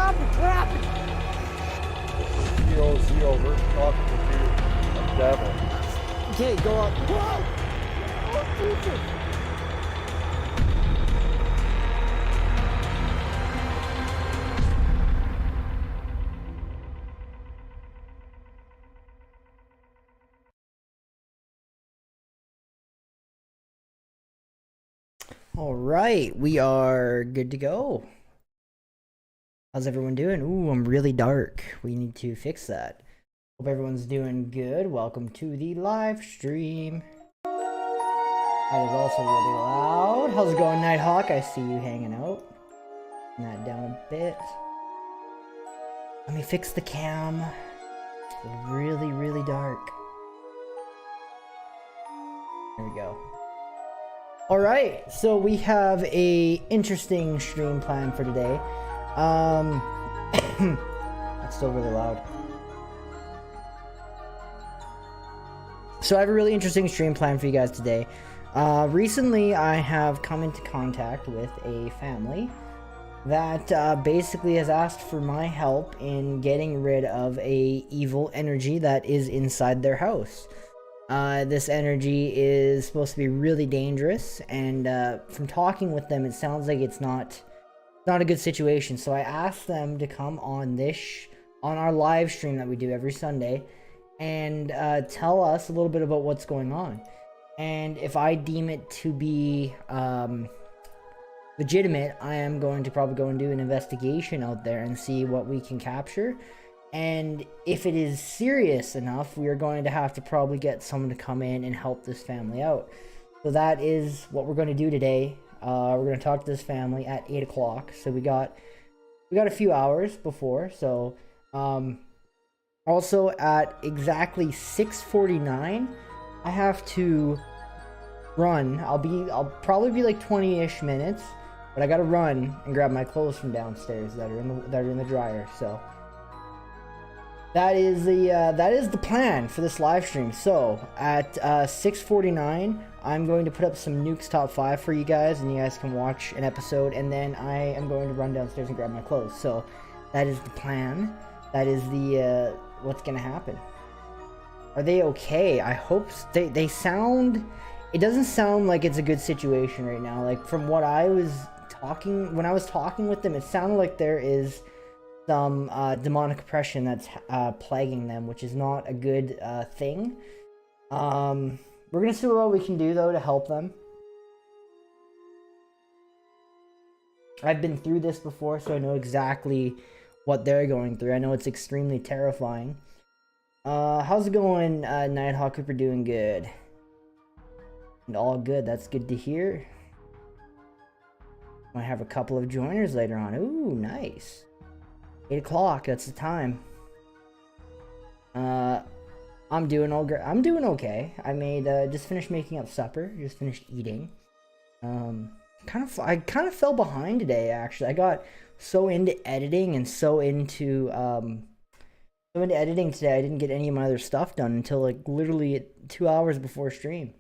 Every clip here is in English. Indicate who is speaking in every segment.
Speaker 1: happened? What happened?
Speaker 2: EOZ over, talking to you, a devil.
Speaker 1: Okay, go up. Whoa! Oh, Jesus! All right, we are good to go. How's everyone doing? Ooh, I'm really dark. We need to fix that. Hope everyone's doing good. Welcome to the live stream. That is also really loud. How's it going, Nighthawk? I see you hanging out. Turn that down a bit. Let me fix the cam. It's really, really dark. There we go. All right, so we have a interesting stream plan for today. That's still really loud. So I have a really interesting stream plan for you guys today. Recently, I have come into contact with a family that basically has asked for my help in getting rid of a evil energy that is inside their house. This energy is supposed to be really dangerous, and from talking with them, it sounds like it's not a good situation. So I asked them to come on our live stream that we do every Sunday and tell us a little bit about what's going on. And if I deem it to be legitimate, I am going to probably go and do an investigation out there and see what we can capture. And if it is serious enough, we are going to have to probably get someone to come in and help this family out. So that is what we're going to do today. We're going to talk to this family at 8 o'clock. So we got a few hours before. So also at exactly 6:49, I have to run. I'll probably be like 20-ish minutes, but I got to run and grab my clothes from downstairs that are in the dryer. So that is the plan for this live stream. So at 6:49, I'm going to put up some Nukes Top 5 for you guys, and you guys can watch an episode, and then I am going to run downstairs and grab my clothes. So that is the plan. That is the what's gonna happen. Are they okay? I hope they sound. It doesn't sound like it's a good situation right now. Like from what when I was talking with them, it sounded like there is some demonic oppression that's plaguing them, which is not a good thing. We're gonna see what we can do though to help them. I've been through this before, so I know exactly what they're going through. I know it's extremely terrifying. How's it going, Nighthawk? Hope you're doing good. And all good. That's good to hear. Might have a couple of joiners later on. Ooh, nice. 8 o'clock, that's the time. I'm doing okay. I made just finished making up supper, just finished eating. I kind of fell behind today, actually. I got so into editing and so into editing today, I didn't get any of my other stuff done until like literally 2 hours before stream.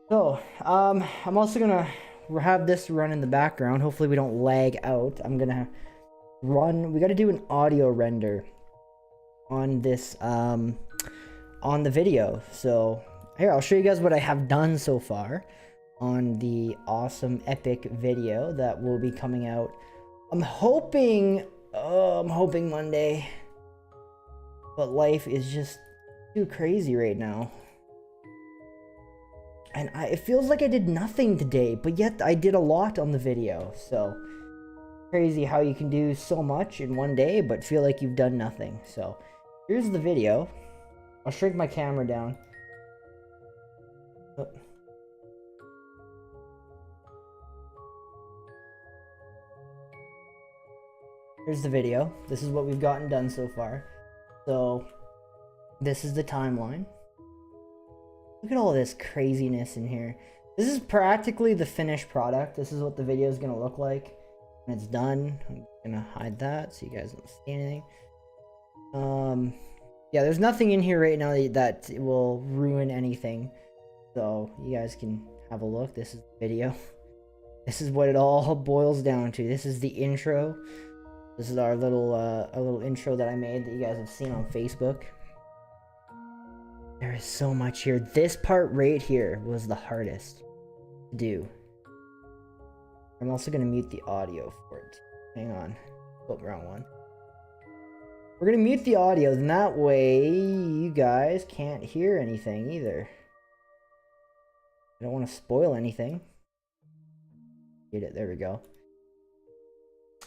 Speaker 1: So, I'm also gonna have this run in the background. Hopefully we don't lag out. I'm gonna we gotta do an audio render on this, on the video. So here, I'll show you guys what I have done so far on the awesome epic video that will be coming out. I'm hoping Monday, but life is just too crazy right now. And it feels like I did nothing today, but yet I did a lot on the video. So crazy how you can do so much in one day, but feel like you've done nothing. So here's the video. I'll shrink my camera down. Oh. Here's the video. This is what we've gotten done so far. So this is the timeline. Look at all this craziness in here. This is practically the finished product. This is what the video is going to look like when it's done. I'm going to hide that so you guys don't see anything. Yeah, there's nothing in here right now that will ruin anything. So you guys can have a look. This is the video. This is what it all boils down to. This is the intro. This is our little intro that I made that you guys have seen on Facebook. There is so much here. This part right here was the hardest to do. I'm also gonna mute the audio for it. Hang on. Oh, wrong one. We're gonna mute the audio, and that way you guys can't hear anything either. I don't want to spoil anything. Get it, there we go.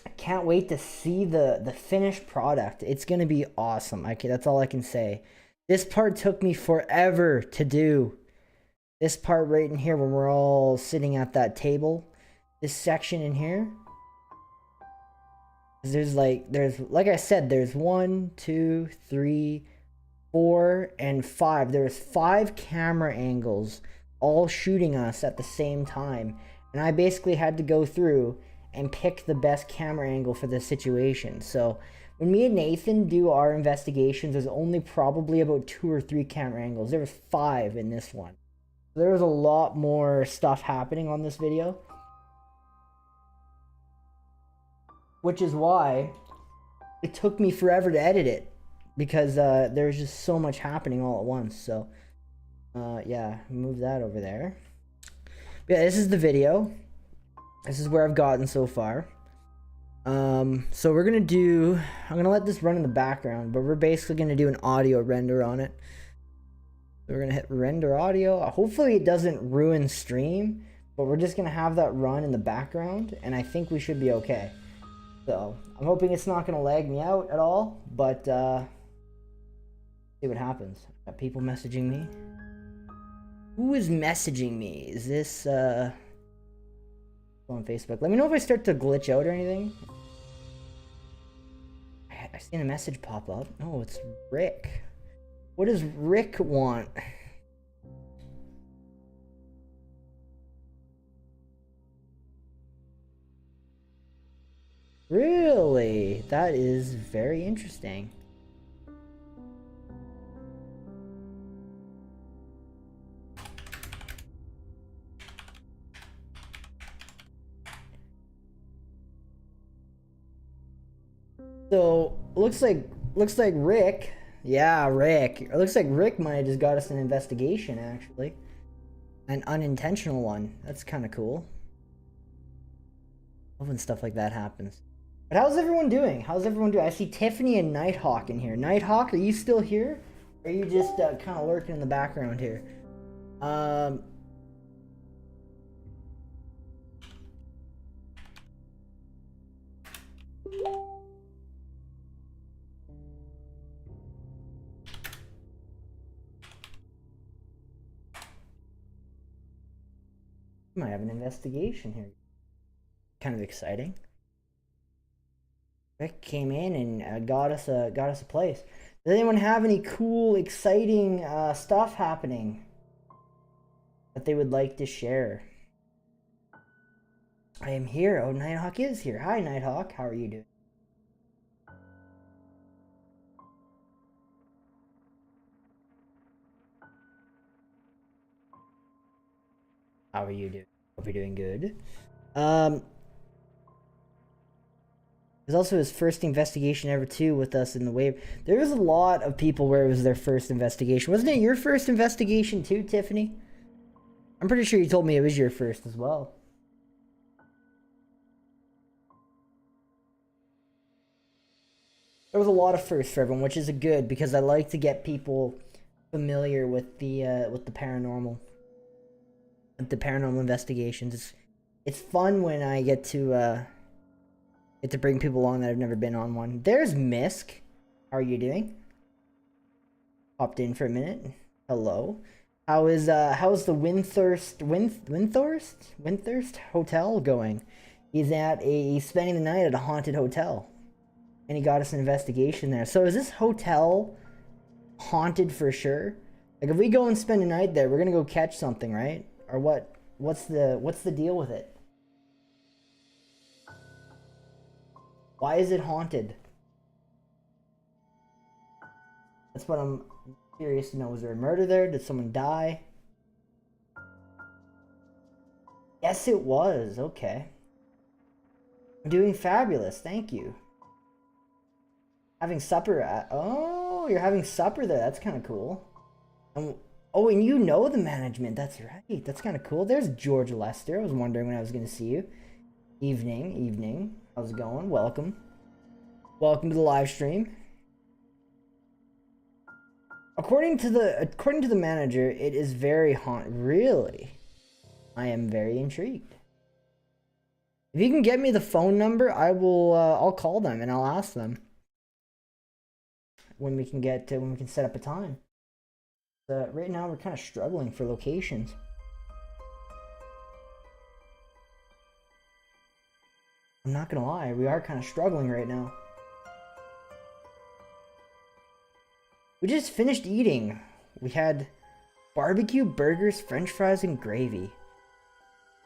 Speaker 1: I can't wait to see the finished product. It's gonna be awesome. That's all I can say. This part took me forever to do. This part right in here when we're all sitting at that table. This section in here. There's like I said, there's 1, 2, 3, 4, and 5. There's 5 camera angles all shooting us at the same time. And I basically had to go through and pick the best camera angle for the situation. So when me and Nathan do our investigations, there's only probably about 2 or 3 camera angles. There was 5 in this one. There was a lot more stuff happening on this video. Which is why it took me forever to edit it, because there's just so much happening all at once. So yeah, move that over there. But yeah, this is the video. This is where I've gotten so far. So we're gonna I'm gonna let this run in the background, but we're basically gonna do an audio render on it. So we're gonna hit render audio. Hopefully it doesn't ruin stream, but we're just gonna have that run in the background, and I think we should be okay. So I'm hoping it's not gonna lag me out at all, but see what happens. Got people messaging me. Who is messaging me? Is this on Facebook? Let me know if I start to glitch out or anything. I've seen a message pop up. Oh, it's Rick. What does Rick want? Really? That is very interesting. So looks like Rick. Yeah, Rick. It looks like Rick might have just got us an investigation, actually. An unintentional one. That's kind of cool. Love when stuff like that happens. But how's everyone doing? How's everyone doing? I see Tiffany and Nighthawk in here. Nighthawk, are you still here? Or are you just kind of lurking in the background here? Might have an investigation here. Kind of exciting. Rick came in and got us a place. Does anyone have any cool, exciting stuff happening that they would like to share? I am here. Oh, Nighthawk is here. Hi, Nighthawk. How are you doing? How are you doing? Hope you're doing good. There's also his first investigation ever too with us in the wave. There was a lot of people where it was their first investigation. Wasn't it your first investigation too, Tiffany? I'm pretty sure you told me it was your first as well. There was a lot of firsts for everyone, which is good because I like to get people familiar with the paranormal. The paranormal investigations. It's fun when I get to bring people along that have never been on one. There's Misk. How are you doing? Popped in for a minute. Hello. How's the Windthirst Hotel going? He's spending the night at a haunted hotel. And he got us an investigation there. So is this hotel haunted for sure? Like if we go and spend a night there, we're gonna go catch something, right? Or what? What's the deal with it? Why is it haunted? That's what I'm curious to know. Was there a murder there? Did someone die? Yes, it was. Okay. I'm doing fabulous. Thank you. Having supper at... Oh, you're having supper there. That's kind of cool. Oh, and you know the management. That's right. That's kind of cool. There's George Lester. I was wondering when I was going to see you. Evening. How's it going? Welcome. Welcome to the live stream. According to the manager, it is very haunted. Really? I am very intrigued. If you can get me the phone number, I'll call them and I'll ask them when we can set up a time. Right now we're kind of struggling for locations. I'm not gonna lie, we are kind of struggling right now. We just finished eating. We had barbecue, burgers, french fries, and gravy.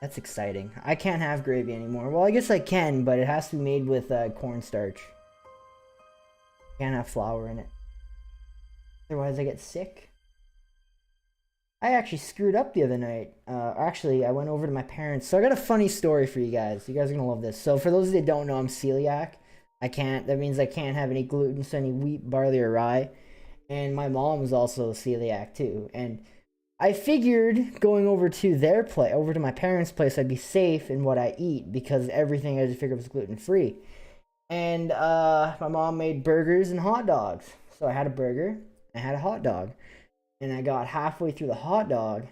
Speaker 1: That's exciting. I can't have gravy anymore. Well, I guess I can, but it has to be made with cornstarch. Can't have flour in it. Otherwise I get sick. I actually screwed up the other night. Actually, I went over to my parents. So I got a funny story for you guys. You guys are going to love this. So for those that don't know, I'm celiac. That means I can't have any gluten, so any wheat, barley, or rye. And my mom was also celiac too. And I figured going over to my parents' place, I'd be safe in what I eat because everything I just figured was gluten-free. And my mom made burgers and hot dogs. So I had a burger, I had a hot dog. And I got halfway through the hot dog.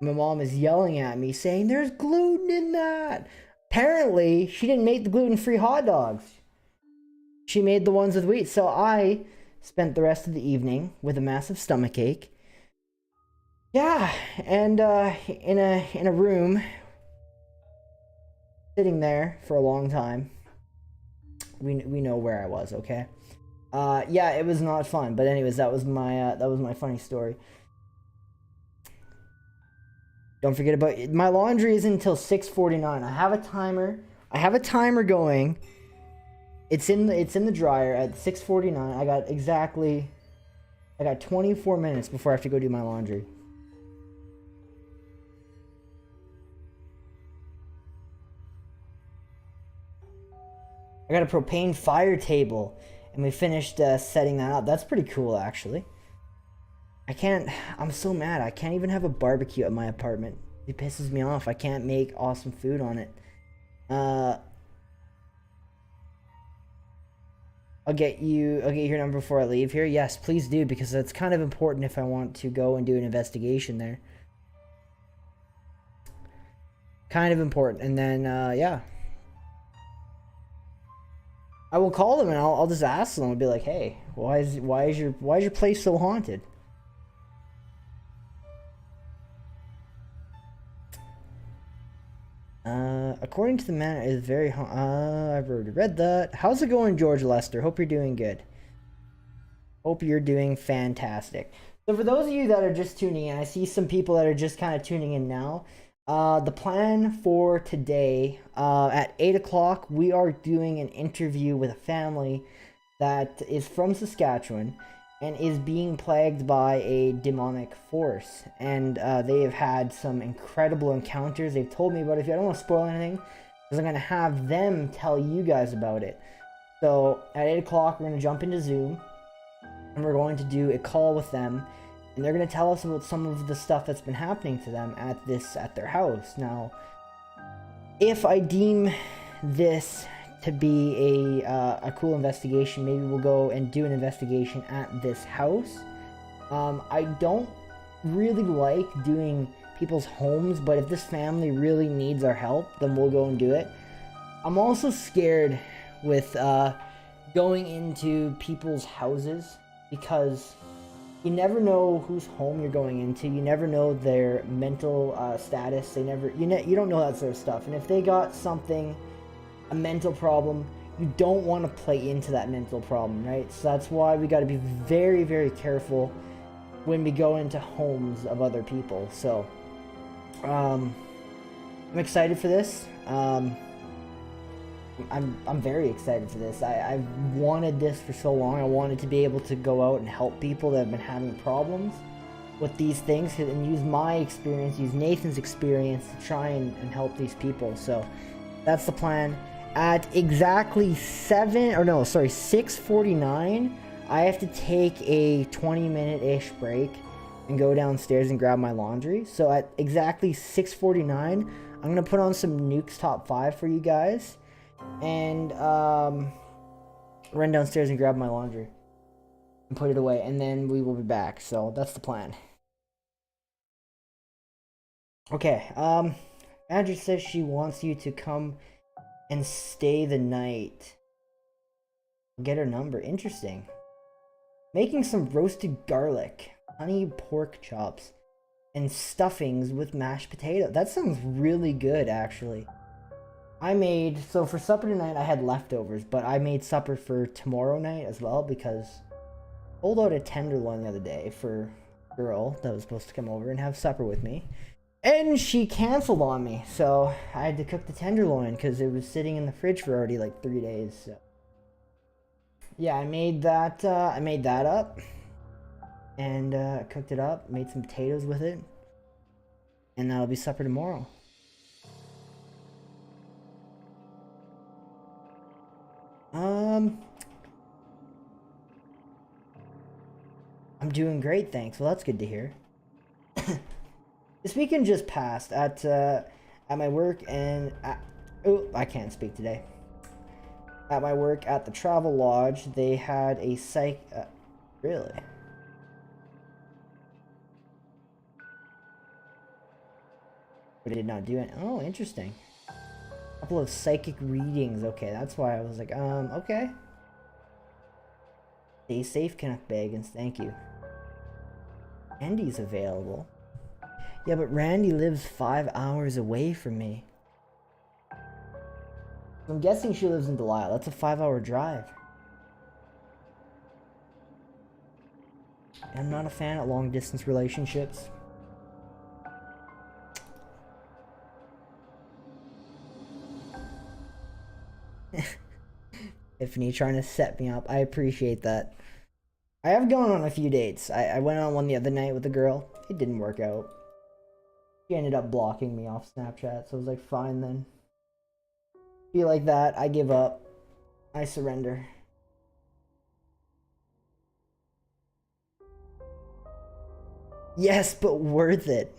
Speaker 1: My mom is yelling at me saying, "There's gluten in that." Apparently, she didn't make the gluten-free hot dogs. She made the ones with wheat. So I spent the rest of the evening with a massive stomachache. Yeah, and in a room, sitting there for a long time. We know where I was, okay? Yeah, it was not fun. But anyways, that was my funny story. Don't forget about my laundry is until 6:49. I have a timer going. It's in the dryer at 6:49. I got 24 minutes before I have to go do my laundry. I got a propane fire table. And we finished setting that up. That's pretty cool, actually. I'm so mad. I can't even have a barbecue at my apartment. It pisses me off. I can't make awesome food on it. I'll get your number before I leave here. Yes, please do, because that's kind of important if I want to go and do an investigation there. Kind of important. And then, yeah. I will call them and I'll just ask them. I'll be like, "Hey, why is your place so haunted?" According to the man, it is very I've already read that. How's it going, George Lester? Hope you're doing good. Hope you're doing fantastic. So for those of you that are just tuning in, I see some people that are just kind of tuning in now. The plan for today, at 8 o'clock, we are doing an interview with a family that is from Saskatchewan and is being plagued by a demonic force. And they have had some incredible encounters. They've told me about it. I don't want to spoil anything, because I'm going to have them tell you guys about it. So at 8 o'clock, we're going to jump into Zoom, and we're going to do a call with them. And they're going to tell us about some of the stuff that's been happening to them at their house. Now, if I deem this to be a cool investigation, maybe we'll go and do an investigation at this house. I don't really like doing people's homes, but if this family really needs our help, then we'll go and do it. I'm also scared with going into people's houses, because you never know whose home you're going into. You never know their mental status. You don't know that sort of stuff. And if they got a mental problem, you don't want to play into that mental problem, right? So that's why we got to be very, very careful when we go into homes of other people. So I'm excited for this. I'm very excited for this. I've wanted this for so long. I wanted to be able to go out and help people that have been having problems with these things, and use my experience, use Nathan's experience to try and help these people. So that's the plan. at exactly 6:49, I have to take a 20-minute-ish break and go downstairs and grab my laundry. So at exactly 6:49, I'm gonna put on some Nukes Top 5 for you guys, and run downstairs and grab my laundry and put it away, and then we will be back. So that's the plan. Okay, Andrew says she wants you to come and stay the night. Get her number. Interesting. Making some roasted garlic, honey pork chops, and stuffings with mashed potato. That sounds really good, actually. So for supper tonight, I had leftovers, but I made supper for tomorrow night as well, because I pulled out a tenderloin the other day for a girl that was supposed to come over and have supper with me. And she canceled on me, so I had to cook the tenderloin because it was sitting in the fridge for already like 3 days. So yeah, I made that up and cooked it up, made some potatoes with it, and that'll be supper tomorrow. I'm doing great, thanks. Well, that's good to hear. This weekend just passed at my work, and I can't speak today. At my work at the Travel Lodge, they had a really? But it did not do it. Oh, interesting. A couple of psychic readings. Okay, that's why I was like, okay. Stay safe, Canuck Bagans. Thank you. Andy's available. Yeah, but Randy lives 5 hours away from me. I'm guessing she lives in Delisle. That's a 5-hour drive. I'm not a fan of long distance relationships. Tiffany trying to set me up. I appreciate that. I have gone on a few dates. I went on one the other night with a girl. It didn't work out. She ended up blocking me off Snapchat, so I was like, fine then. Be like that, I give up. I surrender. Yes, but worth it.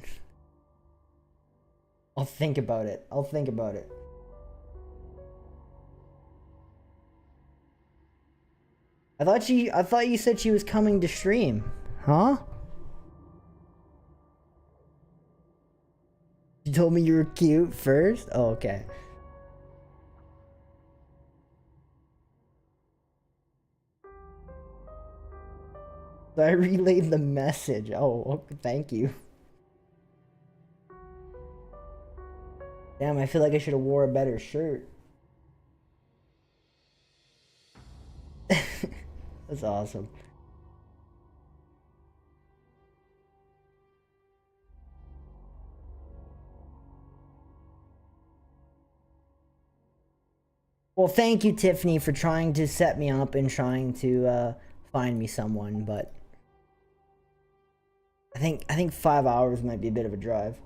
Speaker 1: I'll think about it. I'll think about it. I thought you said she was coming to stream. Huh? You told me you were cute first? Oh, okay. So I relayed the message. Oh, thank you. Damn, I feel like I should have wore a better shirt. That's awesome. Well, thank you, Tiffany, for trying to set me up and trying to find me someone, but I think 5 hours might be a bit of a drive.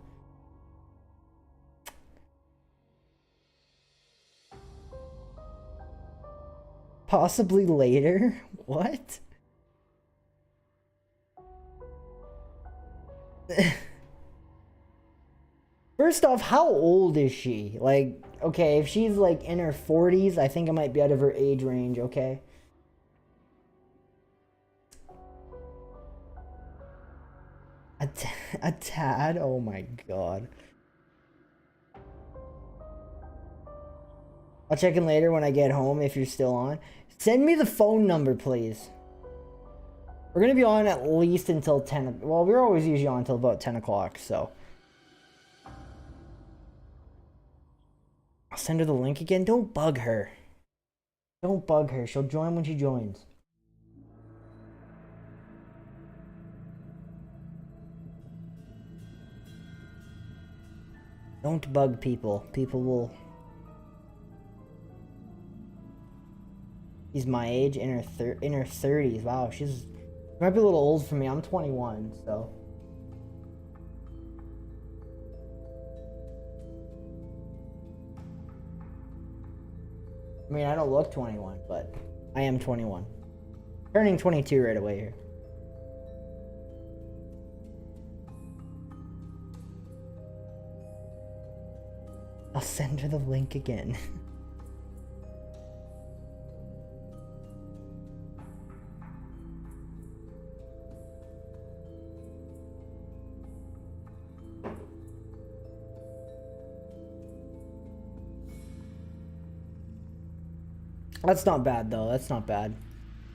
Speaker 1: Possibly later? What? First off, how old is she? Like, okay, if she's like in her 40s, I think I might be out of her age range, okay? A tad? Oh my god. I'll check in later when I get home if you're still on. Send me the phone number, please. We're gonna be on at least until 10. Well, we're always usually on until about 10 o'clock, so. I'll send her the link again. Don't bug her. Don't bug her. She'll join when she joins. Don't bug people. People will... She's my age, in her 30s. Wow, she might be a little old for me. I'm 21, so... I mean, I don't look 21, but I am 21. Turning 22 right away here. I'll send her the link again. That's not bad though. That's not bad.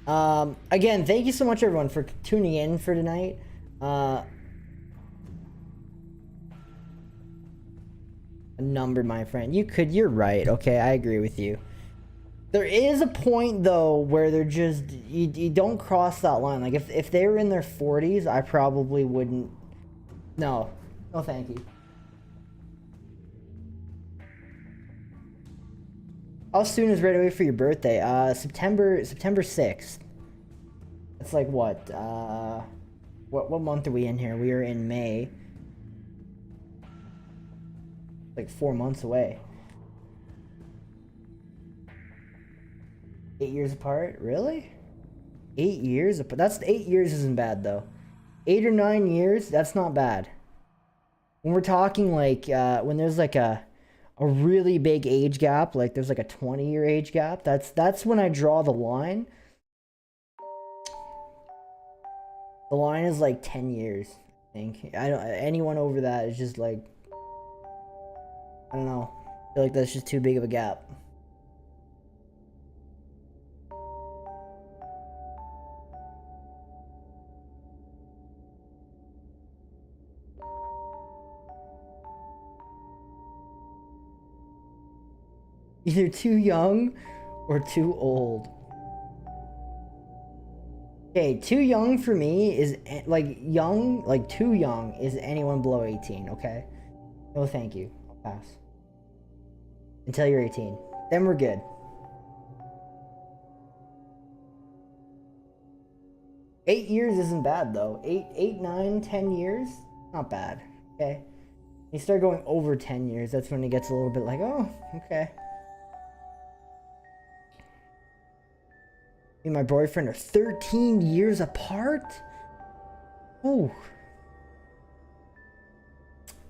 Speaker 1: Again, thank you so much everyone for tuning in for tonight. A number, my friend. You're right. Okay, I agree with you. There is a point though where they're just you don't cross that line. Like if they were in their 40s, I probably wouldn't. No, thank you. How soon is right away for your birthday? September 6th. It's like what month are we in here? We are in May. Like 4 months away. 8 years apart? Really? 8 years apart? That's 8 years isn't bad though. 8 or 9 years, that's not bad. When we're talking like when there's like a really big age gap, like there's like a 20-year age gap, that's when I draw the line. The line is like 10 years, I think. Anyone over that is just like, I don't know. I feel like that's just too big of a gap. Either too young or too old. Okay, too young for me is like young, like too young is anyone below 18, okay? No thank you. I'll pass. Until you're 18. Then we're good. Eight years isn't bad though. 8, 9, 10 years, not bad. Okay. You start going over 10 years, that's when it gets a little bit like, oh, okay. Me and my boyfriend are 13 years apart? Oh.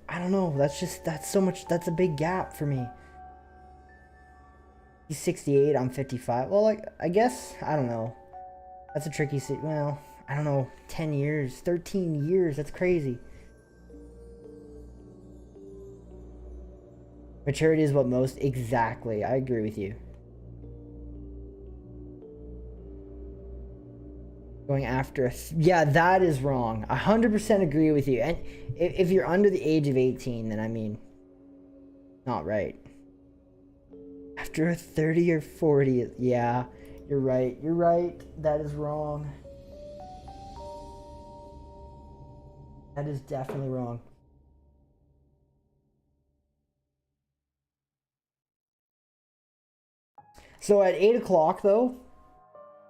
Speaker 1: I don't know, that's a big gap for me. He's 68, I'm 55. Well, like, I guess, I don't know. That's a tricky, well, I don't know, 10 years, 13 years, that's crazy. Maturity is what most, exactly, I agree with you. Going after yeah, that is wrong. 100% agree with you. And if you're under the age of 18, then I mean, not right. After a 30 or 40, yeah, you're right. You're right. That is wrong. That is definitely wrong. So at 8 o'clock though,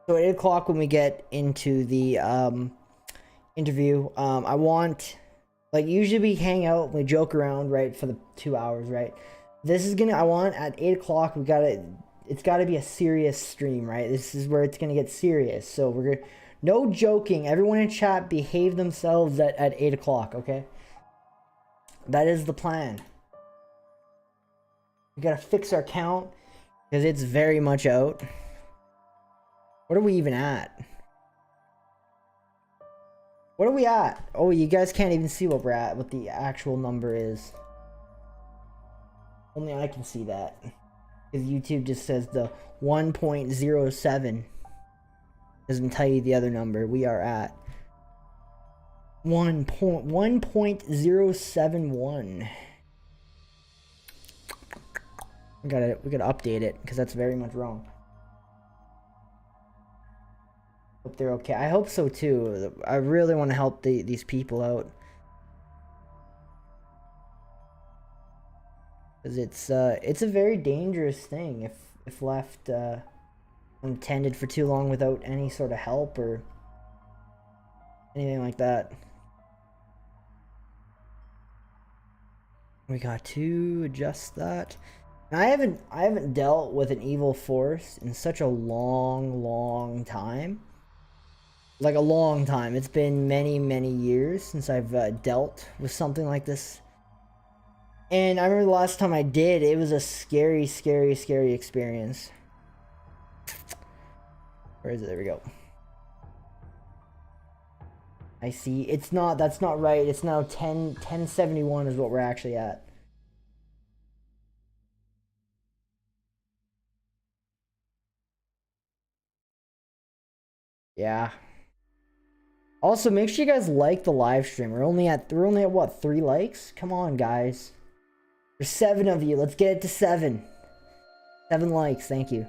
Speaker 1: so at 8 o'clock when we get into the interview, I want, like, usually we hang out, we joke around, right, for the 2 hours, right? This is gonna, I want at 8 o'clock, it's gotta be a serious stream, right? This is where it's gonna get serious. So we're gonna, no joking, everyone in chat behave themselves at 8 o'clock, okay? That is the plan. We gotta fix our count, because it's very much out. What are we even at? What are we at? Oh, you guys can't even see what we're at, what the actual number is. Only I can see that. Because YouTube just says the 1.07. Doesn't tell you the other number. We are at 1.071. We gotta update it, because that's very much wrong. Hope they're okay. I hope so too. I really want to help these people out, because it's a very dangerous thing if left untended for too long without any sort of help or anything like that. We got to adjust that. And I haven't dealt with an evil force in such a long time. Like a long time. It's been many years since I've dealt with something like this. And I remember the last time I did, it was a scary experience. Where is it? There we go. I see. It's not, that's not right. It's now 1071 is what we're actually at. Yeah. Also, make sure you guys like the live stream. We're only at what, 3 likes? Come on, guys. There's 7 of you. Let's get it to 7. 7 likes, thank you.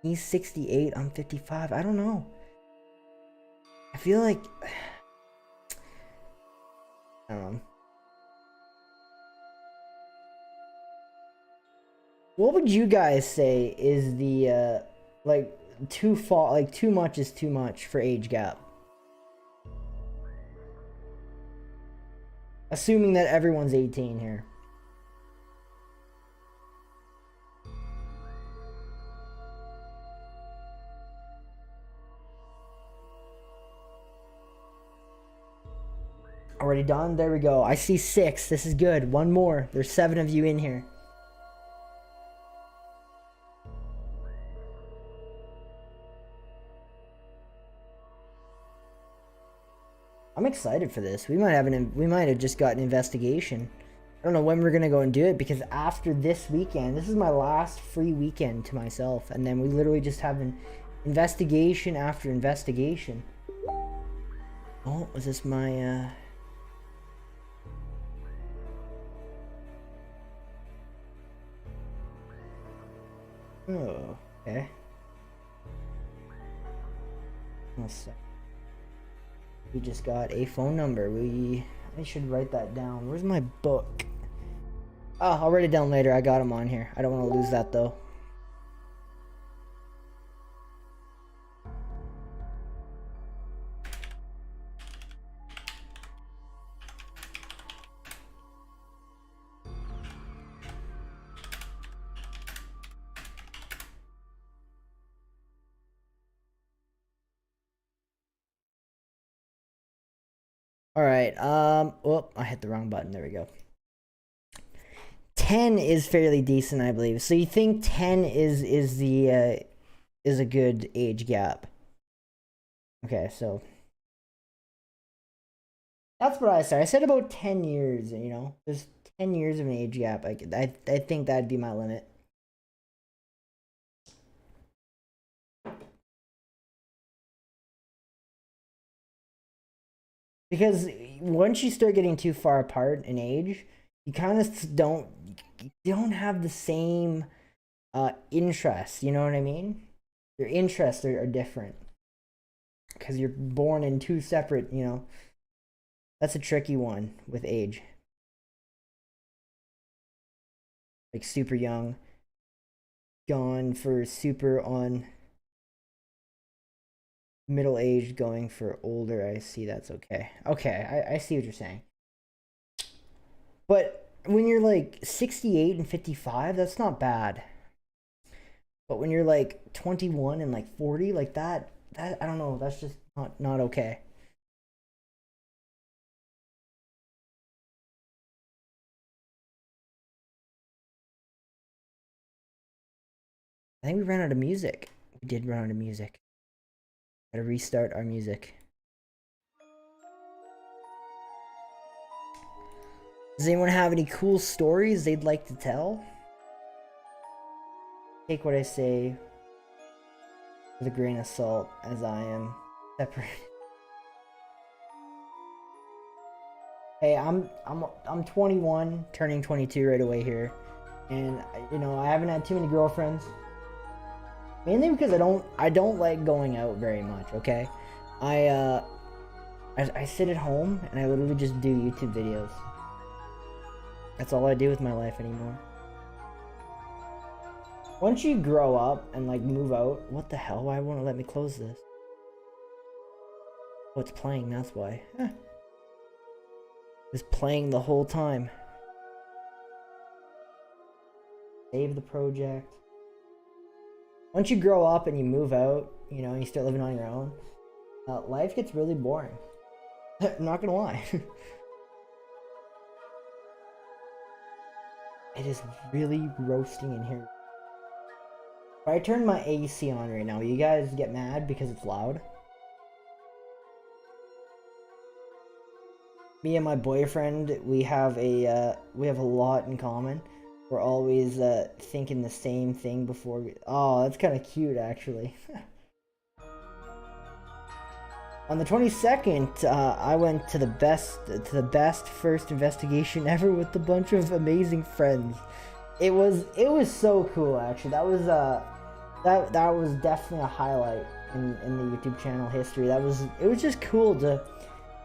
Speaker 1: He's 68, I'm 55. I don't know. I feel like I don't know. What would you guys say is the like too much is too much for age gap? Assuming that everyone's 18 here. Already done? There we go. I see 6. This is good. One more. There's 7 of you in here. I'm excited for this. We might have just got an investigation. I don't know when we're gonna go and do it, because after this weekend, this is my last free weekend to myself, and then we literally just have an investigation after investigation. Oh, was this my Oh, okay. We just got a phone number. I should write that down. Where's my book? Oh, I'll write it down later. I got him on here. I don't want to lose that though. All right. Oh, I hit the wrong button. There we go. 10 is fairly decent, I believe. So you think 10 is a good age gap? Okay, so that's what I said. I said about 10 years. You know, there's 10 years of an age gap. I think that'd be my limit. Because once you start getting too far apart in age, you kind of don't have the same interests. You know what I mean? Your interests are different because you're born in 2 separate. You know, that's a tricky one with age. Like super young, gone for super on. Middle-aged going for older. I see. That's okay. Okay, I see what you're saying. But when you're like 68 and 55, that's not bad. But when you're like 21 and like 40, like that I don't know, that's just not okay. I think we ran out of music. We did run out of music. Gotta restart our music. Does anyone have any cool stories they'd like to tell? Take what I say with a grain of salt, as I am separated. Hey, I'm 21, turning 22 right away here, and you know, I haven't had too many girlfriends. Mainly because I don't like going out very much. Okay, I sit at home and I literally just do YouTube videos. That's all I do with my life anymore. Once you grow up and like move out, what the hell? Why won't it let me close this? Oh, it's playing, that's why. Huh. It's playing the whole time. save the project. Once you grow up and you move out, you know, and you start living on your own, life gets really boring. I'm not gonna lie. It is really roasting in here. If I turn my AC on right now, you guys get mad because it's loud? Me and my boyfriend, we have a lot in common. We're always thinking the same thing before we... Oh, that's kind of cute, actually. On the 22nd, I went to the best first investigation ever with a bunch of amazing friends. It was so cool, actually. That was that was definitely a highlight in the YouTube channel history. It was just cool to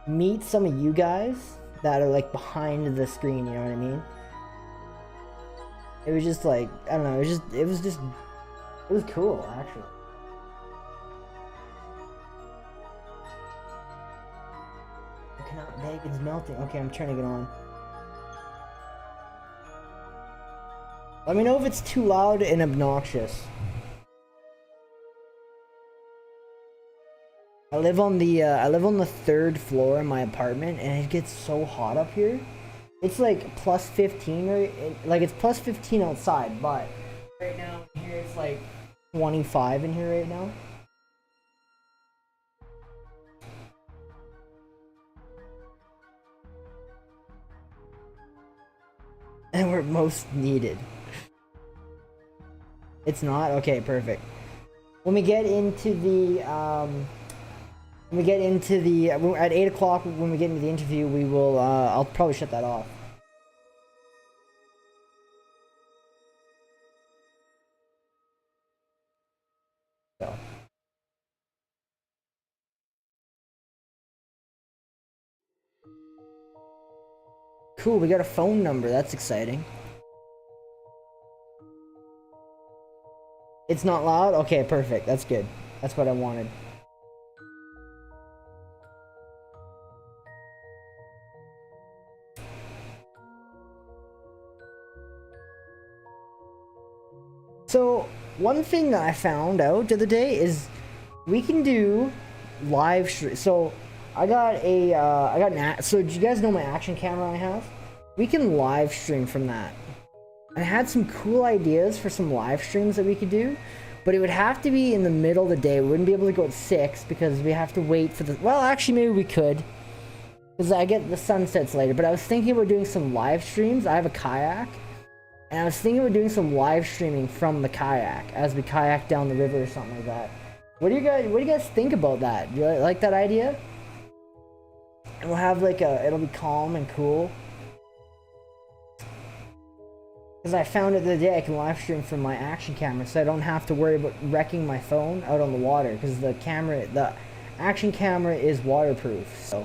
Speaker 1: meet some of you guys that are like behind the screen. You know what I mean? It was just like, I don't know. It was cool, actually. Bacon's melting. Okay, I'm turning it on. Let me know if it's too loud and obnoxious. I live on the 3rd floor in my apartment, and it gets so hot up here. It's like plus 15, or like it's plus 15 outside, but right now in here it's like 25 in here right now. And we're most needed. It's not? Okay, perfect. When we get into the at 8 o'clock, when we get into the interview, we will I'll probably shut that off. So. Cool, we got a phone number. That's exciting. It's not loud? Okay, perfect. That's good. That's what I wanted. So, one thing that I found out the other day is we can do live stream. So, so do you guys know my action camera I have? We can live stream from that. I had some cool ideas for some live streams that we could do, but it would have to be in the middle of the day. We wouldn't be able to go at 6 because we have to wait for the... Well, actually, maybe we could, because I get the sunsets later. But I was thinking about doing some live streams. I have a kayak, and I was thinking about doing some live streaming from the kayak as we kayak down the river or something like that. What do you guys think about that? Do you like that idea? And we'll have like it'll be calm and cool. Because I found it the other day I can live stream from my action camera, so I don't have to worry about wrecking my phone out on the water. Because the action camera is waterproof, so.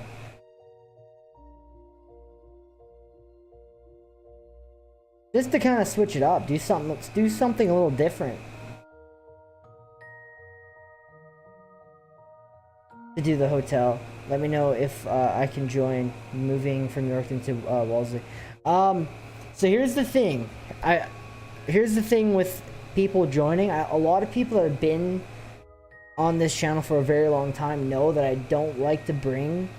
Speaker 1: Just to kind of switch it up, let's do something a little different. To do the hotel. Let me know if I can join moving from Yorkton to Wellesley. So here's the thing. Here's the thing with people joining. A lot of people that have been on this channel for a very long time know that I don't like to bring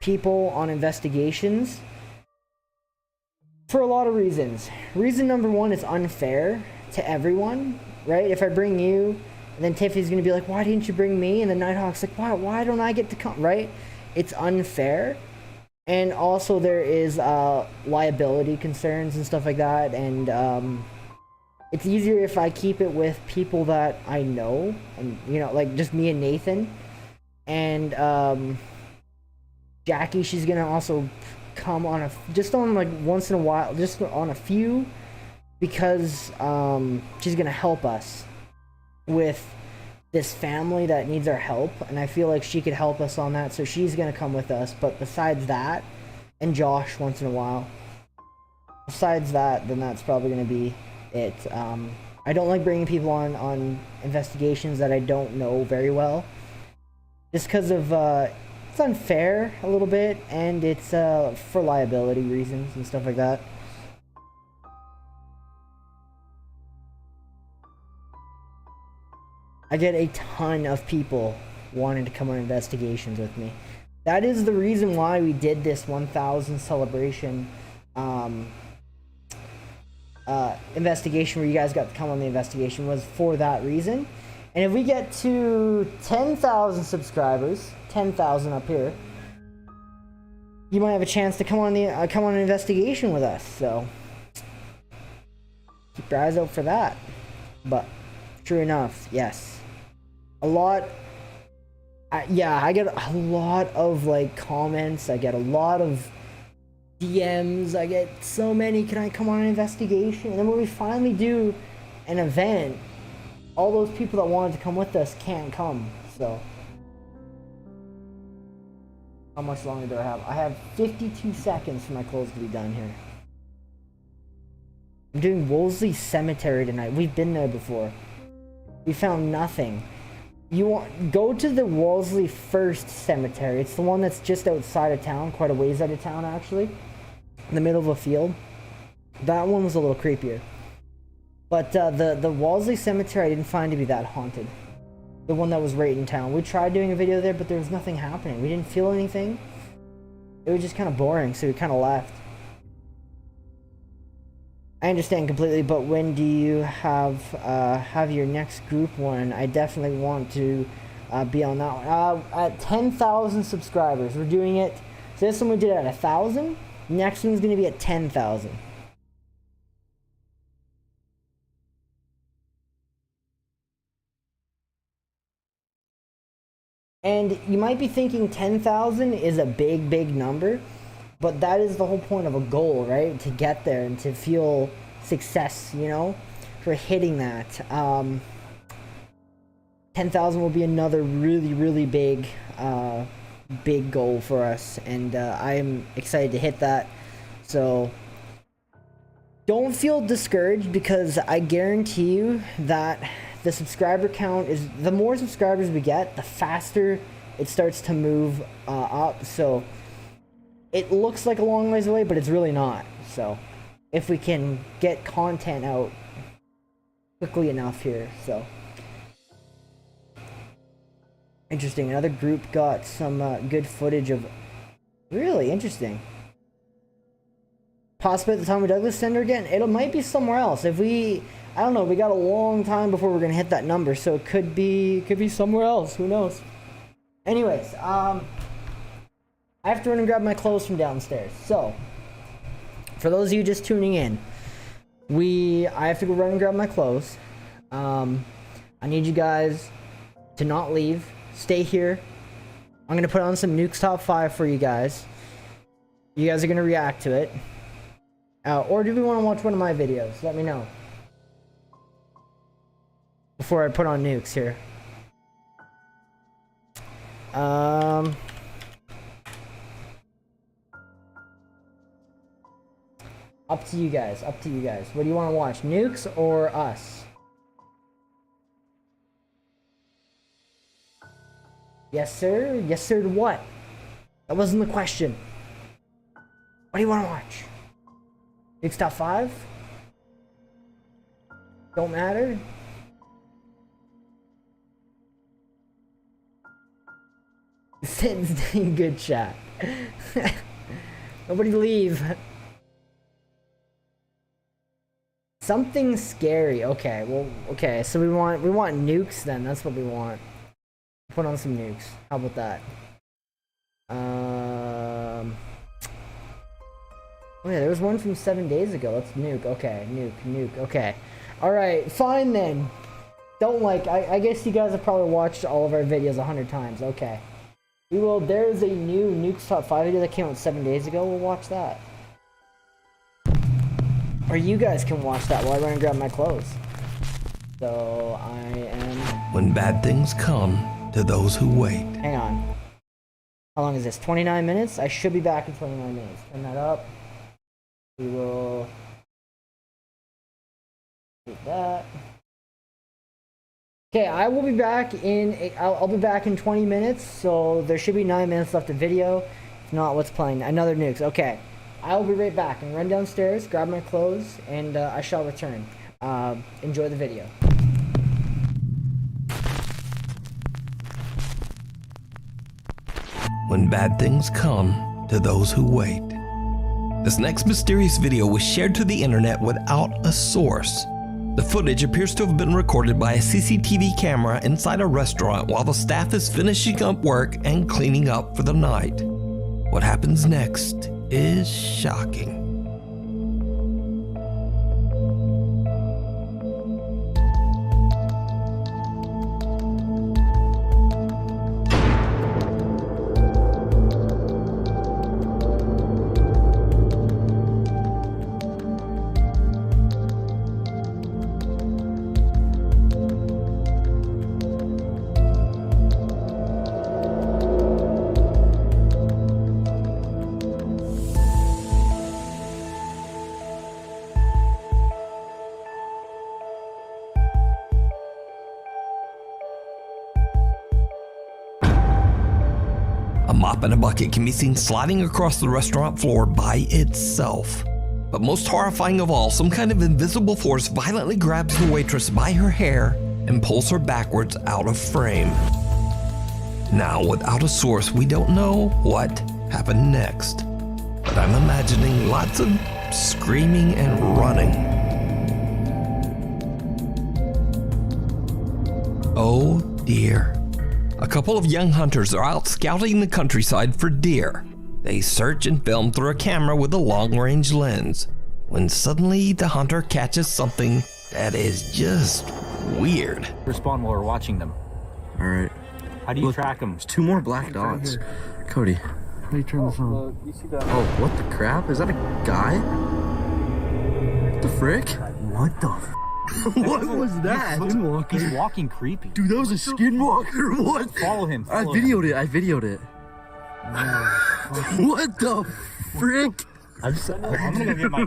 Speaker 1: people on investigations for a lot of reasons. Reason number one is unfair to everyone, right? If I bring you, and then Tiffany's gonna be like, why didn't you bring me? And then Nighthawk's like, why don't I get to come, right? It's unfair. And also there is liability concerns and stuff like that, and it's easier if I keep it with people that I know, and you know, like just me and Nathan, and Jackie. She's gonna also come on just on like once in a while, just on a few, because she's gonna help us with this family that needs our help, and I feel like she could help us on that, so she's gonna come with us. But besides that, and Josh once in a while, besides that, then that's probably gonna be it. I don't like bringing people on investigations that I don't know very well, just because of it's unfair a little bit, and it's for liability reasons and stuff like that. I get a ton of people wanting to come on investigations with me. That is the reason why we did this 1,000 celebration investigation, where you guys got to come on the investigation, was for that reason. And if we get to 10,000 subscribers, 10,000 up here, you might have a chance to come on an investigation with us. So keep your eyes out for that. But true enough, yes, a lot. Yeah, I get a lot of like comments. I get a lot of DMs. I get so many. Can I come on an investigation? And then when we finally do an event, all those people that wanted to come with us can't come. So how much longer do I have? I have 52 seconds for my clothes to be done here. I'm doing Wolseley Cemetery tonight. We've been there before. We found nothing. Go to the Wolseley First Cemetery. It's the one that's just outside of town, quite a ways out of town actually, in the middle of a field. That one was a little creepier. But the Wolseley Cemetery I didn't find to be that haunted. The one that was right in town. We tried doing a video there, but there was nothing happening. We didn't feel anything. It was just kind of boring, so we kind of left. I understand completely, but when do you have your next group one? I definitely want to be on that one. At 10,000 subscribers, we're doing it. So this one we did at 1,000. Next one's going to be at 10,000. And you might be thinking 10,000 is a big number. But that is the whole point of a goal, right? To get there and to feel success, you know, for hitting that. 10,000 will be another really big goal for us, and I am excited to hit that. So don't feel discouraged, because I guarantee you that the subscriber count is, the more subscribers we get, the faster it starts to move up. So it looks like a long ways away, but it's really not. So if we can get content out quickly enough here. So interesting. Another group got some good footage of, really interesting. Possibly at the Tommy Douglas Center again. It might be somewhere else. If we, I don't know, we got a long time before we're gonna hit that number, so it could be somewhere else. Who knows? Anyways, I have to run and grab my clothes from downstairs. So, for those of you just tuning in, I have to go run and grab my clothes. I need you guys to not leave. Stay here. I'm gonna put on some Nuke's Top 5 for you guys. You guys are gonna react to it. Or do we want to watch one of my videos? Let me know. Before I put on Nukes here. Up to you guys. Up to you guys. What do you want to watch? Nukes or us? Yes, sir. Yes, sir. To what? That wasn't the question. What do you want to watch? Nukes Top 5? Don't matter? Sid's doing good chat. Nobody leave. Something scary. Okay, well, okay, so we want nukes then. That's what we want. Put on some nukes. How about that? Oh yeah, there was one from 7 days ago. Let's nuke. Okay, nuke. Okay. Alright, fine then. Don't like, I guess you guys have probably watched all of our videos 100 times. Okay. We will, there's a new Nukes Top 5 video that came out 7 days ago. We'll watch that. Or you guys can watch that while I run and grab my clothes. So, I am...
Speaker 3: When bad things come to those who wait.
Speaker 1: Hang on. How long is this? 29 minutes? I should be back in 29 minutes. Turn that up. We will... do that. Okay, I will be back in... I'll be back in 20 minutes, so there should be 9 minutes left of video. If not, what's playing? Another Nukes. Okay. I'll be right back and run downstairs, grab my clothes, and I shall return. Enjoy the video.
Speaker 3: when bad things come to those who wait. This next mysterious video was shared to the internet without a source. The footage appears to have been recorded by a CCTV camera inside a restaurant while the staff is finishing up work and cleaning up for the night. What happens next is shocking. A mop and a bucket can be seen sliding across the restaurant floor by itself. But most horrifying of all, some kind of invisible force violently grabs the waitress by her hair and pulls her backwards out of frame. Now, without a source, we don't know what happened next. But I'm imagining lots of screaming and running. Oh dear. A couple of young hunters are out scouting the countryside for deer. They search and film through a camera with a long-range lens, when suddenly the hunter catches something that is just weird.
Speaker 4: Respond while we're watching them.
Speaker 5: All right.
Speaker 4: How do you track them?
Speaker 5: There's 2 more black dots. Cody,
Speaker 2: How do you turn this on? You see that?
Speaker 5: oh, what the crap? Is that a guy? What the frick?
Speaker 2: What the f?
Speaker 5: What was that?
Speaker 4: He's walking creepy.
Speaker 5: Dude, that was a skinwalker. What?
Speaker 4: Follow him.
Speaker 5: I
Speaker 4: Follow him.
Speaker 5: videoed it. What the frick?
Speaker 4: I'm gonna go get my.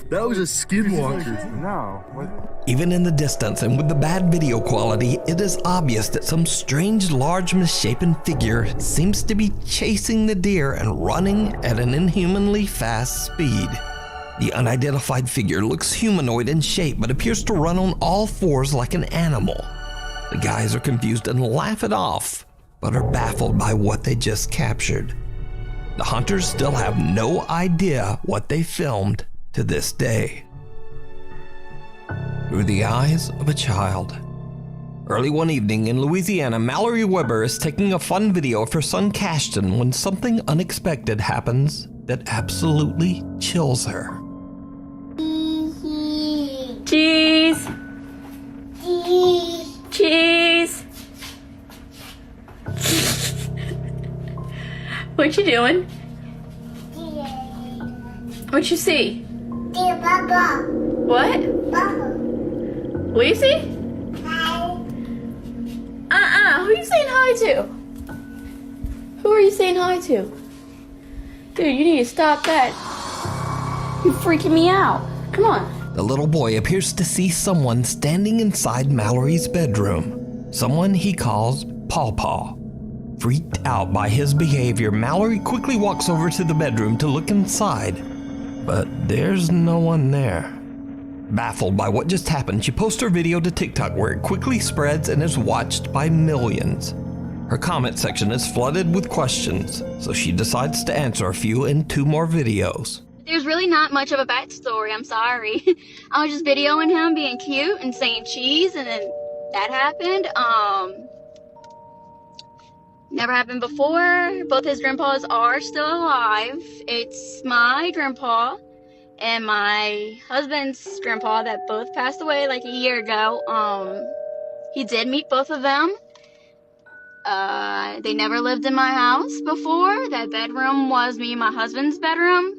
Speaker 5: That was a skinwalker.
Speaker 2: No. What?
Speaker 3: Even in the distance and with the bad video quality, it is obvious that some strange, large, misshapen figure seems to be chasing the deer and running at an inhumanly fast speed. The unidentified figure looks humanoid in shape but appears to run on all fours like an animal. The guys are confused and laugh it off, but are baffled by what they just captured. The hunters still have no idea what they filmed to this day. Through the eyes of a child. Early one evening in Louisiana, Mallory Weber is taking a fun video of her son Cashton when something unexpected happens that absolutely chills her.
Speaker 6: Cheese. Cheese. What you doing? What you see? What? What do you see? Who are you saying hi to? Who are you saying hi to? Dude, you need to stop that. You're freaking me out. Come on.
Speaker 3: The little boy appears to see someone standing inside Mallory's bedroom. Someone he calls Paw Paw. Freaked out by his behavior, Mallory quickly walks over to the bedroom to look inside. But there's no one there. Baffled by what just happened, she posts her video to TikTok where it quickly spreads and is watched by millions. Her comment section is flooded with questions, so she decides to answer a few in 2 more videos.
Speaker 6: There's really not much of a backstory, I'm sorry. I was just videoing him being cute and saying cheese, and then that happened. Never happened before. Both his grandpas are still alive. It's my grandpa and my husband's grandpa that both passed away like a year ago. He did meet both of them. They never lived in my house before. That bedroom was me and my husband's bedroom.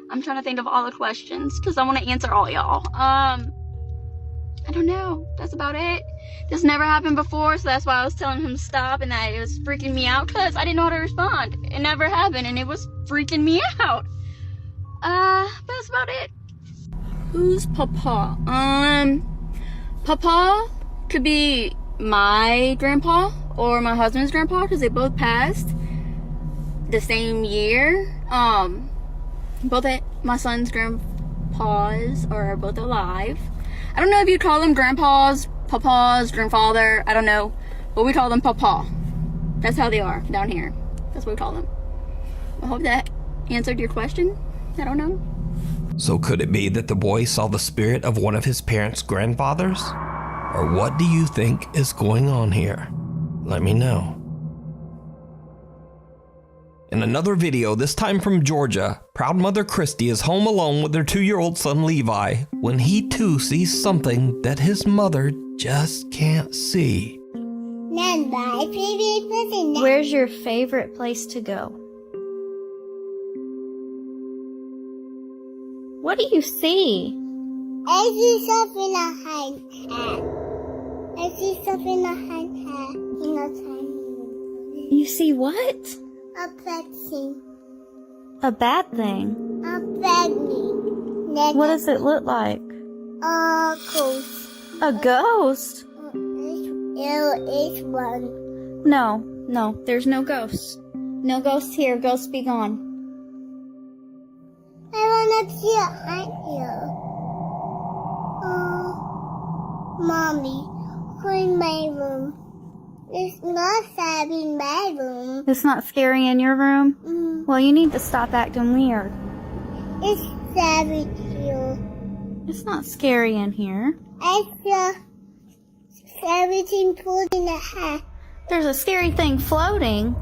Speaker 6: I'm trying to think of all the questions because I want to answer all y'all. I don't know. That's about it. This never happened before, so that's why I was telling him to stop, and that it was freaking me out because I didn't know how to respond. It never happened, and it was freaking me out. That's about it. Who's Papa? Papa could be my grandpa or my husband's grandpa because they both passed the same year. Both my son's grandpas are both alive. I don't know if you call them grandpas, papas, grandfather, I don't know, but we call them Papa. That's how they are down here. That's what we call them. I hope that answered your question. I don't know.
Speaker 3: So could it be that the boy saw the spirit of one of his parents' grandfathers? Or what do you think is going on here? Let me know. In another video, this time from Georgia, proud mother Christy is home alone with their 2-year-old son Levi when he too sees something that his mother just can't see.
Speaker 7: Where's your favorite place to go? What do you see?
Speaker 8: I see something behind her. I see something behind her in the tiny.
Speaker 7: You see what?
Speaker 8: A bad thing.
Speaker 7: A bad thing?
Speaker 8: A bad thing.
Speaker 7: What does it look like?
Speaker 8: A ghost.
Speaker 7: A ghost?
Speaker 8: It's one.
Speaker 7: No, there's no ghosts. No ghosts here. Ghosts be gone.
Speaker 8: I wanna see it right here. Mommy, go in my room. It's not sad in my room.
Speaker 7: It's not scary in your room? Well, you need to stop acting weird.
Speaker 8: It's sad with you.
Speaker 7: It's not scary in here.
Speaker 8: I feel everything pulled in the hat.
Speaker 7: There's a scary thing floating.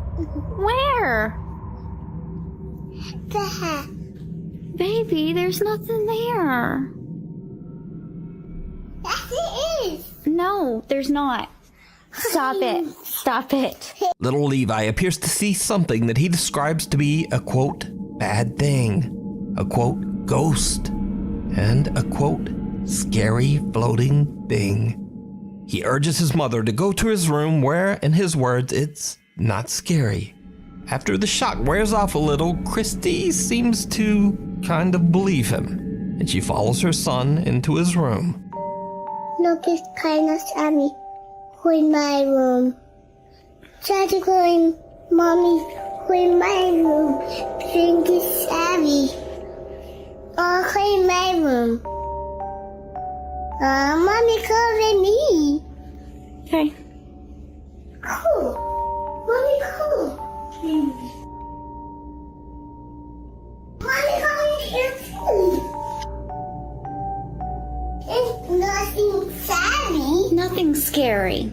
Speaker 7: Where?
Speaker 8: The hat.
Speaker 7: Baby, there's nothing there.
Speaker 8: Yes, it is.
Speaker 7: No, there's not. Stop it. Stop it.
Speaker 3: Little Levi appears to see something that he describes to be a quote, bad thing, a quote, ghost, and a quote, scary floating thing. He urges his mother to go to his room where, in his words, it's not scary. After the shock wears off a little, Christy seems to kind of believe him, and she follows her son into his room.
Speaker 8: Look, it's kind of Sammy. Go in my room. Try to go in, Mommy. Go in my room. Drink is Sammy. Oh, go in my room. Mommy, come with me.
Speaker 7: Okay.
Speaker 8: Cool. Mommy, cool. Mommy, come in here too. It's nothing Sammy.
Speaker 7: Nothing scary.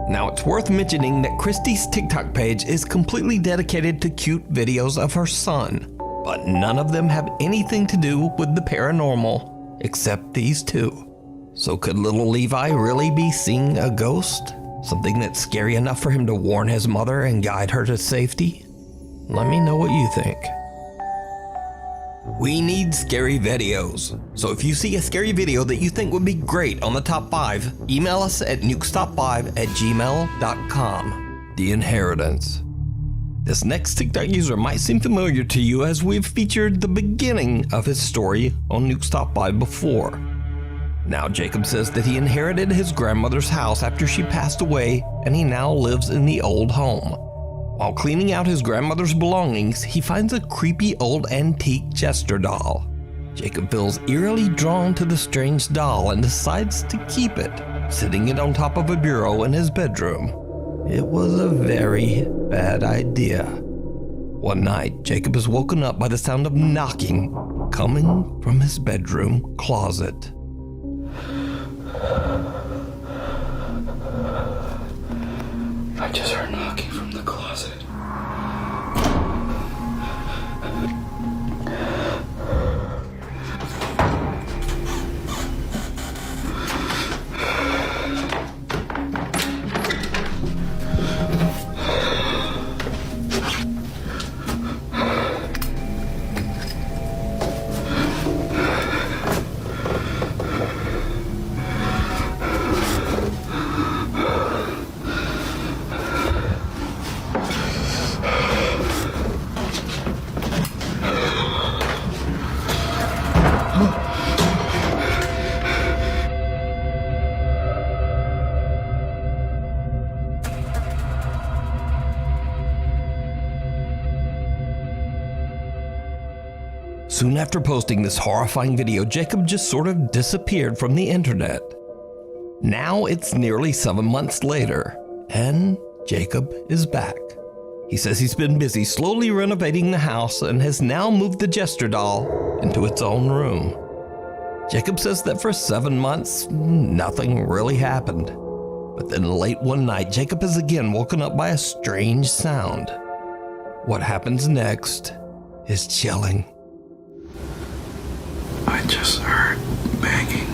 Speaker 3: Now, it's worth mentioning that Christy's TikTok page is completely dedicated to cute videos of her son, but none of them have anything to do with the paranormal, except these two. So could little Levi really be seeing a ghost? Something that's scary enough for him to warn his mother and guide her to safety? Let me know what you think. We need scary videos. So if you see a scary video that you think would be great on the top 5, email us at nukestop5@gmail.com. The Inheritance. This next TikTok user might seem familiar to you as we've featured the beginning of his story on Nukestop 5 before. Now Jacob says that he inherited his grandmother's house after she passed away and he now lives in the old home. While cleaning out his grandmother's belongings, he finds a creepy old antique Chester doll. Jacob feels eerily drawn to the strange doll and decides to keep it, sitting it on top of a bureau in his bedroom. It was a very bad idea. One night, Jacob is woken up by the sound of knocking coming from his bedroom closet.
Speaker 5: I just heard knocking from the closet.
Speaker 3: Soon after posting this horrifying video, Jacob just sort of disappeared from the internet. Now it's nearly 7 months later, and Jacob is back. He says he's been busy slowly renovating the house and has now moved the Jester doll into its own room. Jacob says that for 7 months, nothing really happened. But then late one night, Jacob is again woken up by a strange sound. What happens next is chilling.
Speaker 5: I just heard banging.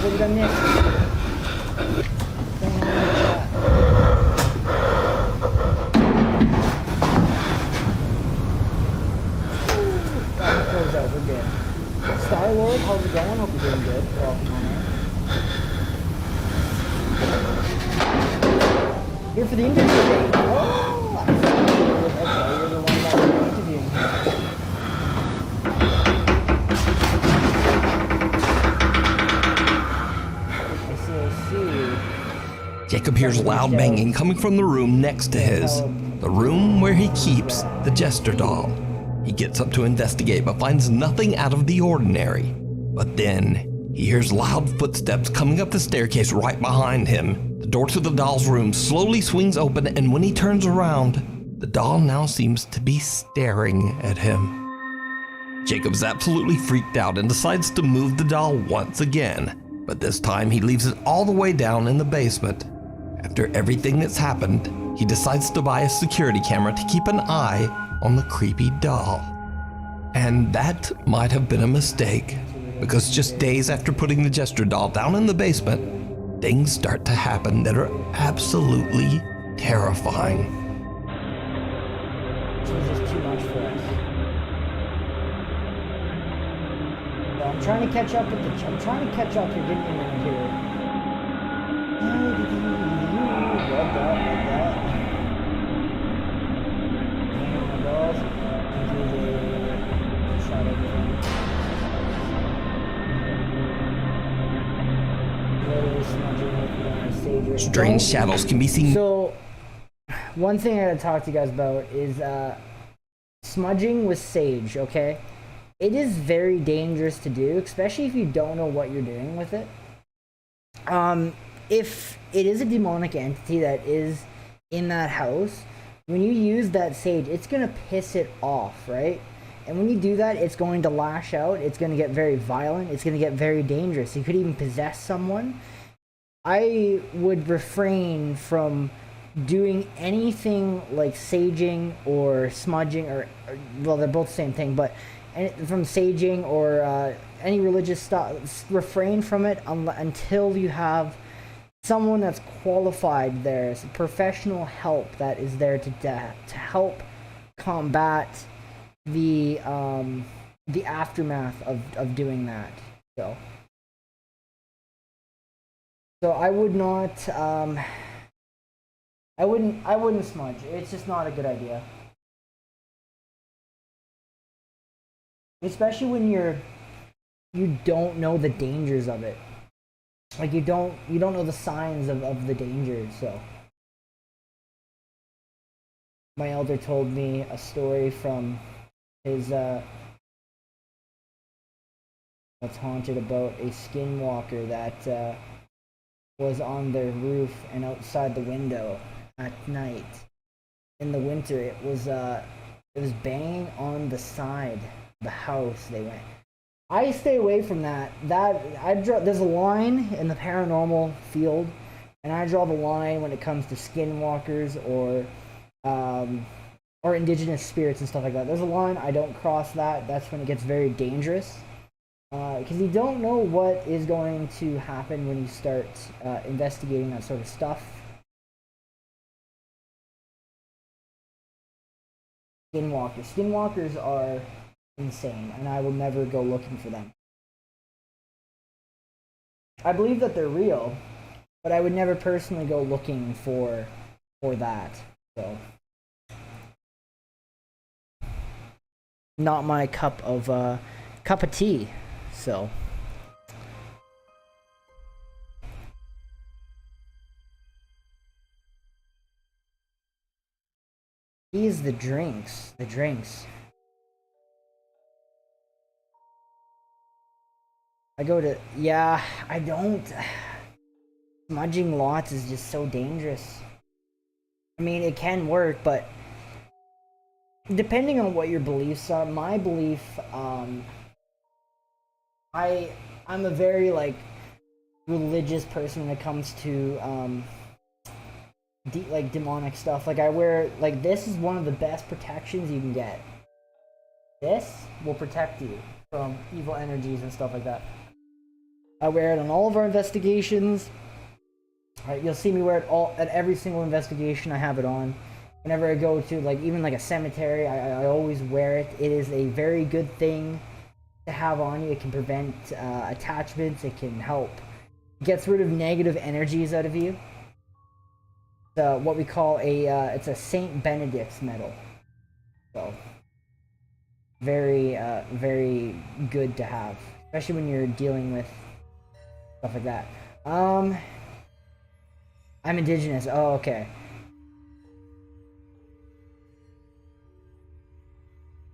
Speaker 1: What did I miss? Close out, we're good. Star-Lord, how's it going? Hope you're doing good. Welcome on in. Here for the interview today. Oh, okay, you're the one that we're interviewing.
Speaker 3: Jacob hears loud banging coming from the room next to his, the room where he keeps the Jester doll. He gets up to investigate but finds nothing out of the ordinary. But then he hears loud footsteps coming up the staircase right behind him. The door to the doll's room slowly swings open, and when he turns around, the doll now seems to be staring at him. Jacob's absolutely freaked out and decides to move the doll once again, but this time he leaves it all the way down in the basement. After everything that's happened, he decides to buy a security camera to keep an eye on the creepy doll. And that might have been a mistake, because just days after putting the Jester doll down in the basement, things start to happen that are absolutely terrifying.
Speaker 1: This was just too much for us. So I'm trying to catch up with the. I'm trying to catch up. You're getting in right here. Love that.
Speaker 3: Strange shadows can be seen.
Speaker 1: So, one thing I gotta talk to you guys about is smudging with sage, okay? It is very dangerous to do, especially if you don't know what you're doing with it. If it is a demonic entity that is in that house, when you use that sage, it's gonna piss it off, right? And when you do that, it's going to lash out, it's gonna get very violent, it's gonna get very dangerous. You could even possess someone. I would refrain from doing anything like saging or smudging, or well, they're both the same thing, but from saging or any religious stuff. Refrain from it until you have someone that's qualified there, professional help that is there to help combat the aftermath of doing that. So I would not, I wouldn't smudge. It's just not a good idea. Especially when you don't know the dangers of it. Like you don't know the signs of the dangers, so. My elder told me a story from his, that's haunted about a skinwalker that, was on their roof and outside the window at night, in the winter. It was banging on the side of the house. They went. I stay away from that. There's a line in the paranormal field, and I draw the line when it comes to skinwalkers or indigenous spirits and stuff like that. There's a line, I don't cross that. That's when it gets very dangerous. Because you don't know what is going to happen when you start investigating that sort of stuff. Skinwalkers. Skinwalkers are insane, and I will never go looking for them. I believe that they're real, but I would never personally go looking for that. So, not my cup of tea. So, these the drinks. I go to, yeah, I don't. Smudging lots is just so dangerous. I mean, it can work, but depending on what your beliefs are, my belief, I'm a very, like, religious person when it comes to, like, demonic stuff. Like, I wear, like, this is one of the best protections you can get. This will protect you from evil energies and stuff like that. I wear it on all of our investigations. You'll see me wear it at every single investigation. I have it on. Whenever I go to, like, even like a cemetery, I always wear it. It is a very good thing to have on you. It can prevent attachments. It can help. It gets rid of negative energies out of you. What we call it's a Saint Benedict's medal. So, very, very good to have, especially when you're dealing with stuff like that. I'm indigenous. Oh, okay.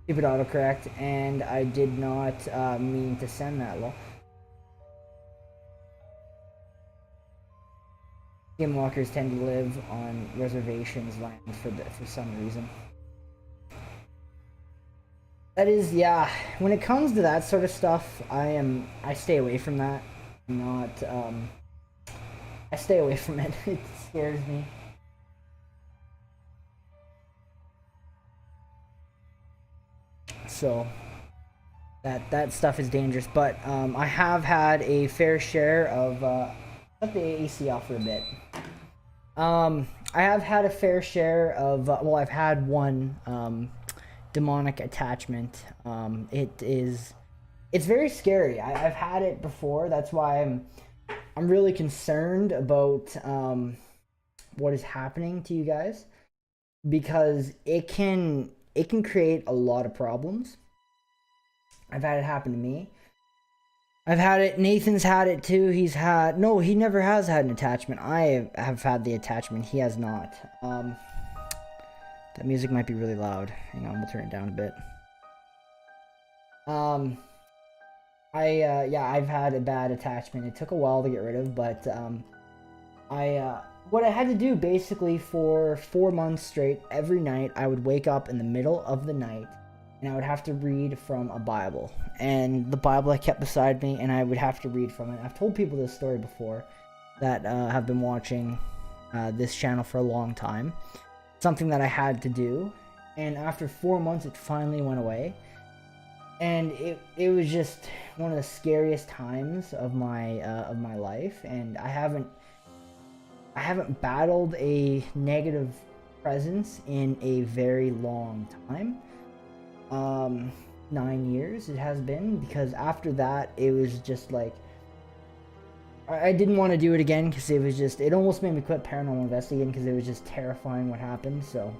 Speaker 1: Stupid autocorrect, and I did not mean to send that, lol. Skinwalkers tend to live on reservations land for some reason. That is, yeah. When it comes to that sort of stuff, I stay away from that. I stay away from it. It scares me. So that stuff is dangerous. But I have had a fair share of let the AC off for a bit. I have had a fair share of well, I've had one demonic attachment. It's very scary. I've had it before. That's why I'm really concerned about what is happening to you guys, because it can create a lot of problems. I've had it happen to me. I've had it. Nathan's had it too. He never has had an attachment. I have had the attachment. He has not. That music might be really loud. Hang on, we'll turn it down a bit. I've had a bad attachment. It took a while to get rid of, but what I had to do basically for 4 months straight, every night I would wake up in the middle of the night and I would have to read from a Bible. And the Bible I kept beside me, and I would have to read from it. I've told people this story before that have been watching this channel for a long time. Something that I had to do, and after 4 months it finally went away. And it was just one of the scariest times of my life, and I haven't battled a negative presence in a very long time. 9 years it has been, because after that it was just like I didn't want to do it again, because it almost made me quit paranormal investigating, because it was just terrifying what happened. So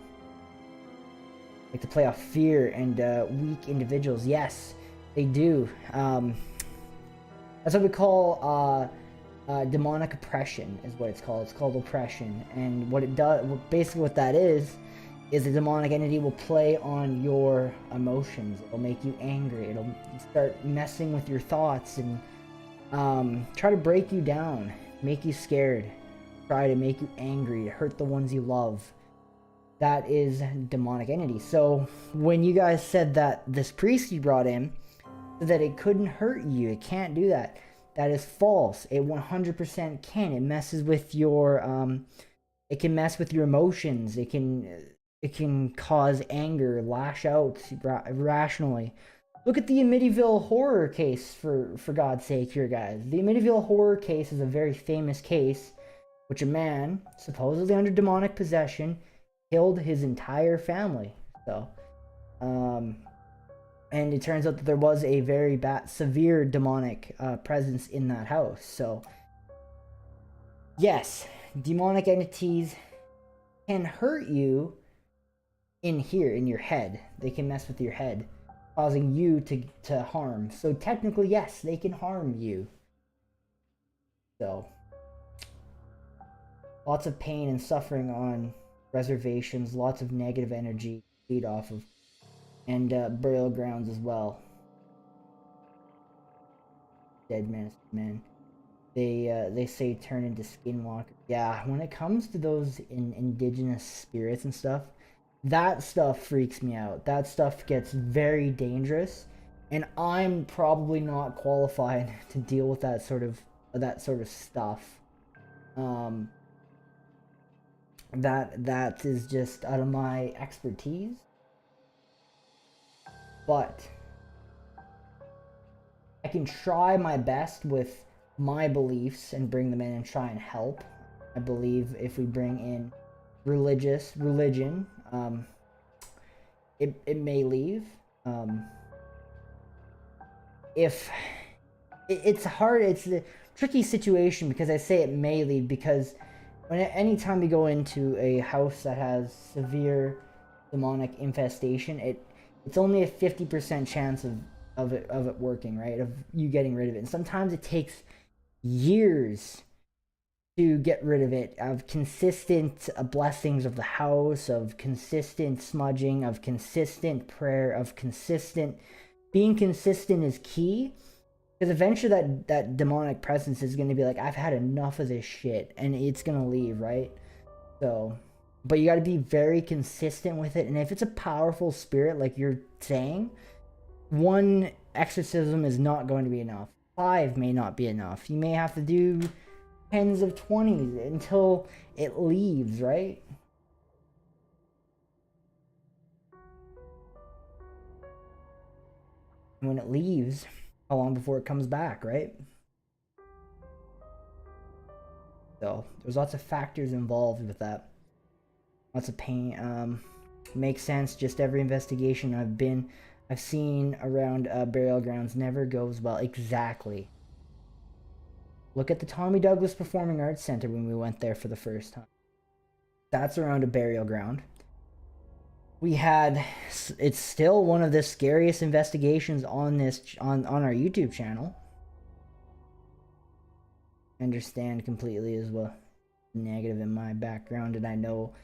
Speaker 1: like to play off fear and weak individuals. Yes, they do. That's what we call demonic oppression, is what it's called. It's called oppression. And what it does, basically what that is a demonic entity will play on your emotions. It'll make you angry. It'll start messing with your thoughts and try to break you down, make you scared, try to make you angry, hurt the ones you love. that is demonic entity. So when you guys said that this priest you brought in, that it couldn't hurt you, it can't do that. That is false. It 100% can. It messes with your, it can mess with your emotions. It can cause anger, lash out irrationally. Look at the Amityville horror case, for God's sake here, guys. The Amityville horror case is a very famous case, which a man, supposedly under demonic possession, killed his entire family. So, and it turns out that there was a very bad, severe demonic presence in that house. So, yes, demonic entities can hurt you in here, in your head. They can mess with your head, causing you to harm. So technically, yes, they can harm you. So, lots of pain and suffering on reservations, lots of negative energy feed off of, and burial grounds as well. Dead man. They say turn into skinwalker. Yeah, when it comes to those indigenous spirits and stuff, that stuff freaks me out. That stuff gets very dangerous, and I'm probably not qualified to deal with that sort of stuff. That is just out of my expertise. But I can try my best with my beliefs and bring them in and try and help. I believe if we bring in religion, it may leave. If it's hard, it's a tricky situation, because I say it may leave because anytime you go into a house that has severe demonic infestation, it's only a 50% chance of it working, right? Of you getting rid of it. And sometimes it takes years to get rid of it, of consistent blessings of the house, of consistent smudging, of consistent prayer, of being consistent is key. Because eventually that demonic presence is going to be like, I've had enough of this shit, and it's going to leave, right? So, but you got to be very consistent with it. And if it's a powerful spirit, like you're saying, one exorcism is not going to be enough. 5 may not be enough. You may have to do tens of 20s until it leaves, right? When it leaves, how long before it comes back, right? So there's lots of factors involved with that. Lots of pain. Makes sense. Just every investigation I've seen around burial grounds never goes well. Exactly. Look at the Tommy Douglas Performing Arts Center when we went there for the first time. That's around a burial ground. It's still one of the scariest investigations on our YouTube channel. I understand completely as well. Negative in my background, and I know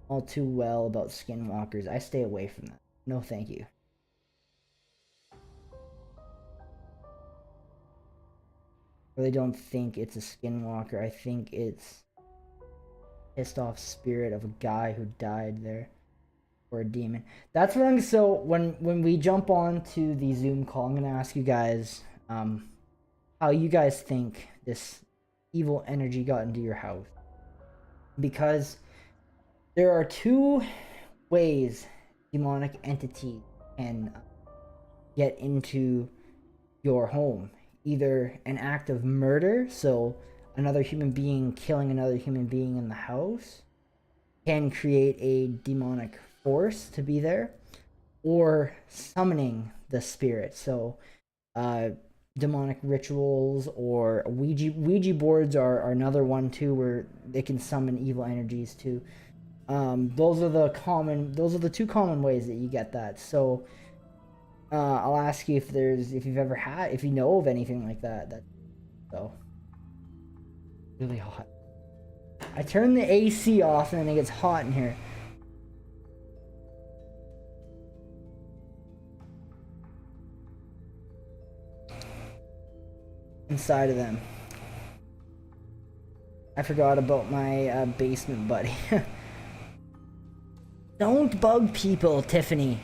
Speaker 1: all too well about skinwalkers. I stay away from that. No, thank you. I really don't think it's a skinwalker. I think it's pissed off spirit of a guy who died there. Or a demon. That's what I'm. So when we jump on to the Zoom call, I'm gonna ask you guys how you guys think this evil energy got into your house, because there are 2 ways demonic entities can get into your home. Either an act of murder, so another human being killing another human being in the house can create a demonic force to be there, or summoning the spirit. So demonic rituals or Ouija boards are another one too, where they can summon evil energies too. Those are the 2 common ways that you get that. So I'll ask you if you know of anything like that. So really hot. I turned the AC off and then it gets hot in here. Inside of them. I forgot about my basement buddy. Don't bug people, Tiffany.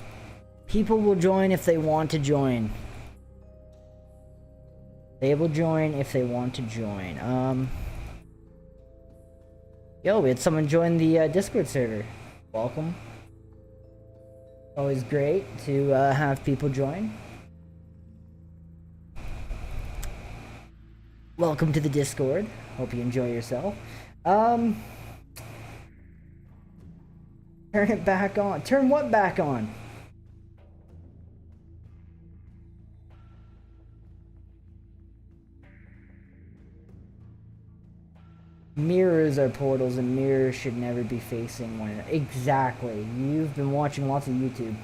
Speaker 1: People will join if they want to join. They will join if they want to join. Yo, we had someone join the Discord server. Welcome. Always great to have people join. Welcome to the Discord. Hope you enjoy yourself. Turn it back on. Turn what back on? Mirrors are portals, and mirrors should never be facing one another. Exactly. You've been watching lots of YouTube.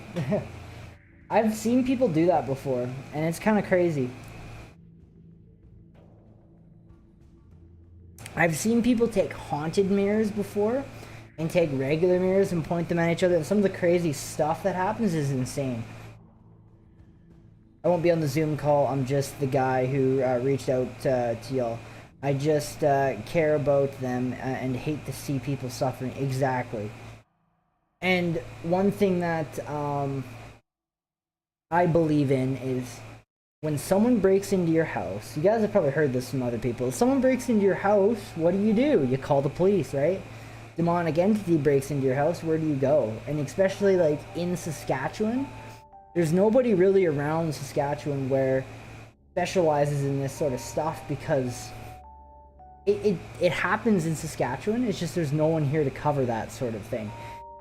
Speaker 1: I've seen people do that before, and it's kind of crazy. I've seen people take haunted mirrors before, and take regular mirrors and point them at each other, and some of the crazy stuff that happens is insane. I won't be on the Zoom call, I'm just the guy who reached out to y'all. I just care about them and hate to see people suffering. Exactly. And one thing that I believe in is when someone breaks into your house, you guys have probably heard this from other people. If someone breaks into your house, what do? You call the police, right? Demonic entity breaks into your house, where do you go? And especially like in Saskatchewan, there's nobody really around Saskatchewan where specializes in this sort of stuff, because it happens in Saskatchewan. It's just there's no one here to cover that sort of thing.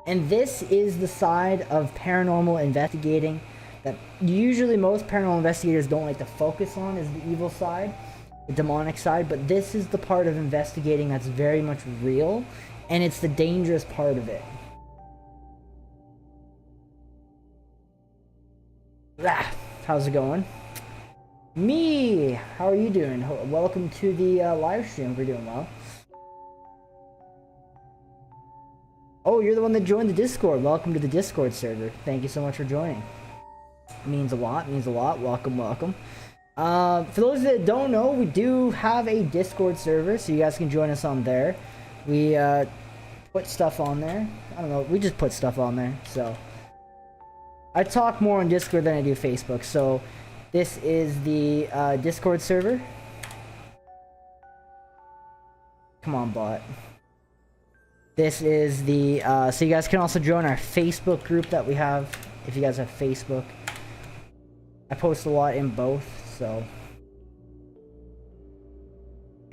Speaker 1: And this is the side of paranormal investigating that usually most paranormal investigators don't like to focus on, is the evil side, the demonic side. But this is the part of investigating that's very much real, and it's the dangerous part of it. How's it going? Me! How are you doing? Welcome to the live stream. We're doing well. Oh, you're the one that joined the Discord. Welcome to the Discord server. Thank you so much for joining. Means a lot, means a lot. Welcome, welcome. For those that don't know, we do have a Discord server, so you guys can join us on there. We put stuff on there. I don't know, we just put stuff on there, so. I talk more on Discord than I do Facebook, so this is the Discord server. Come on, bot. This is the, so you guys can also join our Facebook group that we have, if you guys have Facebook. I post a lot in both, so.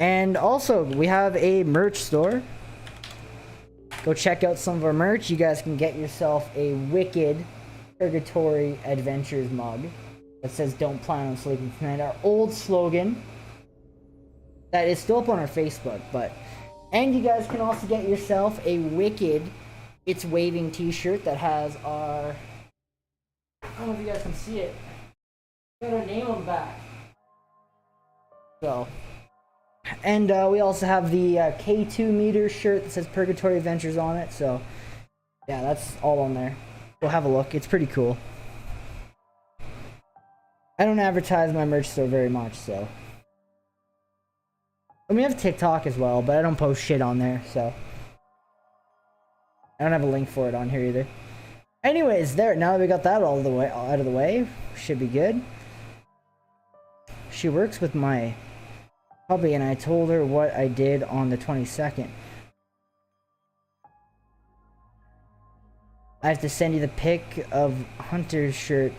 Speaker 1: And also, we have a merch store. Go check out some of our merch. You guys can get yourself a wicked Purgatory Adventures mug that says "Don't plan on sleeping tonight." Our old slogan that is still up on our Facebook, but. And you guys can also get yourself a wicked It's Waving t-shirt that has our, I don't know if you guys can see it, got our name on the back. So, and we also have the K2 meter shirt that says Purgatory Adventures on it. So yeah, that's all on there. Go have a look, it's pretty cool. I don't advertise my merch store very much, so. And we have TikTok as well, but I don't post shit on there, so. I don't have a link for it on here either. Anyways, there, now that we got that all the way out of the way, should be good. She works with my hubby, and I told her what I did on the 22nd. I have to send you the pic of Hunter's shirt.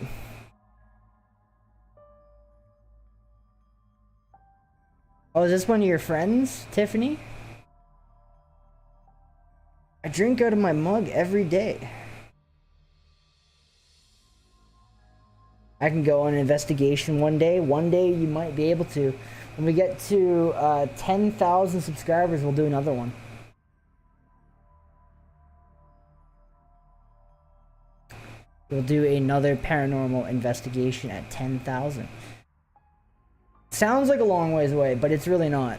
Speaker 1: Oh, is this one of your friends, Tiffany? I drink out of my mug every day. I can go on an investigation one day. One day you might be able to. When we get to 10,000 subscribers, we'll do another one. We'll do another paranormal investigation at 10,000. Sounds like a long ways away, but it's really not.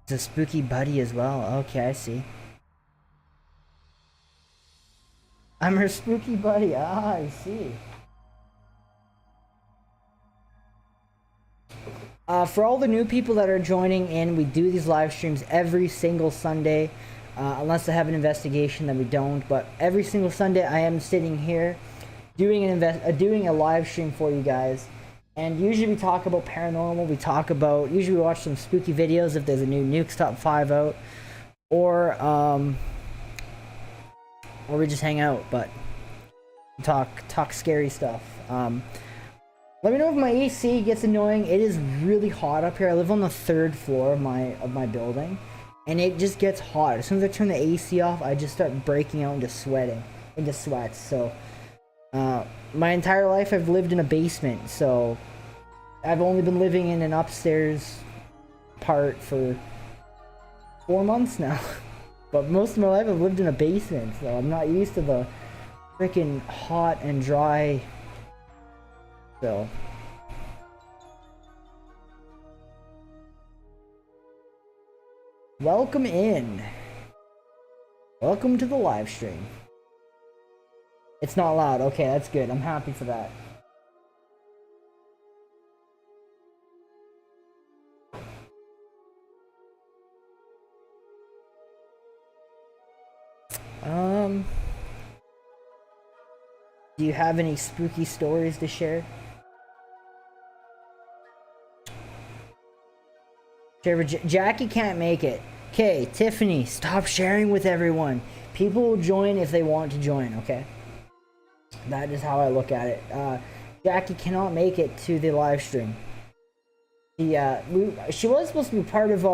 Speaker 1: It's a spooky buddy as well. Okay, I see. I'm her spooky buddy. Ah, I see. For all the new people that are joining in, we do these live streams every single Sunday. Unless I have an investigation, then we don't. But every single Sunday, I am sitting here doing a live stream for you guys. And usually we talk about paranormal. Usually we watch some spooky videos if there's a new Nukes Top 5 out, or we just hang out. But talk scary stuff. Let me know if my AC gets annoying. It is really hot up here. I live on the 3rd floor of my building, and it just gets hot. As soon as I turn the AC off, I just start breaking out into sweats. So, my entire life I've lived in a basement, so I've only been living in an upstairs part for 4 months now. But most of my life I've lived in a basement, so I'm not used to the freaking hot and dry. So welcome in. Welcome to the live stream. It's not loud. Okay, that's good. I'm happy for that. Do you have any spooky stories to share? Jackie can't make it. Okay, Tiffany, stop sharing with everyone. People will join if they want to join, okay? That is how I look at it. Jackie cannot make it to the live stream. She was supposed to be part of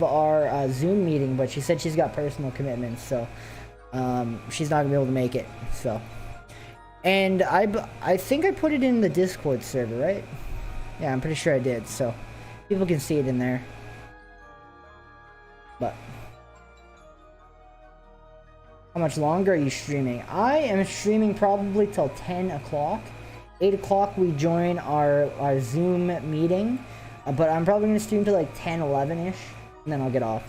Speaker 1: our Zoom meeting, but she said she's got personal commitments, so she's not gonna be able to make it. So, and I think I put it in the Discord server, right? Yeah, I'm pretty sure I did. So people can see it in there. But how much longer are you streaming? I am streaming probably till 10 o'clock. 8 o'clock we join our Zoom meeting. But I'm probably going to stream till like 10, 11-ish. And then I'll get off.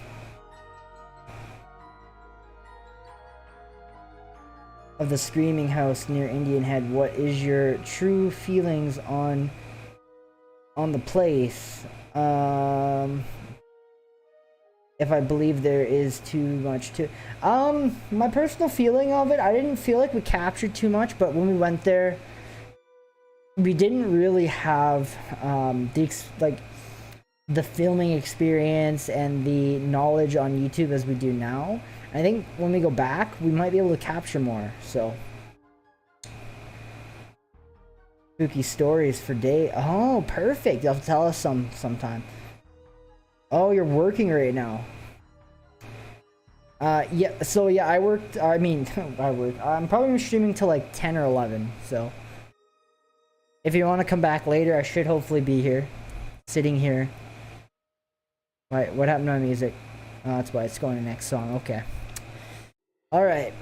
Speaker 1: Of the screaming house near Indian Head, what is your true feelings on the place? If I believe there is too much to... my personal feeling of it, I didn't feel like we captured too much, but when we went there, we didn't really have the filming experience and the knowledge on YouTube as we do now. I think when we go back, we might be able to capture more, so... Spooky stories for day... Oh, perfect! You'll have to tell us sometime. Oh, you're working right now. Yeah, so yeah, I worked... I mean, I worked... I'm probably streaming till like 10 or 11, so... If you want to come back later, I should hopefully be here. Sitting here. Right, what happened to my music? Oh, that's why it's going to the next song, okay. Alright.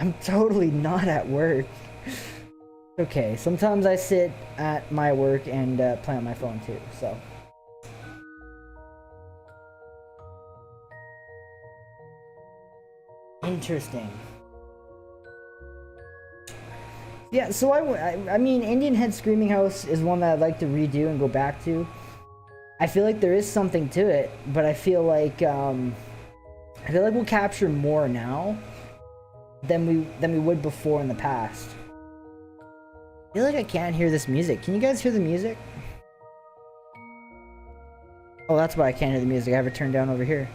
Speaker 1: I'm totally not at work. Okay, sometimes I sit at my work and play on my phone too, so. Interesting. Yeah, so I mean, Indian Head Screaming House is one that I'd like to redo and go back to. I feel like there is something to it, but I feel like we'll capture more now than we would before in the past. I feel like I can't hear this music. Can you guys hear the music? Oh, that's why I can't hear the music. I have it turned down over here.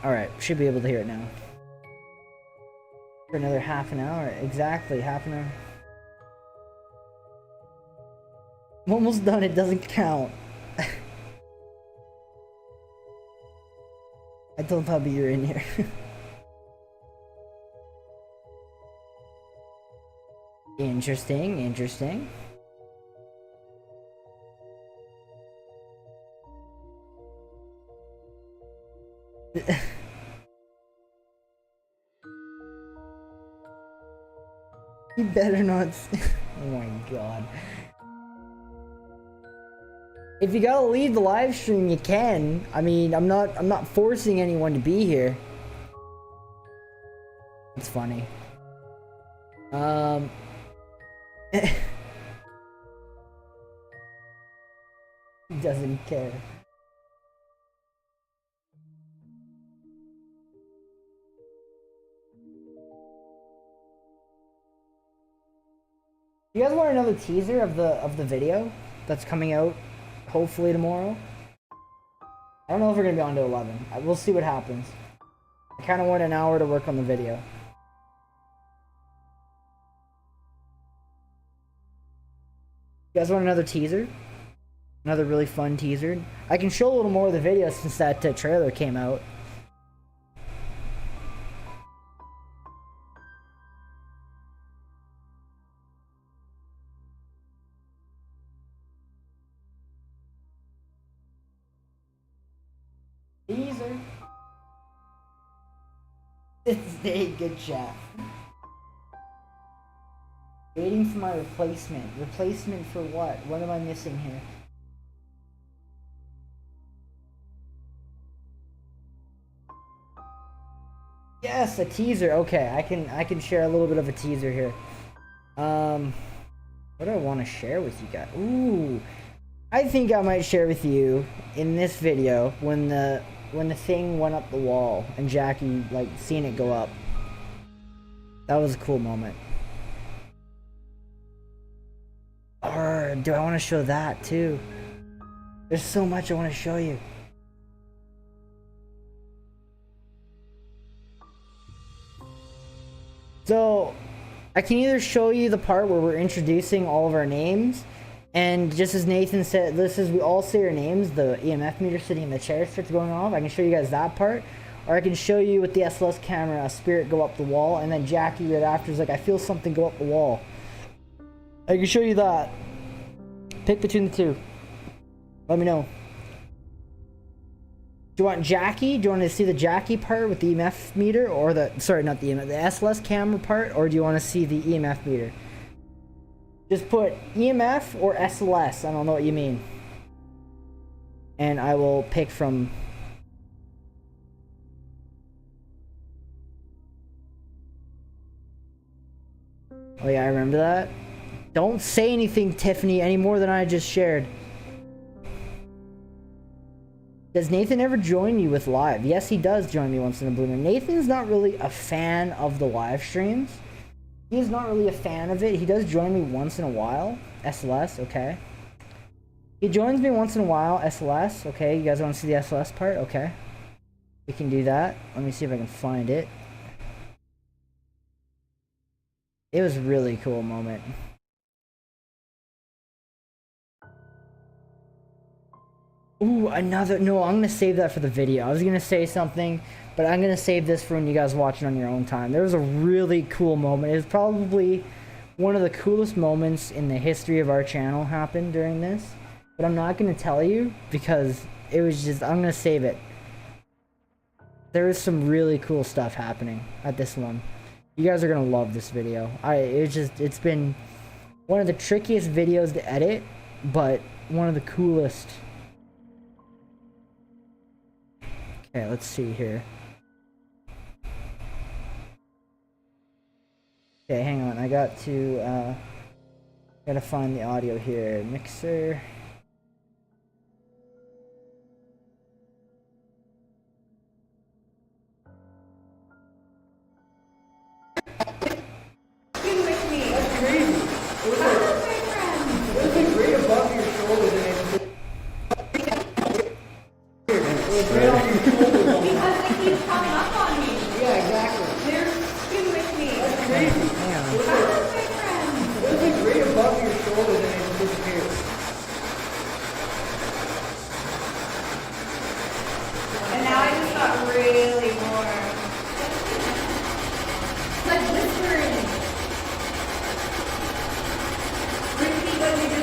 Speaker 1: Alright, should be able to hear it now. For another half an hour. Exactly, half an hour. I'm almost done, it doesn't count. I told Hubby you're in here. Interesting, interesting. You better not. Oh my god. If you gotta leave the live stream, you can. I mean, I'm not forcing anyone to be here. It's funny. He doesn't care. You guys want another teaser of the video that's coming out hopefully tomorrow? I don't know if we're gonna be on to 11. We'll see what happens. I kind of want an hour to work on the video. You guys want another teaser? Another really fun teaser? I can show a little more of the video since that trailer came out. Teaser. It's a good chat. Waiting for my replacement. Replacement for what? What am I missing here? Yes, a teaser. Okay, I can share a little bit of a teaser here. What do I want to share with you guys? Ooh, I think I might share with you in this video when the thing went up the wall and Jackie like seeing it go up. That was a cool moment. Or do I want to show that too? There's so much I want to show you. So, I can either show you the part where we're introducing all of our names, and just as Nathan said, we all say our names, the EMF meter sitting in the chair starts going off. I can show you guys that part, or I can show you with the SLS camera a spirit go up the wall, and then Jackie right after is like, I feel something go up the wall. I can show you that. Pick between the two. Let me know. Do you want Jackie? Do you want to see the Jackie part with the EMF meter, or sorry, not the EMF, the SLS camera part, or do you want to see the EMF meter? Just put EMF or SLS, I don't know what you mean. And I will pick from... Oh yeah, I remember that. Don't say anything, Tiffany, any more than I just shared. Does Nathan ever join you with live? Yes, he does join me once in a blue moon. Nathan's not really a fan of the live streams. He's not really a fan of it. He does join me once in a while. SLS, okay. He joins me once in a while. SLS, okay. You guys want to see the SLS part? Okay. We can do that. Let me see if I can find it. It was a really cool moment. Ooh, another... No, I'm going to save that for the video. I was going to say something, but I'm going to save this for when you guys watch it on your own time. There was a really cool moment. It was probably one of the coolest moments in the history of our channel happened during this. But I'm not going to tell you because it was just... I'm going to save it. There was some really cool stuff happening at this one. You guys are going to love this video. It's been one of the trickiest videos to edit, but one of the coolest... Okay, let's see here. Okay, hang on. I gotta find the audio here. Mixer.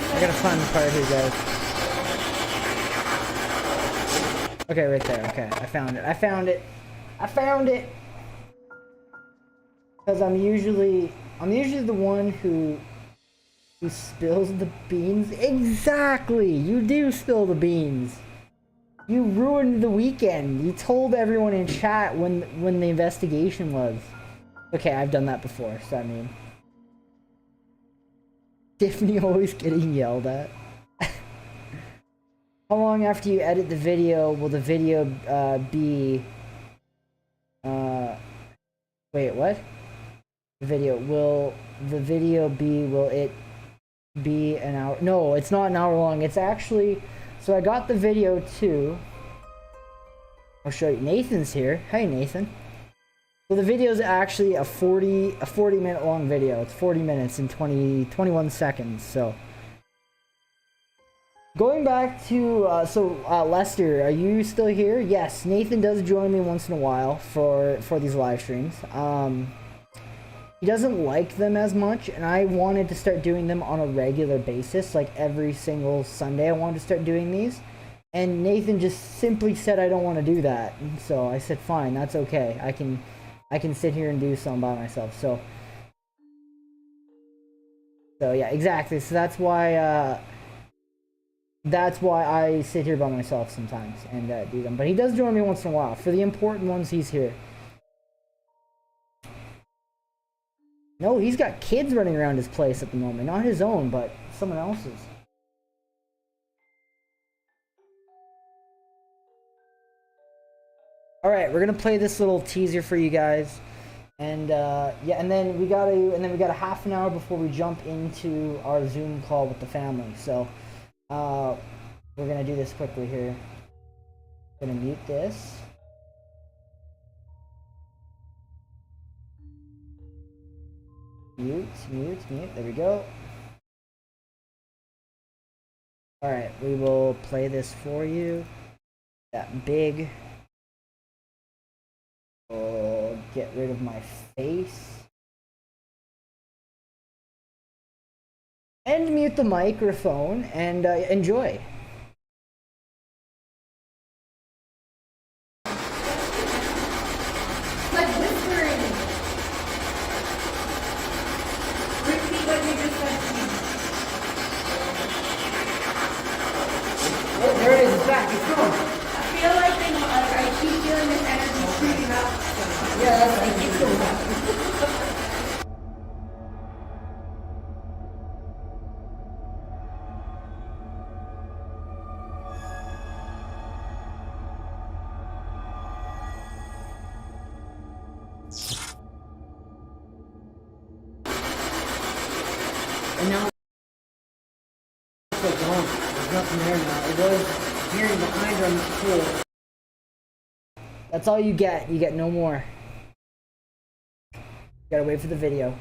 Speaker 1: I gotta find the part here, guys. Okay, right there. Okay, I found it. Because I'm usually the one who spills the beans. Exactly. You do spill the beans. You ruined the weekend. You told everyone in chat when the investigation was. Okay, I've done that before. So I mean, Tiffany always getting yelled at. How long after you edit the video will the video be? Wait, what? The video will it be an hour? No, it's not an hour long. It's actually, so I got the video too. I'll show you. Nathan's here. Hey, Nathan. So the video is actually a 40 minute long video. It's 40 minutes and 21 seconds. So going back to Lester, are you still here? Yes, Nathan does join me once in a while for these live streams. He doesn't like them as much, and I wanted to start doing them on a regular basis, like every single Sunday. I wanted to start doing these. And Nathan just simply said I don't want to do that. And so I said, fine, that's okay. I can sit here and do some by myself. So yeah, exactly. So that's why I sit here by myself sometimes and do them. But he does join me once in a while. For the important ones, he's here. No, he's got kids running around his place at the moment. Not his own, but someone else's. Alright, we're gonna play this little teaser for you guys. And yeah, and then we got a half an hour before we jump into our Zoom call with the family. So we're gonna do this quickly here. Gonna mute this. Mute. There we go. Alright, we will play this for you. That big. Oh, get rid of my face. And mute the microphone and enjoy.
Speaker 9: Like whispering. Repeat what you just said to me.
Speaker 1: Oh, there it is. It's back. It's gone.
Speaker 9: I feel like I keep feeling this energy creeping up.
Speaker 1: Yeah, that's like it's going back. And now it's like gone. There's nothing there now. It was hearing behind her on the floor. That's all you get. You get no more. Gotta wait for the video.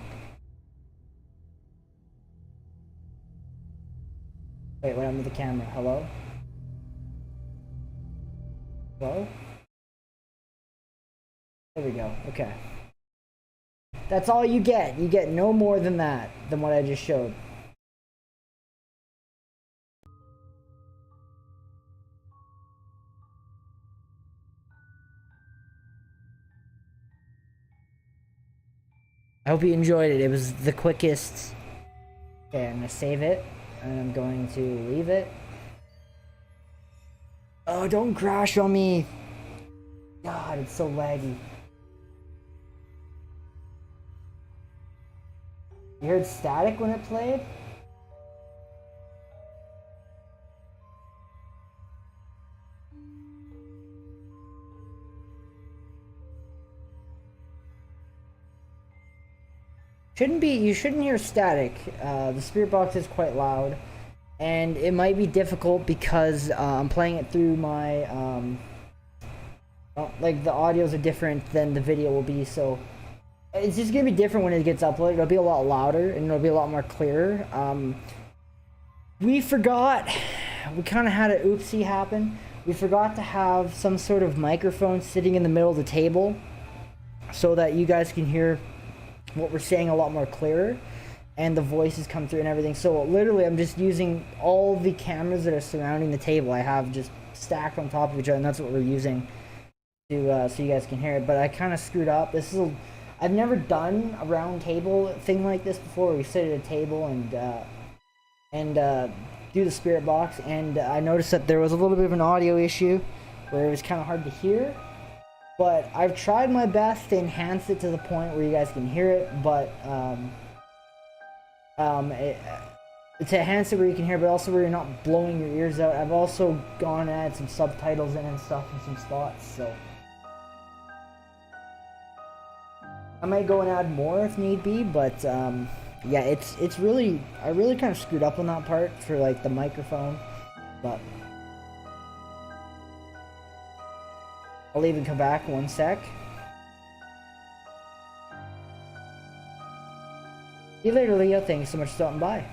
Speaker 1: Wait, what happened to the camera? Hello? Hello? There we go. Okay. That's all you get. You get no more than that, than what I just showed. I hope you enjoyed it. It was the quickest. Okay, I'm gonna save it, and I'm going to leave it. Oh, don't crash on me. God, it's so laggy. You heard static when it played? You shouldn't hear static. The spirit box is quite loud, and it might be difficult because I'm playing it through my like the audios are different than the video will be, so it's just gonna be different when it gets uploaded. It'll be a lot louder and it'll be a lot more clearer. We forgot. We kind of had an oopsie happen. We forgot to have some sort of microphone sitting in the middle of the table so that you guys can hear what we're saying a lot more clearer and the voices come through and everything. So literally I'm just using all the cameras that are surrounding the table. I have just stacked on top of each other, and that's what we're using to so you guys can hear it. But I kind of screwed up. I've never done a round table thing like this before, where you sit at a table and do the spirit box, and I noticed that there was a little bit of an audio issue where it was kind of hard to hear. But I've tried my best to enhance it to the point where you guys can hear it, but to enhance it where you can hear, but also where you're not blowing your ears out. I've also gone and added some subtitles in and stuff in some spots, so I might go and add more if need be. But yeah, it's really, I really kind of screwed up on that part for like the microphone, but I'll even come back one sec. See you later, Leo. Thank you so much for stopping by.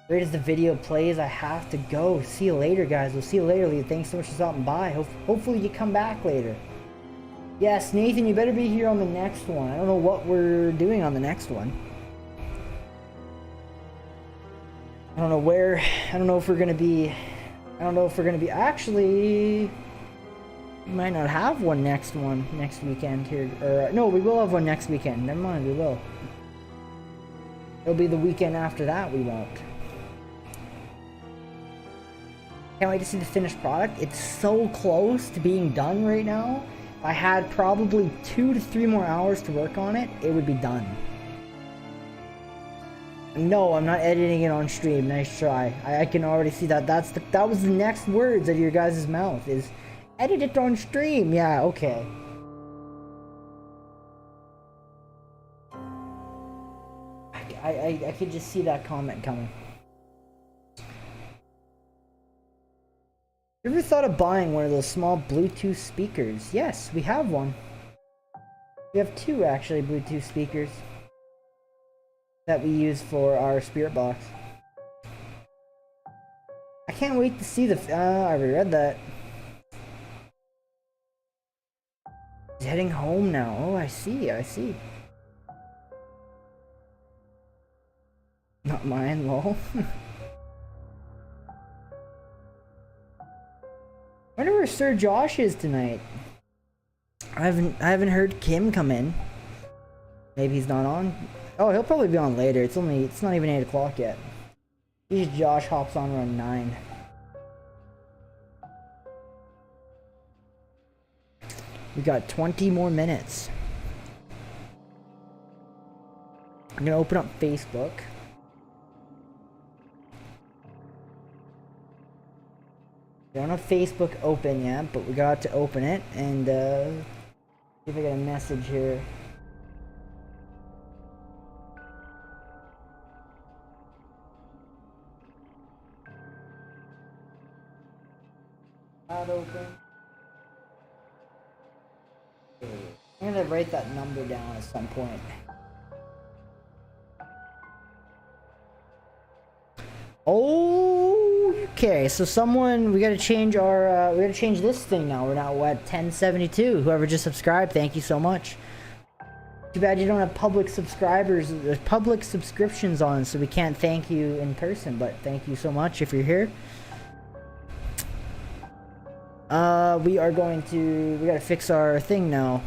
Speaker 1: Right as the video plays, I have to go. See you later, guys. We'll see you later, Leo. Thanks so much for stopping by. Hopefully you come back later. Yes, Nathan, you better be here on the next one. I don't know what we're doing on the next one. I don't know where. I don't know if we're gonna be. Actually, we might not have one next weekend here. Or no, we will have one next weekend. Never mind, we will. It'll be the weekend after that. We won't. Can't wait to see the finished product. It's so close to being done right now. If I had probably 2 to 3 more hours to work on it, it would be done. No, I'm not editing it on stream. Nice try. I can already see that. That was the next words out of your guys' mouth is edit it on stream. Yeah, okay. I could just see that comment coming. You ever thought of buying one of those small Bluetooth speakers? Yes, we have one. We have 2 actually Bluetooth speakers that we use for our spirit box. I can't wait to see the. I already read that. He's heading home now. Oh, I see. Not mine, lol. I wonder where Sir Josh is tonight. I haven't heard Kim come in. Maybe he's not on. Oh, he'll probably be on later. It's not even 8 o'clock yet. Usually Josh hops on around 9. We got 20 more minutes. I'm gonna open up Facebook. We don't have Facebook open yet, but we got to open it and see if I get a message here. Not open. I'm gonna write that number down at some point. Okay, so we gotta change our, we gotta change this thing now. We're now at 1072. Whoever just subscribed, thank you so much. Too bad you don't have public subscriptions on, so we can't thank you in person, but thank you so much if you're here. We gotta fix our thing now.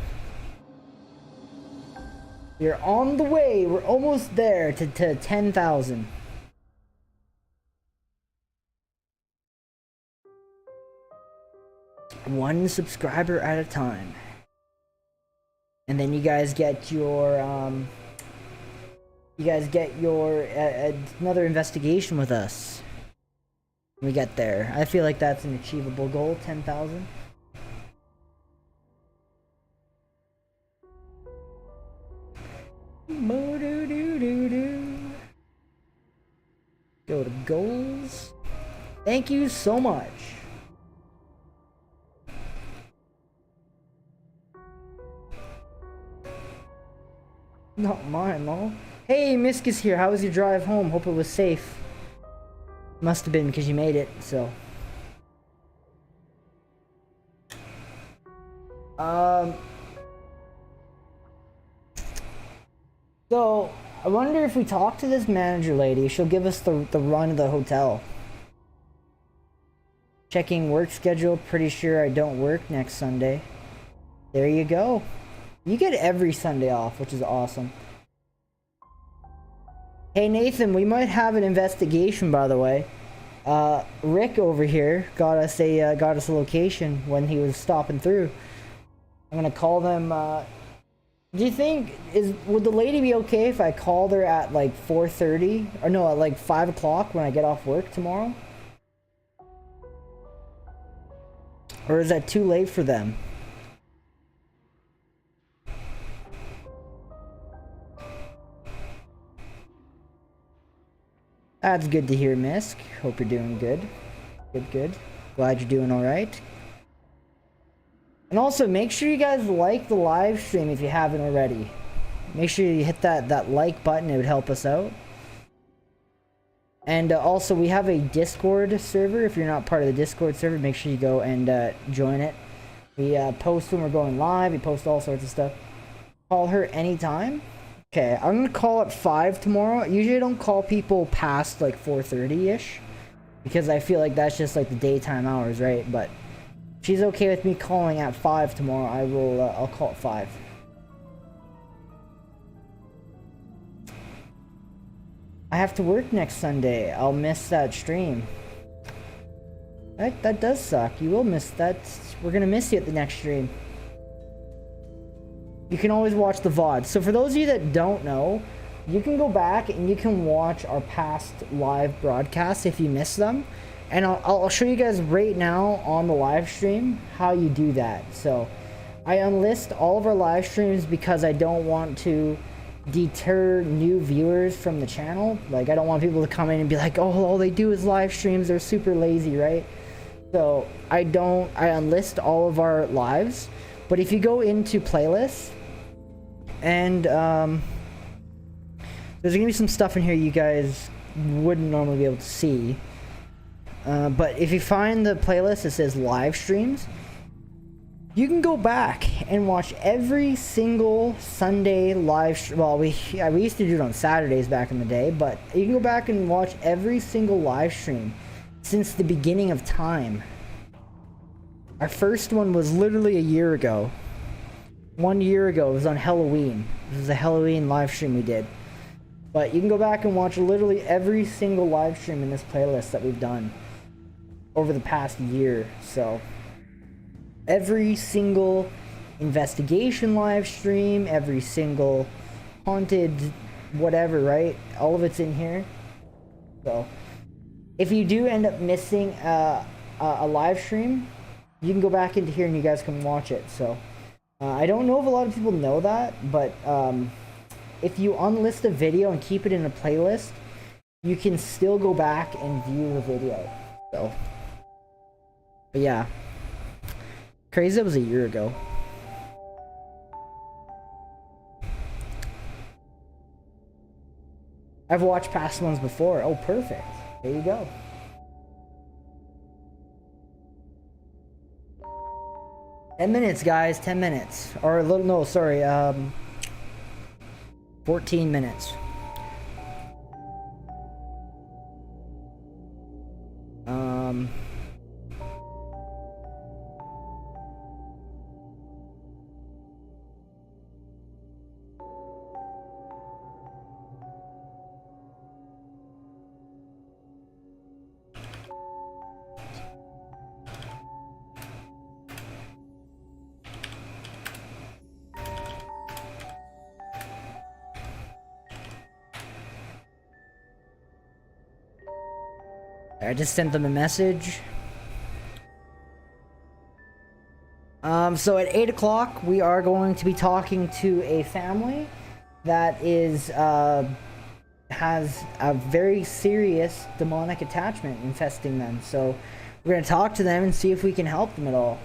Speaker 1: We're on the way. We're almost there to 10,000. One subscriber at a time. And then you guys get your, another investigation with us. When we get there. I feel like that's an achievable goal, 10,000. Go to goals. Thank you so much. Not mine, lol. Hey, Miskus here. How was your drive home? Hope it was safe. Must have been because you made it, so. So, I wonder if we talk to this manager lady, she'll give us the run of the hotel. Checking work schedule, pretty sure I don't work next Sunday. There you go. You get every Sunday off, which is awesome. Hey Nathan, we might have an investigation, by the way. Rick over here got us a location when he was stopping through. I'm gonna call them Do you think would the lady be okay if I called her at like 4:30 or no, at like 5 o'clock when I get off work tomorrow? Or is that too late for them? That's good to hear, Misk. Hope you're doing good. Good. Glad you're doing alright. And also, make sure you guys like the live stream if you haven't already. Make sure you hit that like button. It would help us out. And also, we have a Discord server. If you're not part of the Discord server, make sure you go and join it. We post when we're going live. We post all sorts of stuff. Call her anytime. Okay, I'm gonna call at 5 tomorrow. Usually I don't call people past like 4:30-ish. Because I feel like that's just like the daytime hours, right? But if she's okay with me calling at 5 tomorrow, I'll call at 5. I have to work next Sunday. I'll miss that stream. That does suck. You will miss that. We're gonna miss you at the next stream. You can always watch the VOD. So for those of you that don't know, you can go back and you can watch our past live broadcasts if you miss them. And I'll show you guys right now on the live stream how you do that. So I unlist all of our live streams because I don't want to deter new viewers from the channel. Like, I don't want people to come in and be like, oh, all they do is live streams, they're super lazy, right? So I unlist all of our lives. But if you go into playlists and there's gonna be some stuff in here you guys wouldn't normally be able to see, but if you find the playlist that says live streams, you can go back and watch every single Sunday live stream. Well, we used to do it on Saturdays back in the day, but you can go back and watch every single live stream since the beginning of time. Our first one was literally a year ago. 1 year ago, it was on Halloween. This was a Halloween live stream we did. But you can go back and watch literally every single live stream in this playlist that we've done over the past year. So every single investigation live stream, every single haunted whatever, right? All of it's in here. So if you do end up missing a live stream, you can go back into here and you guys can watch it. So I don't know if a lot of people know that, but if you unlist a video and keep it in a playlist, you can still go back and view the video. So, but yeah, crazy. That was a year ago. I've watched past ones before. Oh, perfect. There you go. $10 minutes, guys. 10 minutes. Or a little, no, sorry. 14 minutes. I just sent them a message. So at 8 o'clock, we are going to be talking to a family that is, has a very serious demonic attachment infesting them. So we're going to talk to them and see if we can help them at all.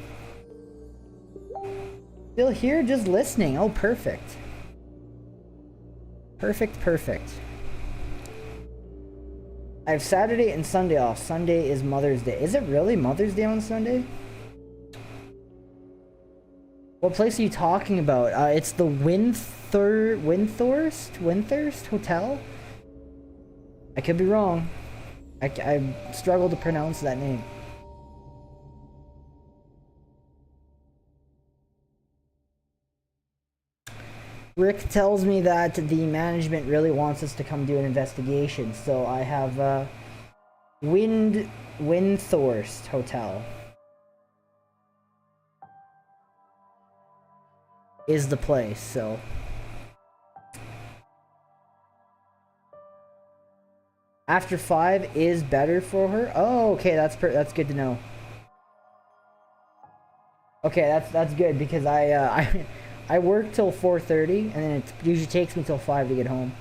Speaker 1: Still here, just listening. Oh, perfect. Perfect. I have Saturday and Sunday off. Sunday is Mother's Day. Is it really Mother's Day on Sunday? What place are you talking about? It's the Windthorst Hotel? I could be wrong. I struggle to pronounce that name. Rick tells me that the management really wants us to come do an investigation, so I have Windthorst Hotel is the place, so After 5 is better for her? Oh, okay, that's good to know. Okay, that's good because I work till 4:30 and then it usually takes me till 5 to get home.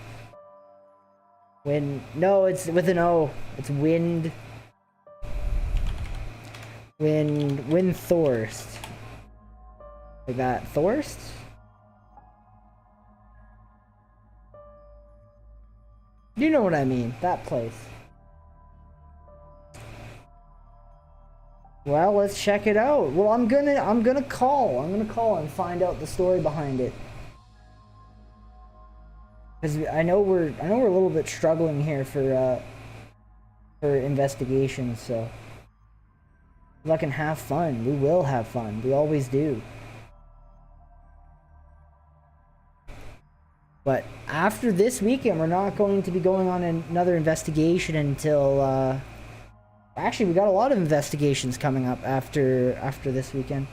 Speaker 1: No, it's with an O. It's Windthorst. Like that. Thorst? You know what I mean. That place. Well, let's check it out. Well, I'm gonna call and find out the story behind it. Because I know we're a little bit struggling here for investigations, so if I can have fun, we will have fun. We always do. But after this weekend, we're not going to be going on another investigation until actually we got a lot of investigations coming up after this weekend.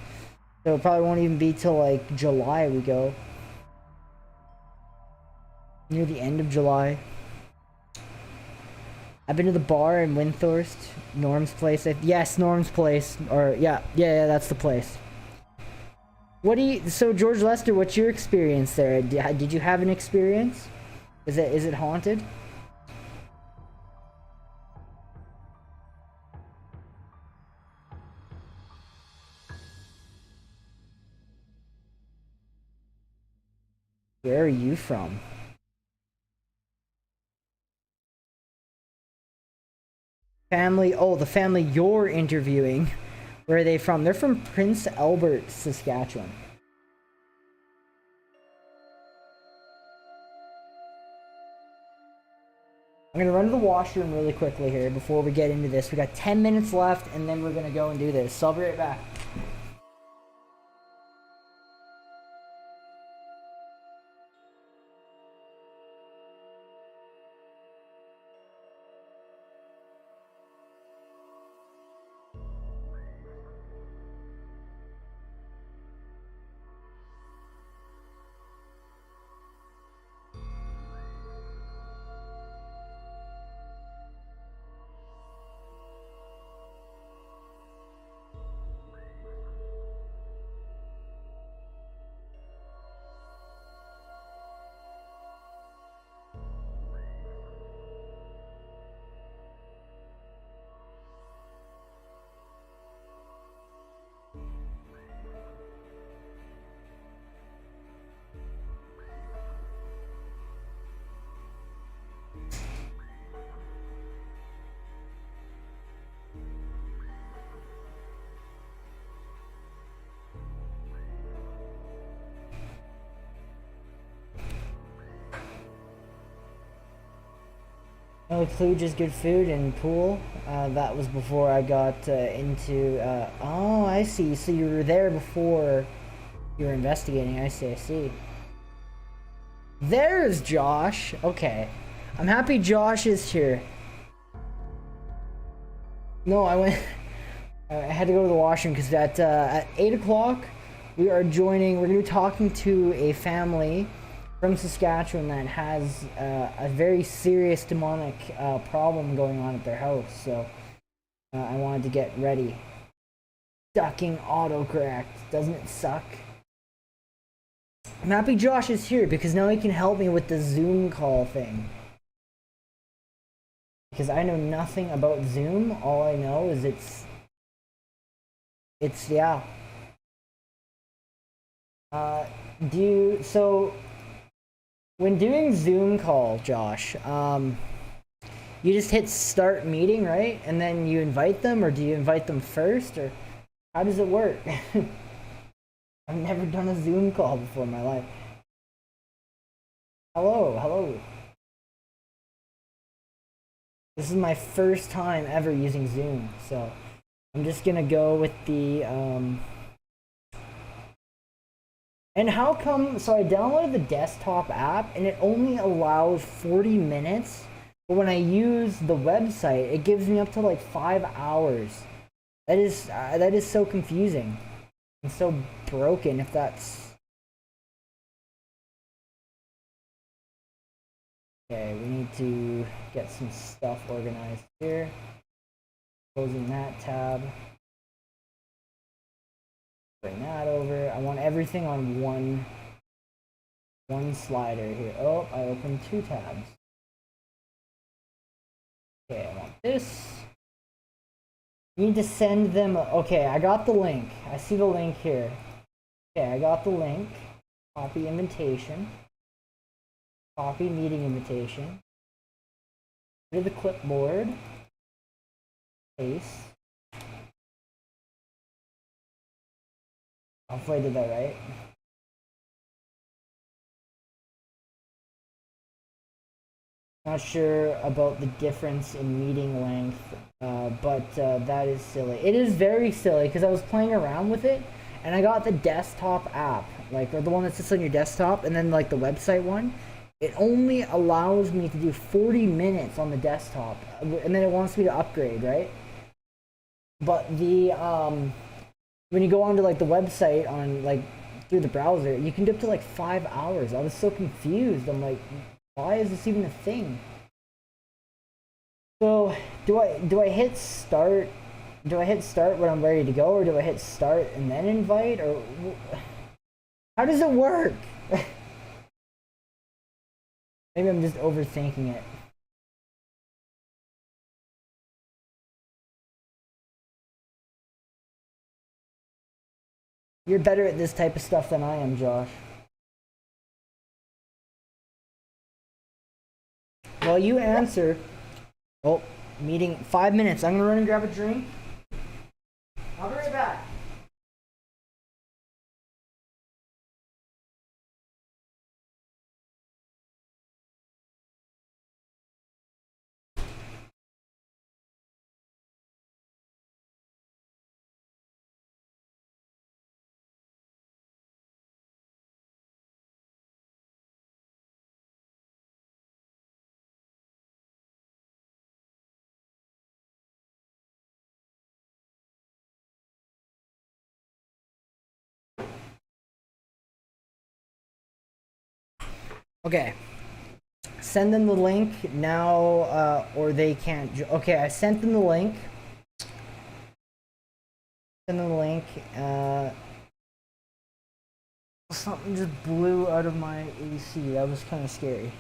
Speaker 1: So it probably won't even be till like July we go. Near the end of July. I've been to the bar in Windthorst, Norm's place. Yes, Norm's place. Or yeah, that's the place. So George Lester, what's your experience there? Did you have an experience? Is it haunted? Where are you from? Family, the family you're interviewing. Where are they from? They're from Prince Albert, Saskatchewan. I'm gonna run to the washroom really quickly here before we get into this. We got 10 minutes left and then we're gonna go and do this. So I'll be right back. No clue, just good food and pool. That was before I got into... oh, I see. So you were there before you were investigating. I see. There's Josh. Okay. I'm happy Josh is here. No, I had to go to the washroom because at 8 o'clock we're going to be talking to a family from Saskatchewan that has a very serious demonic problem going on at their house, so I wanted to get ready. Ducking autocorrect, doesn't it suck? I'm happy Josh is here because now he can help me with the Zoom call thing. Because I know nothing about Zoom, all I know is yeah. When doing Zoom call, Josh, you just hit start meeting, right? And then you invite them, or do you invite them first, or how does it work? I've never done a Zoom call before in my life. Hello. This is my first time ever using Zoom, so I'm just gonna go with the, And how come, so I downloaded the desktop app and it only allows 40 minutes, but when I use the website, it gives me up to like 5 hours. That is so confusing and so broken if that's Okay, we need to get some stuff organized here. Closing that tab. Bring that over. I want everything on one slider here. Oh, I opened 2 tabs. Okay, I want this. You need to send them. Okay, I got the link. I see the link here. Okay, I got the link. Copy invitation. Copy meeting invitation. Go to the clipboard. Paste. Hopefully I did that right. Not sure about the difference in meeting length, but that is silly. It is very silly because I was playing around with it and I got the desktop app, like, or the one that sits on your desktop, and then like the website one. It only allows me to do 40 minutes on the desktop, and then it wants me to upgrade, right? But the when you go onto like the website on like through the browser, you can do up to like 5 hours. I was so confused. I'm like, why is this even a thing? So do I hit start? Do I hit start when I'm ready to go, or do I hit start and then invite, or how does it work? Maybe I'm just overthinking it. You're better at this type of stuff than I am, Josh. Well, you answer. Oh, meeting 5 minutes. I'm gonna run and grab a drink. I'll be right back. Okay. Send them the link now, or they can't. Okay, I sent them the link. Send them the link. Something just blew out of my AC. That was kind of scary.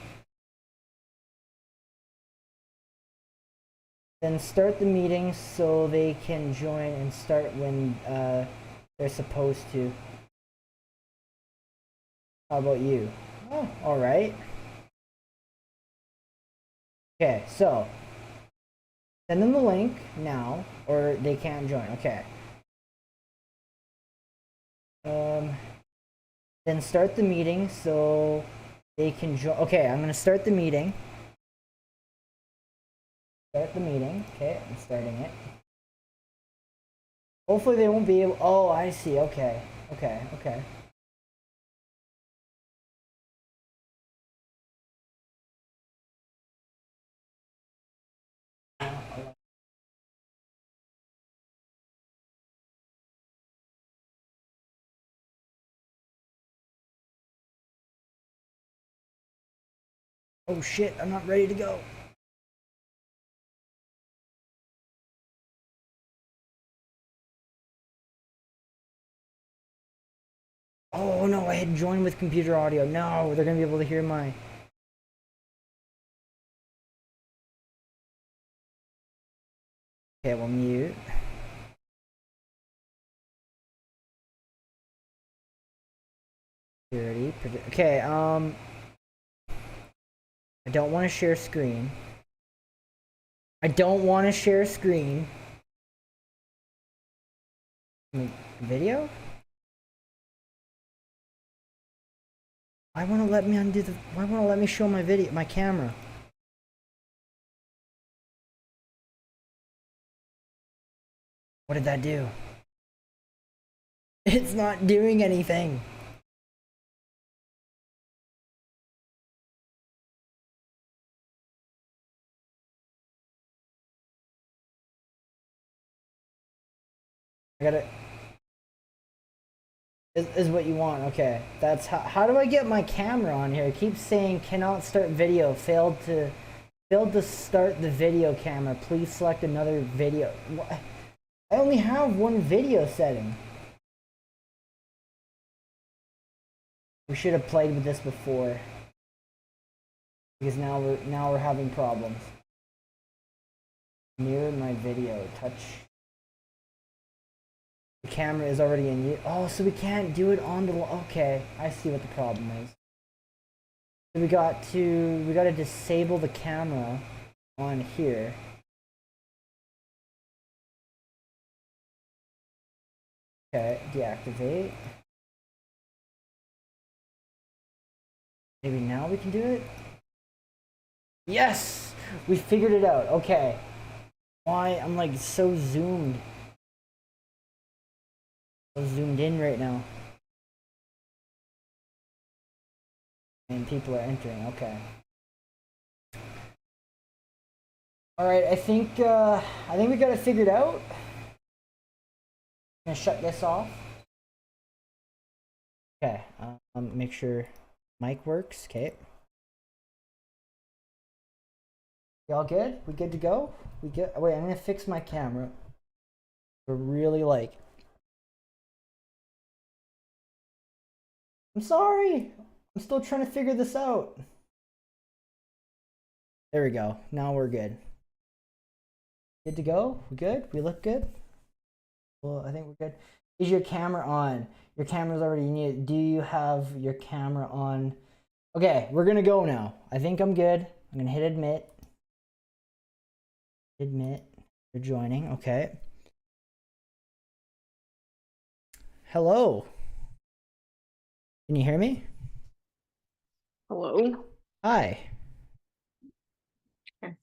Speaker 1: Then start the meeting so they can join and start when they're supposed to. How about you? Oh, all right. Okay, so send them the link now, or they can't join. Okay. Then start the meeting so they can join. Okay, I'm gonna start the meeting. Start the meeting. Okay, I'm starting it. Hopefully they won't be able. Oh, I see. Okay. Okay. Oh shit, I'm not ready to go. Oh no, I had joined with computer audio. No, they're gonna be able to hear my. Okay, we'll mute. Security. Okay, I don't want to share screen. I don't want to share screen. Video? Why won't it let me undo the? Why won't it let me show my video, my camera? What did that do? It's not doing anything. I gotta. Is what you want. Okay, that's how do I get my camera on here? It keeps saying cannot start video. Failed to start the video camera. Please select another video. What? I only have one video setting. We should have played with this before, because now we're having problems. Mirror my video. Touch. The camera is already in use. Oh, so we can't do it on the. Okay, I see what the problem is. So we got to disable the camera on here. Okay, deactivate. Maybe now we can do it? Yes! We figured it out. Okay. Why? I'm like so zoomed. So zoomed in right now. And people are entering. Okay. Alright, I think we got it figured out. I'm gonna shut this off. Okay, make sure mic works. Okay. Y'all good? We good to go? We good? Wait, I'm gonna fix my camera. We're really like. I'm sorry. I'm still trying to figure this out. There we go. Now we're good. Good to go? We good? We look good? Well, I think we're good. Is your camera on? Your camera's already needed. Do you have your camera on? Okay, we're gonna go now. I think I'm good. I'm gonna hit admit. Admit. You're joining. Okay. Hello. Can you hear me?
Speaker 10: Hello?
Speaker 1: Hi.
Speaker 10: Yes.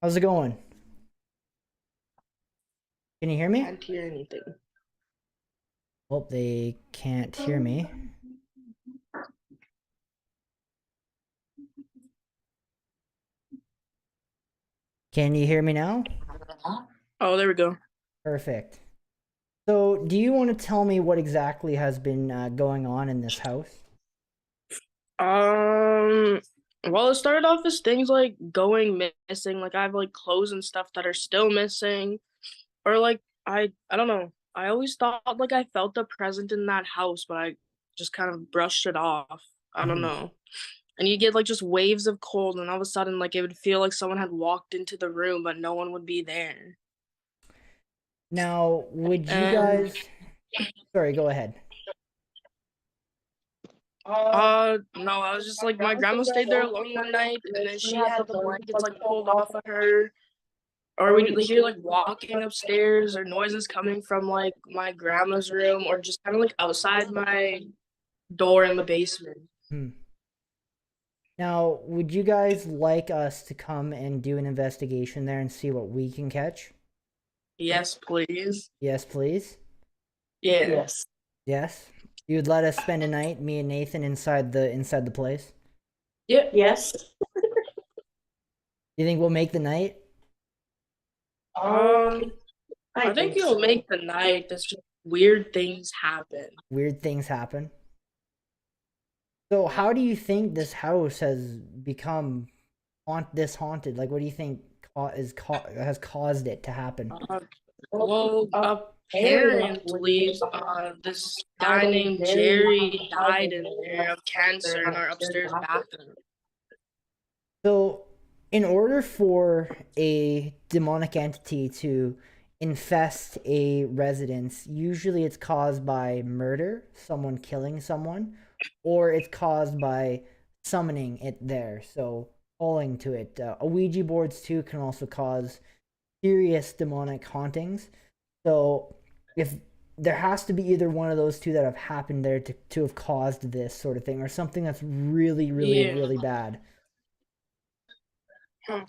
Speaker 1: How's it going? Can you hear me?
Speaker 10: Can't hear anything.
Speaker 1: Hope they can't hear me. Can you hear me now?
Speaker 10: Oh, there we go.
Speaker 1: Perfect. So, do you want to tell me what exactly has been going on in this house?
Speaker 10: Well, it started off as things like going missing. Like I have like clothes and stuff that are still missing, or like I don't know. I always thought like I felt the presence in that house, but I just kind of brushed it off. I don't know. And you get like just waves of cold, and all of a sudden, like it would feel like someone had walked into the room, but no one would be there.
Speaker 1: Now, would you guys... Sorry, go ahead.
Speaker 10: No, I was just like, my grandma stayed there alone one night, and then she had the blankets like pulled off of her. Or we'd hear like walking upstairs or noises coming from like my grandma's room or just kind of like outside my door in the basement.
Speaker 1: Now, would you guys like us to come and do an investigation there and see what we can catch?
Speaker 10: Yes, please.
Speaker 1: Yes, please.
Speaker 10: Yes.
Speaker 1: Yes. You would let us spend a night, me and Nathan, inside the place?
Speaker 10: Yep. Yes.
Speaker 1: You think we'll make the night?
Speaker 10: I think you'll make the night. There's just weird things happen.
Speaker 1: Weird things happen. So how do you think this house has become haunted? Like, what do you think has caused it to happen?
Speaker 10: Well, apparently, this guy named Jerry died in there of cancer in our upstairs bathroom.
Speaker 1: So, in order for a demonic entity to infest a residence, usually it's caused by murder, someone killing someone, or it's caused by summoning it there, so calling to it. Ouija boards too can also cause serious demonic hauntings. So if there has to be either one of those two that have happened there to have caused this sort of thing, or something that's really bad.
Speaker 10: Yeah,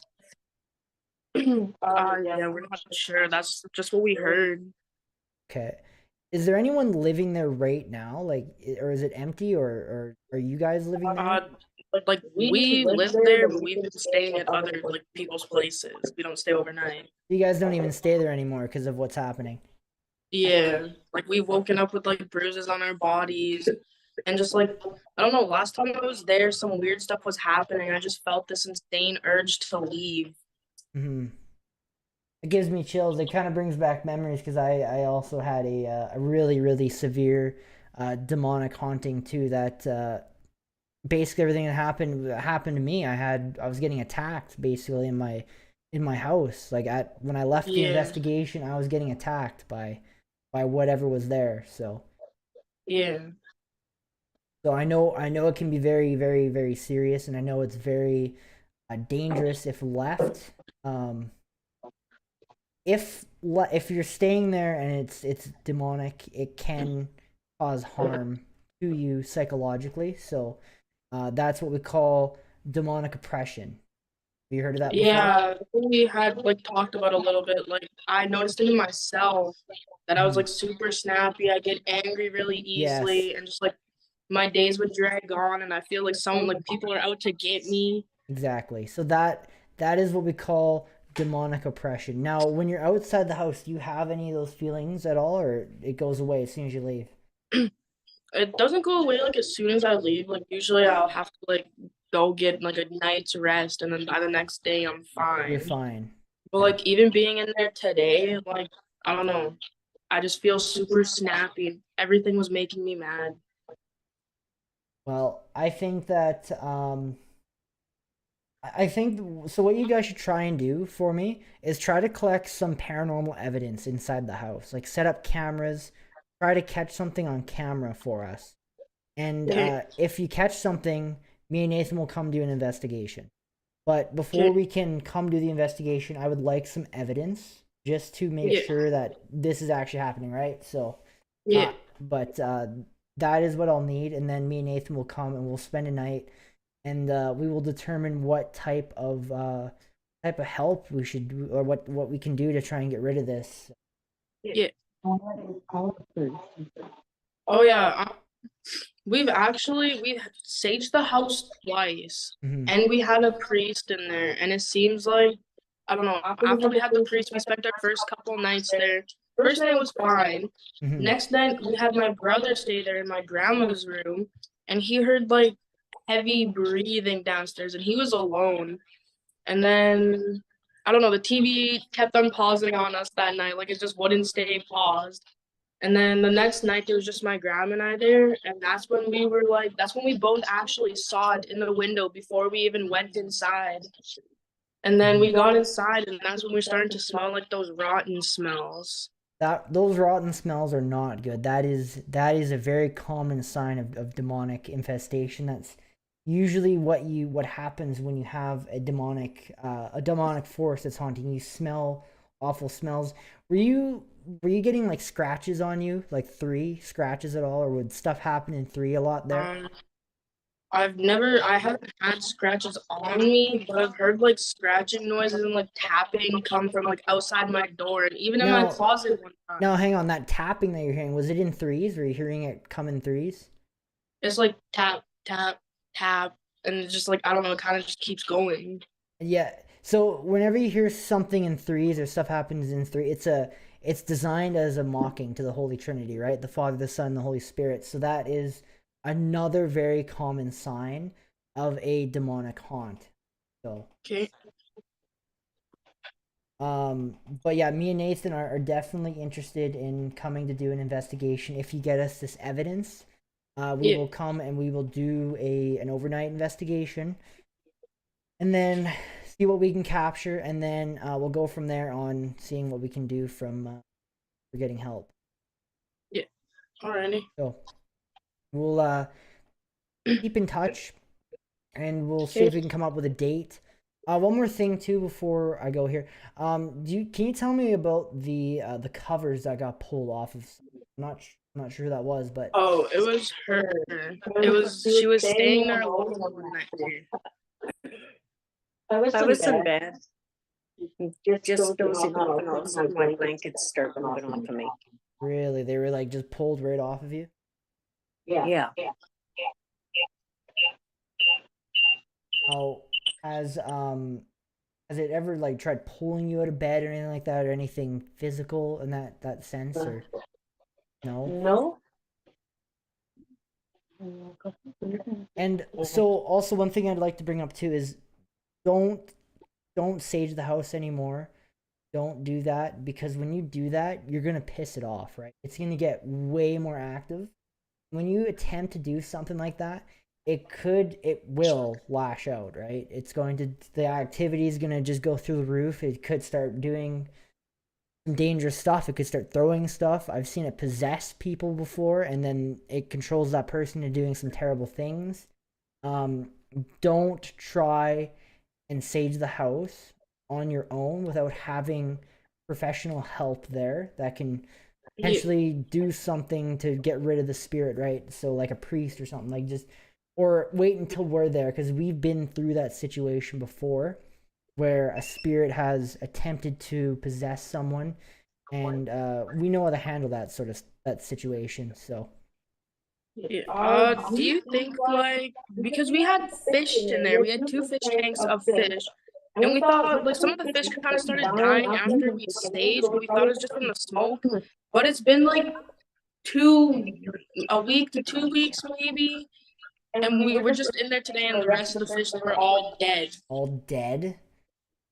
Speaker 10: we're not sure. That's just what we heard.
Speaker 1: Okay. Is there anyone living there right now? Like, or is it empty, or are you guys living there?
Speaker 10: Like we live there, but we've been staying at other like people's places. We don't stay overnight.
Speaker 1: You guys don't even stay there anymore because of what's happening.
Speaker 10: Yeah, like we woken up with like bruises on our bodies, and just like I don't know. Last time I was there, some weird stuff was happening. I just felt this insane urge to leave.
Speaker 1: Hmm. It gives me chills. It kind of brings back memories because I also had a really really severe demonic haunting too. That basically everything that happened to me. I was getting attacked basically in my house. Like at when I left the
Speaker 10: Yeah,
Speaker 1: investigation, I was getting attacked by whatever was there.
Speaker 10: yeah,
Speaker 1: So I know it can be very very very serious, and I know it's very dangerous if left. Um, if you're staying there and it's demonic, it can cause harm to you psychologically. So that's what we call demonic oppression. Have you heard of that before?
Speaker 10: yeah. We had like talked about a little bit. Like I noticed it in myself that I was
Speaker 1: Mhm.
Speaker 10: like super snappy. I get angry really
Speaker 1: Yes,
Speaker 10: easily, and just like my days would drag on, and I feel like someone like people are out to get me.
Speaker 1: exactly. So that is what we call demonic oppression. Now, when you're outside the house, do you have any of those feelings at all, or it goes away as soon as you leave?
Speaker 10: It doesn't go away like as soon as I leave. Like usually I'll have to like go get like a night's rest, and then by the next day I'm
Speaker 1: You're
Speaker 10: fine.
Speaker 1: fine.
Speaker 10: But
Speaker 1: Yeah.
Speaker 10: like even being in there today, like I don't know, I just feel super snappy. Everything was making me mad.
Speaker 1: Well, I think that I think so. What you guys should try and do for me is try to collect some paranormal evidence inside the house. Like set up cameras, try to catch something on camera for us. And
Speaker 10: Okay,
Speaker 1: if you catch something, me and Nathan will come do an investigation. But before
Speaker 10: okay,
Speaker 1: we can come do the investigation, I would like some evidence just to make
Speaker 10: yeah,
Speaker 1: sure that this is actually happening, right? So,
Speaker 10: yeah,
Speaker 1: but that is what I'll need, and then me and Nathan will come and we'll spend a night, and we will determine what type of help we should do, or what we can do to try and get rid of this.
Speaker 10: yeah. Oh yeah, we've saged the house twice,
Speaker 1: Hmm.
Speaker 10: and we had a priest in there, and it seems like I don't know. After we had the priest, we spent our first couple nights there. First night was fine.
Speaker 1: Hmm.
Speaker 10: Next night, we had my brother stay there in my grandma's room, and he heard like heavy breathing downstairs, and he was alone. And then I don't know, the TV kept on pausing on us that night, like it just wouldn't stay paused. And then the next night there was just my grandma and I there, and that's when we both actually saw it in the window before we even went inside. And then
Speaker 1: Hmm.
Speaker 10: we got inside, and that's when we started to smell like those rotten smells.
Speaker 1: That those rotten smells are not good. That is a very common sign of demonic infestation. That's usually what happens when you have a demonic force that's haunting you. Smell awful smells. Were you getting like scratches on you, like 3 scratches at all, or would stuff happen in 3 a lot there?
Speaker 10: Um, I haven't had scratches on me, but I've heard like scratching noises and like tapping come from like outside my door and even in my
Speaker 1: Now,
Speaker 10: closet one
Speaker 1: now
Speaker 10: time.
Speaker 1: hang on. That tapping that you're hearing, was it in threes? Were you hearing it come in threes?
Speaker 10: It's like tap, tap, tap, and it's just like I don't know, it kind of just keeps going.
Speaker 1: Yeah. So whenever you hear something in threes or stuff happens in three, it's designed as a mocking to the Holy Trinity, right? The Father, the Son, the Holy Spirit. So that is another very common sign of a demonic haunt. So
Speaker 10: Okay.
Speaker 1: but yeah, me and Nathan are definitely interested in coming to do an investigation. If you get us this evidence, we
Speaker 10: Yeah.
Speaker 1: will come and we will do an overnight investigation, and then see what we can capture, and then we'll go from there on seeing what we can do for getting help.
Speaker 10: Yeah. Alrighty.
Speaker 1: So we'll keep in touch, and we'll see
Speaker 10: Okay.
Speaker 1: if we can come up with a date. One more thing too before I go here. Can you tell me about the covers that got pulled off of? I'm not sure who that was, but
Speaker 10: Oh, it was her. She was staying there alone one night too.
Speaker 9: I was in bed, just dozing off, and all of a sudden my blankets start moving off of me.
Speaker 1: really they were like just pulled right off of you.
Speaker 9: Yeah.
Speaker 1: Oh, has has it ever like tried pulling you out of bed or anything like that, or anything physical in that sense, or no?
Speaker 9: No.
Speaker 1: And so also one thing I'd like to bring up too is don't sage the house anymore. Don't do that, because when you do that, you're gonna piss it off, right? It's gonna get way more active. When you attempt to do something like that, it will lash out, right? The activity is gonna just go through the roof. It could start doing some dangerous stuff. It could start throwing stuff. I've seen it possess people before, and then it controls that person into doing some terrible things. Don't try and sage the house on your own without having professional help there that can potentially do something to get rid of the spirit, right? So like a priest or something, like just, or wait until we're there, because we've been through that situation before where a spirit has attempted to possess someone, and we know how to handle that situation. So
Speaker 10: do you think, like, because we had fish in there, we had 2 fish tanks of fish, and we thought like some of the fish kind of started dying after we staged, but we thought it was just from the smoke. But it's been like a week to 2 weeks maybe, and we were just in there today, and the rest of the fish were all dead.
Speaker 1: All dead?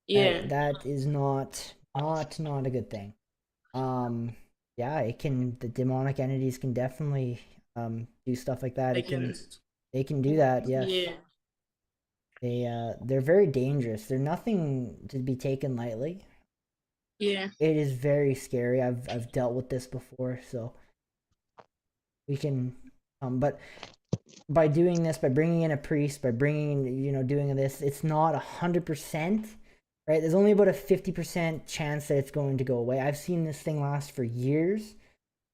Speaker 10: Yeah.
Speaker 1: That is not a good thing. Yeah, the demonic entities can definitely do stuff like that. They can do that, yes. Yeah. They're very dangerous. They're nothing to be taken lightly.
Speaker 10: Yeah.
Speaker 1: It is very scary. I've dealt with this before, so we can but by doing this, by bringing in a priest, by doing this, it's not 100%, right? There's only about a 50% chance that it's going to go away. I've seen this thing last for years.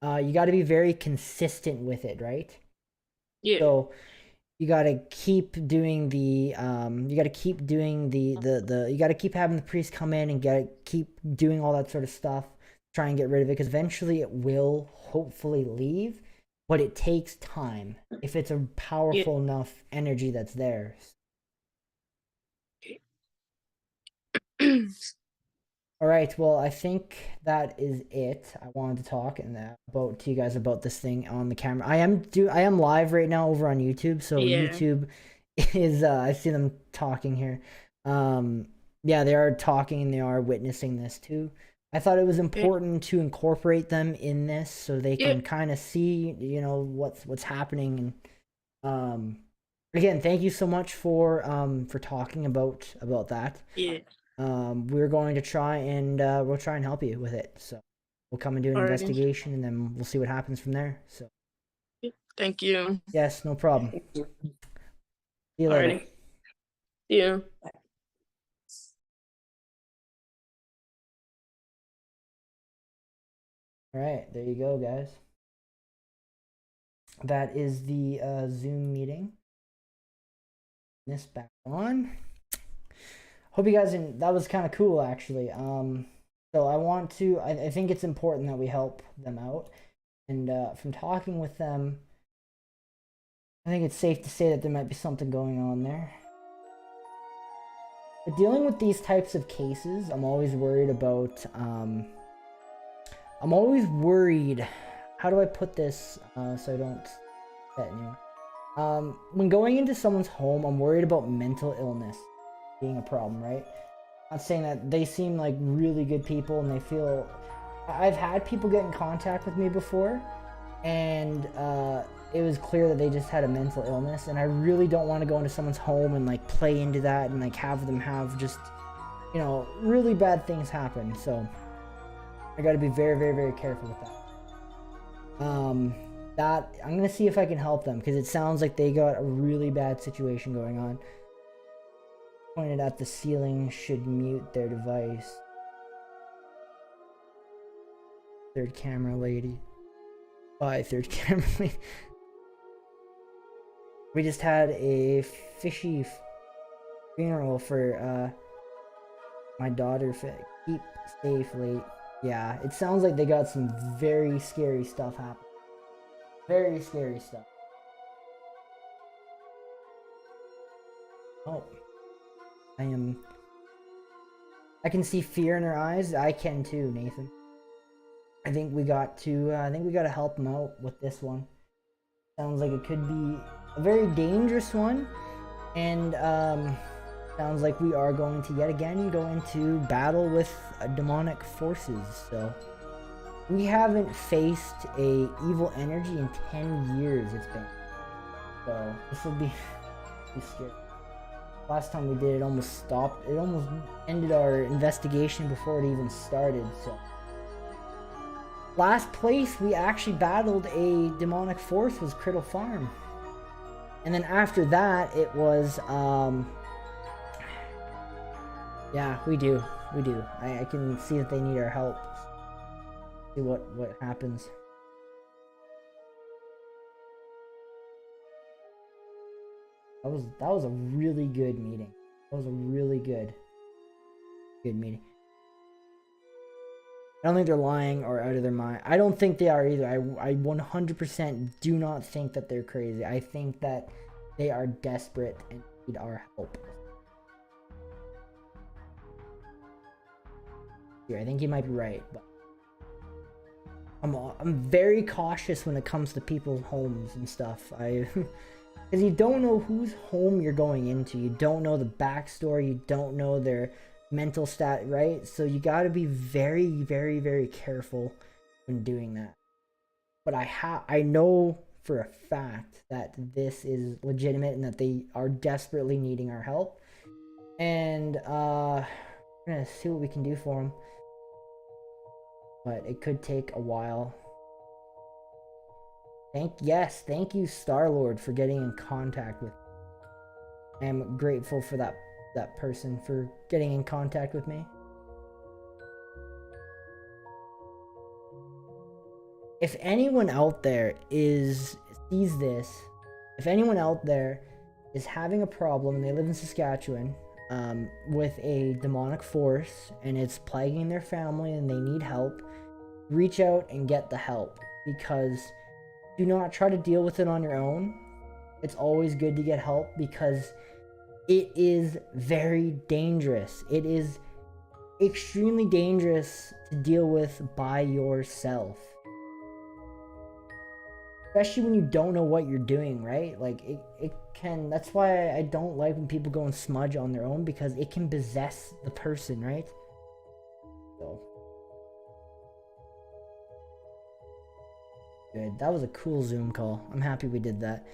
Speaker 1: You got to be very consistent with it, right?
Speaker 10: Yeah.
Speaker 1: So you got to keep doing you got to keep doing you got to keep having the priest come in and keep doing all that sort of stuff, try and get rid of it, because eventually it will hopefully leave, but it takes time if it's a powerful enough energy that's there. All right, well, I think that is it. I wanted to talk to you guys about this thing on the camera. I am live right now over on YouTube, so YouTube is I see them talking here. Yeah, they are talking and they are witnessing this too. I thought it was important to incorporate them in this so they can kind of see, what's happening. And again, thank you so much for talking about that.
Speaker 10: Yeah.
Speaker 1: We're going to try and we'll try and help you with it. So we'll come and do an investigation, and then we'll see what happens from there. So
Speaker 10: thank you.
Speaker 1: Yes, no problem. See you later.
Speaker 10: Yeah.
Speaker 1: All right, there you go, guys. That is the Zoom meeting. This back on. Hope you guys that was kind of cool, actually. So I think it's important that we help them out, and from talking with them, I think it's safe to say that there might be something going on there. But dealing with these types of cases, I'm always worried about how do I put this so I don't upset anyone? When going into someone's home, I'm worried about mental illness being a problem, right? I'm not saying that they seem like really good people and they feel... I've had people get in contact with me before, and it was clear that they just had a mental illness, and I really don't want to go into someone's home and like play into that and like have them have just, really bad things happen. So I got to be very, very, very careful with that. I'm gonna see if I can help them, because it sounds like they got a really bad situation going on. Pointed at the ceiling should mute their device. Third camera lady. Bye, third camera lady. We just had a fishy funeral for my daughter. Keep safe late. Yeah, it sounds like they got some very scary stuff happening. Very scary stuff. Oh. I am I can see fear in her eyes. I can too, Nathan. I think we got to help them out with this one. Sounds like it could be a very dangerous one, and sounds like we are going to yet again go into battle with demonic forces. So we haven't faced a evil energy in 10 years. It's been, so this will be scary. Last time we did, it almost stopped. It almost ended our investigation before it even started. So last place we actually battled a demonic force was Criddle Farm. And then after that, it was, yeah, we do. I can see that they need our help. See what happens. That was a really good meeting. That was a really good meeting. I don't think they're lying or out of their mind. I don't think they are either. I 100% do not think that they're crazy. I think that they are desperate and need our help. Here, I think you might be right, but I'm very cautious when it comes to people's homes and stuff. Because you don't know whose home you're going into. You don't know the backstory. You don't know their mental stat, right? So you got to be very, very, very careful when doing that. But I know for a fact that this is legitimate and that they are desperately needing our help. And we're gonna see what we can do for them. But it could take a while. Thank you, Star-Lord, for getting in contact with me. I am grateful for that person for getting in contact with me. If anyone out there sees this, if anyone out there is having a problem and they live in Saskatchewan with a demonic force and it's plaguing their family and they need help, reach out and get the help, because do not try to deal with it on your own. It's always good to get help because it is very dangerous. It is extremely dangerous to deal with by yourself. Especially when you don't know what you're doing, right? Like, it can... That's why I don't like when people go and smudge on their own, because it can possess the person, right? So... Good. That was a cool Zoom call. I'm happy we did that.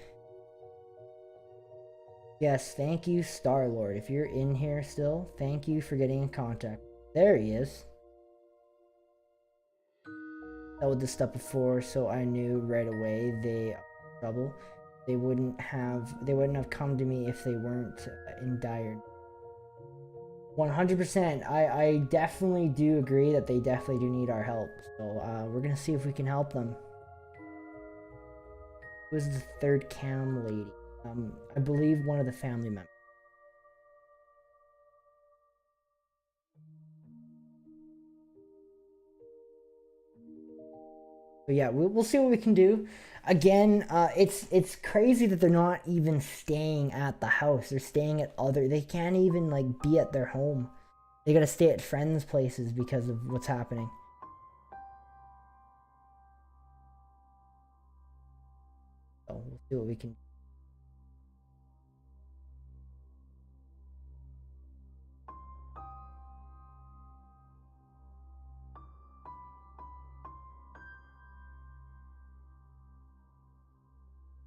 Speaker 1: Yes, thank you, Star-Lord. If you're in here still, thank you for getting in contact. There he is. Dealt with this stuff before, so I knew right away they are in trouble. They wouldn't have come to me if they weren't in dire. 100%. I definitely do agree that they definitely do need our help. So we're gonna see if we can help them. Who's the third cam lady? I believe one of the family members. But yeah, we'll see what we can do. Again, it's crazy that they're not even staying at the house. They're staying at they can't even like be at their home. They gotta stay at friends' places because of what's happening. So we'll see what we can do.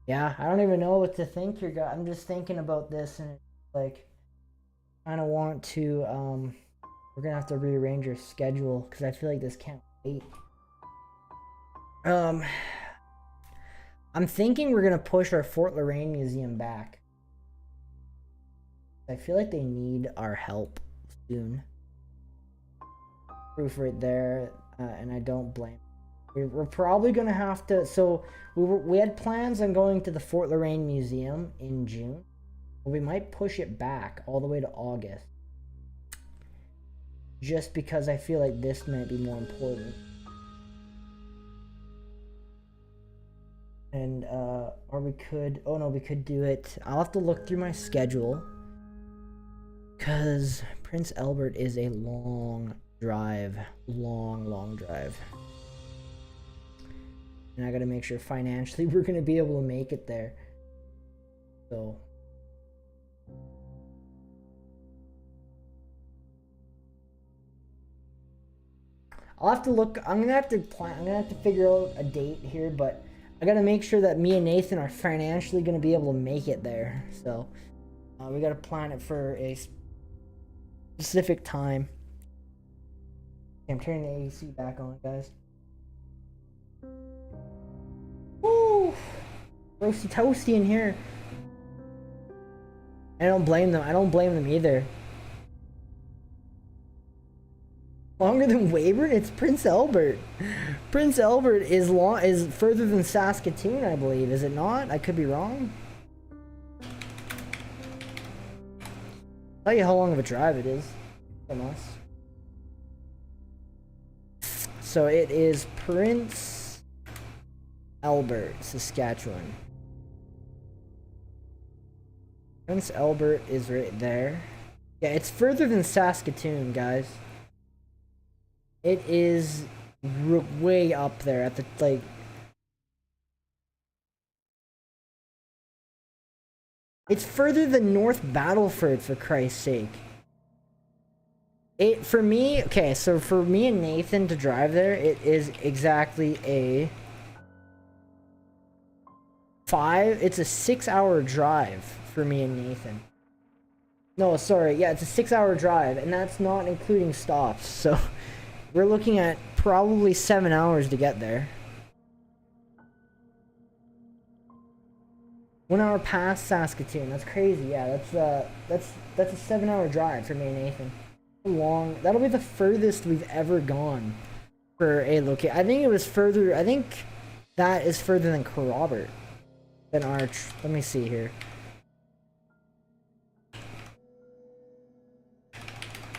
Speaker 1: Yeah, I don't even know what to think here, guys. I'm just thinking about this and like, kind of want to, we're gonna have to rearrange our schedule because I feel like this can't wait. I'm thinking we're gonna push our Fort Lorraine Museum back. I feel like they need our help soon. Proof right there, and I don't blame. We're probably gonna have to. So we had plans on going to the Fort Lorraine Museum in June, but we might push it back all the way to August, just because I feel like this might be more important. And or we could. Oh no, we could do it. I'll have to look through my schedule, because Prince Albert is a long drive. Long drive. And I gotta make sure financially we're gonna be able to make it there. So I'll have to look. I'm gonna have to plan. I'm gonna have to figure out a date here, but I gotta make sure that me and Nathan are financially gonna be able to make it there. So we gotta plan it for a specific time. Okay, I'm turning the AC back on, guys. Woo! Roasty toasty in here. I don't blame them. I don't blame them either. Longer than Weyburn? It's Prince Albert. Prince Albert is further than Saskatoon, I believe. Is it not? I could be wrong. I'll tell you how long of a drive it is from us. So it is Prince Albert, Saskatchewan. Prince Albert is right there. Yeah, it's further than Saskatoon, guys. It is way up there at the, like... It's further than North Battleford, for Christ's sake. For me, okay, so for me and Nathan to drive there, it is exactly a... It's a 6-hour drive for me and Nathan. No, sorry, yeah, it's a 6-hour drive, and that's not including stops, so... We're looking at probably 7 hours to get there. 1 hour past Saskatoon. That's crazy. Yeah, that's a 7-hour drive for me and Nathan. Long. That'll be the furthest we've ever gone for a location. I think it was further. I think that is further than Kerrobert. Than Arch. Let me see here.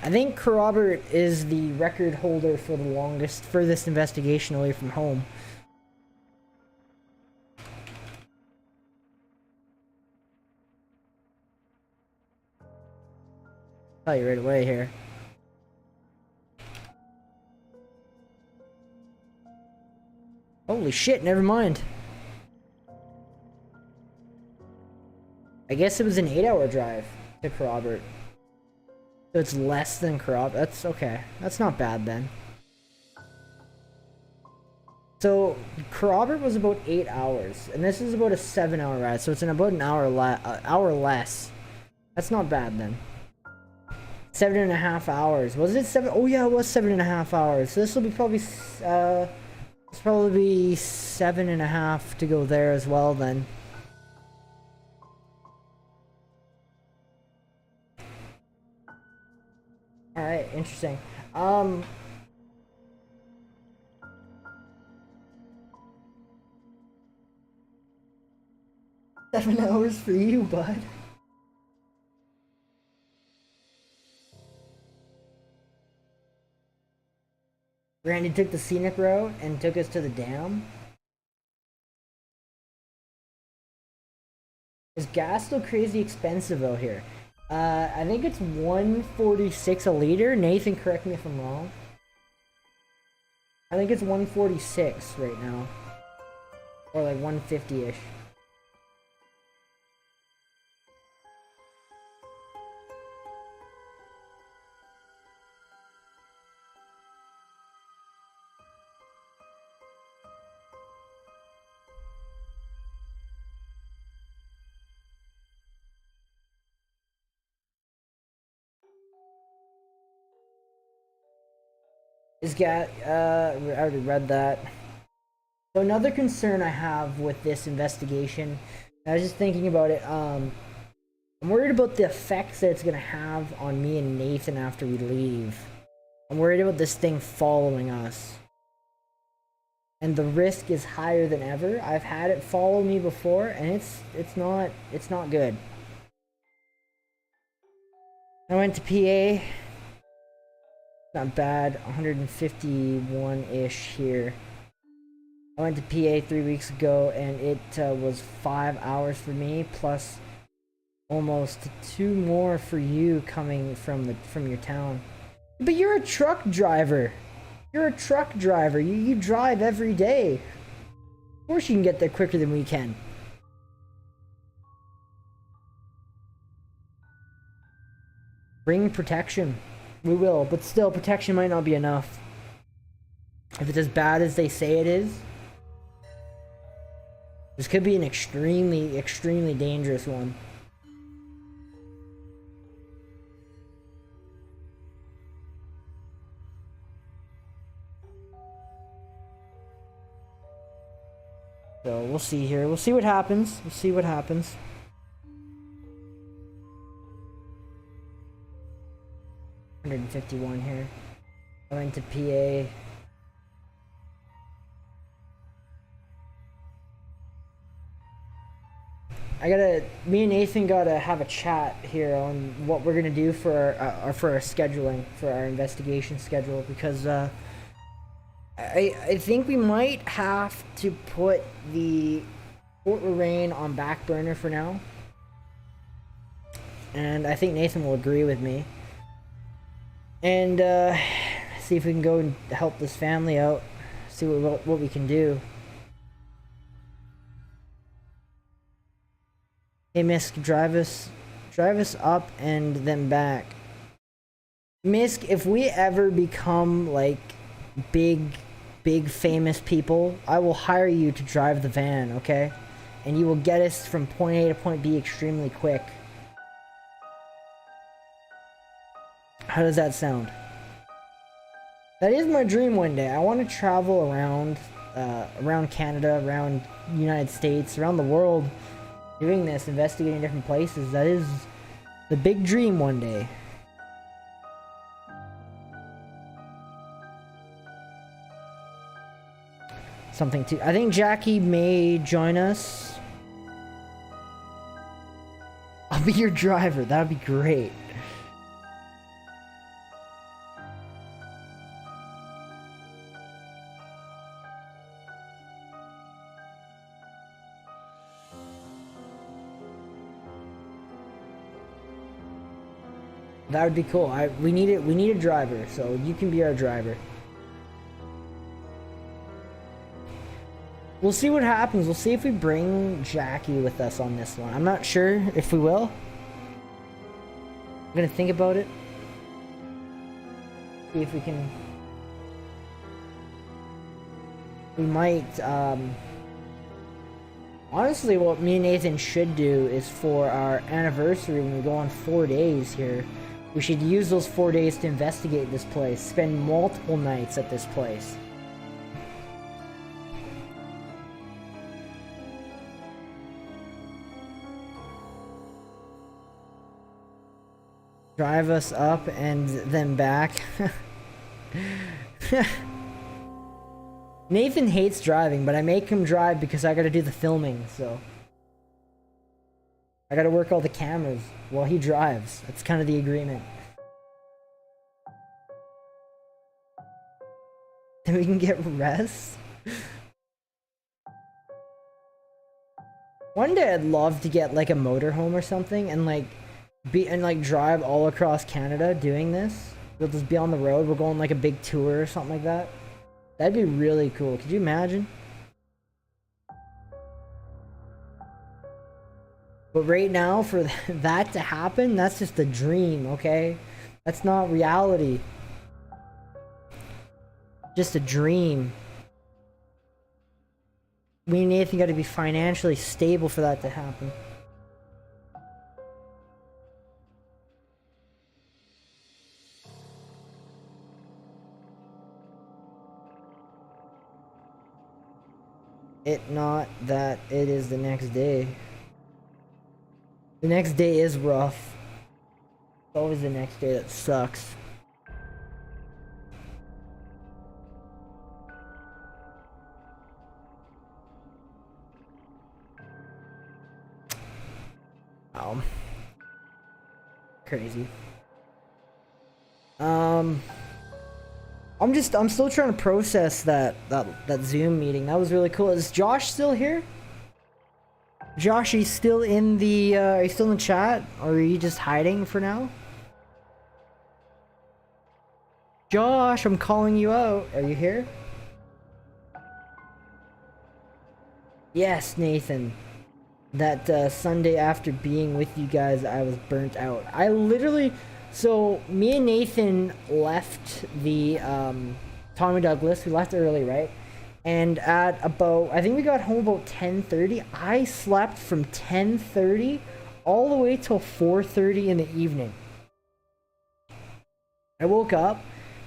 Speaker 1: I think Kerrobert is the record holder for the furthest investigation away from home. I'll tell you right away here. Holy shit, never mind. I guess it was an 8-hour drive to Kerrobert. So it's less than Kerrobert. That's okay. That's not bad then. So Kerrobert was about 8 hours, and this is about a 7-hour ride. So it's in about an hour less. That's not bad then. 7.5 hours. Was it 7? Oh yeah, it was 7.5 hours. So this will be probably it's probably 7.5 to go there as well then. Alright, interesting. 7 hours for you, bud. Randy took the scenic route and took us to the dam. Is gas still crazy expensive out here? I think it's $1.46 a liter. Nathan, correct me if I'm wrong. I think it's $1.46 right now. Or like $1.50-ish. I already read that. So another concern I have with this investigation, I was just thinking about it, I'm worried about the effects that it's going to have on me and Nathan after we leave. I'm worried about this thing following us. And the risk is higher than ever. I've had it follow me before, and it's not good. I went to PA. Not bad, 151-ish here. I went to PA 3 weeks ago, and it was 5 hours for me, plus Almost 2 more for you coming from your town. But you're a truck driver. You're a truck driver. You drive every day. Of course you can get there quicker than we can. Bring protection. We will, but still, protection might not be enough. If it's as bad as they say it is, this could be an extremely, extremely dangerous one. So we'll see here. We'll see what happens. We'll see what happens. $151 here. Going to PA. Me and Nathan gotta have a chat here on what we're gonna do for our scheduling, for our investigation schedule, because I think we might have to put the Fort Lorraine on back burner for now, and I think Nathan will agree with me. And see if we can go and help this family out, see what we can do. Hey Misk, drive us up and then back. Misk, if we ever become like big famous people, I will hire you to drive the van, okay? And you will get us from point A to point B extremely quick. How does that sound? That is my dream one day. I want to travel around Canada, around the United States, around the world, doing this, investigating different places. That is the big dream one day. Something to... I think Jackie may join us. I'll be your driver. That would be great. That would be cool. We need a driver, so you can be our driver. We'll see what happens. We'll see if we bring Jackie with us on this one. I'm not sure if we will. I'm gonna think about it. See if we can... We might, honestly, what me and Nathan should do is for our anniversary, when we go on 4 days here, we should use those 4 days to investigate this place. Spend multiple nights at this place. Drive us up and then back. Nathan hates driving, but I make him drive because I gotta do the filming, so... I gotta work all the cameras while he drives. That's kind of the agreement. Then we can get rest? One day I'd love to get like a motorhome or something and like drive all across Canada doing this. We'll just be on the road. We'll go on like a big tour or something like that. That'd be really cool. Could you imagine? But right now, for that to happen, that's just a dream, okay? That's not reality. Just a dream. Me and Nathan gotta be financially stable for that to happen. It not that it is the next day. The next day is rough. It's always the next day that sucks. Oh. Crazy. I'm still trying to process that Zoom meeting. That was really cool. Is Josh still here? Josh, are you still in the are you still in the chat, or are you just hiding for now? Josh, I'm calling you out. Are you here? Yes, Nathan. That Sunday after being with you guys, I was burnt out. I literally, so me and Nathan left the Tommy Douglas. We left early, right? And at about, I think we got home about 10:30. I slept from 10:30 all the way till 4:30 in the evening. I woke up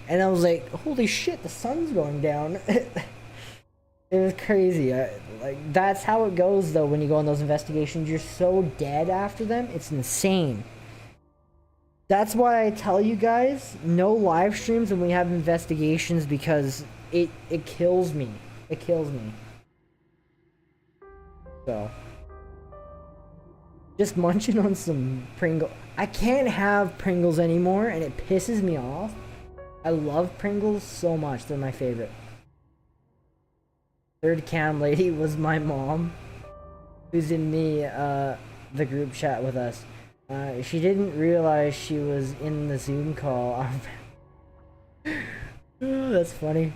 Speaker 1: and I was like, holy shit, the sun's going down. It was crazy. Like, that's how it goes though when you go on those investigations. You're so dead after them. It's insane. That's why I tell you guys, no live streams when we have investigations, because it kills me. It kills me. So, just munching on some Pringles. I can't have Pringles anymore, and it pisses me off. I love Pringles so much. They're my favorite. Third cam lady was my mom, who's in the group chat with us. She didn't realize she was in the Zoom call. Oh, that's funny.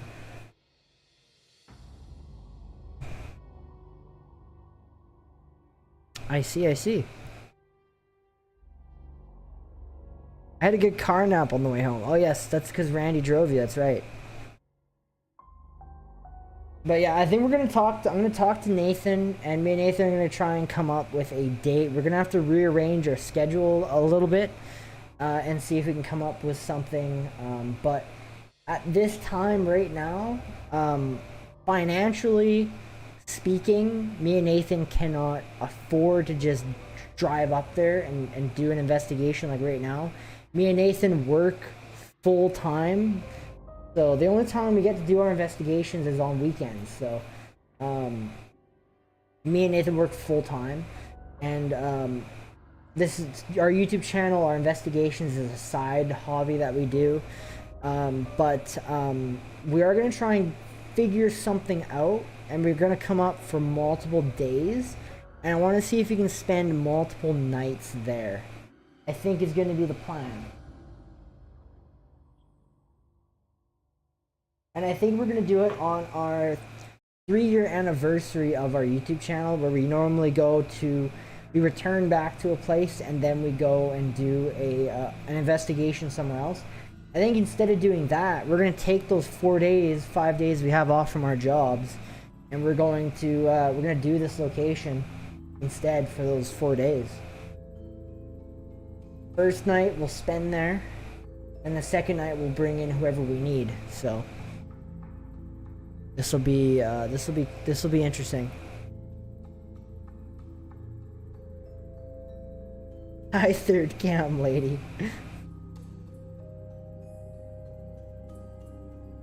Speaker 1: I see. I had a good car nap on the way home. Oh yes, that's because Randy drove you, that's right. But yeah, I think we're gonna talk. I'm gonna talk to Nathan, and me and Nathan are gonna try and come up with a date. We're gonna have to rearrange our schedule a little bit, and see if we can come up with something. But at this time right now, financially speaking, me and Nathan cannot afford to just drive up there and do an investigation like right now. Me and Nathan work full time. So the only time we get to do our investigations is on weekends. So, me and Nathan work full time, and this is our YouTube channel. Our investigations is a side hobby that we do, but we are gonna try and figure something out, and we're gonna come up for multiple days, and I want to see if we can spend multiple nights there. I think is gonna be the plan. And I think we're going to do it on our 3-year anniversary of our YouTube channel, where we normally we return back to a place and then we go and do an investigation somewhere else. I think instead of doing that, we're going to take those 5 days we have off from our jobs, and we're going to do this location instead for those 4 days. First night we'll spend there, and the second night we'll bring in whoever we need. So this will be interesting. Hi, third cam lady.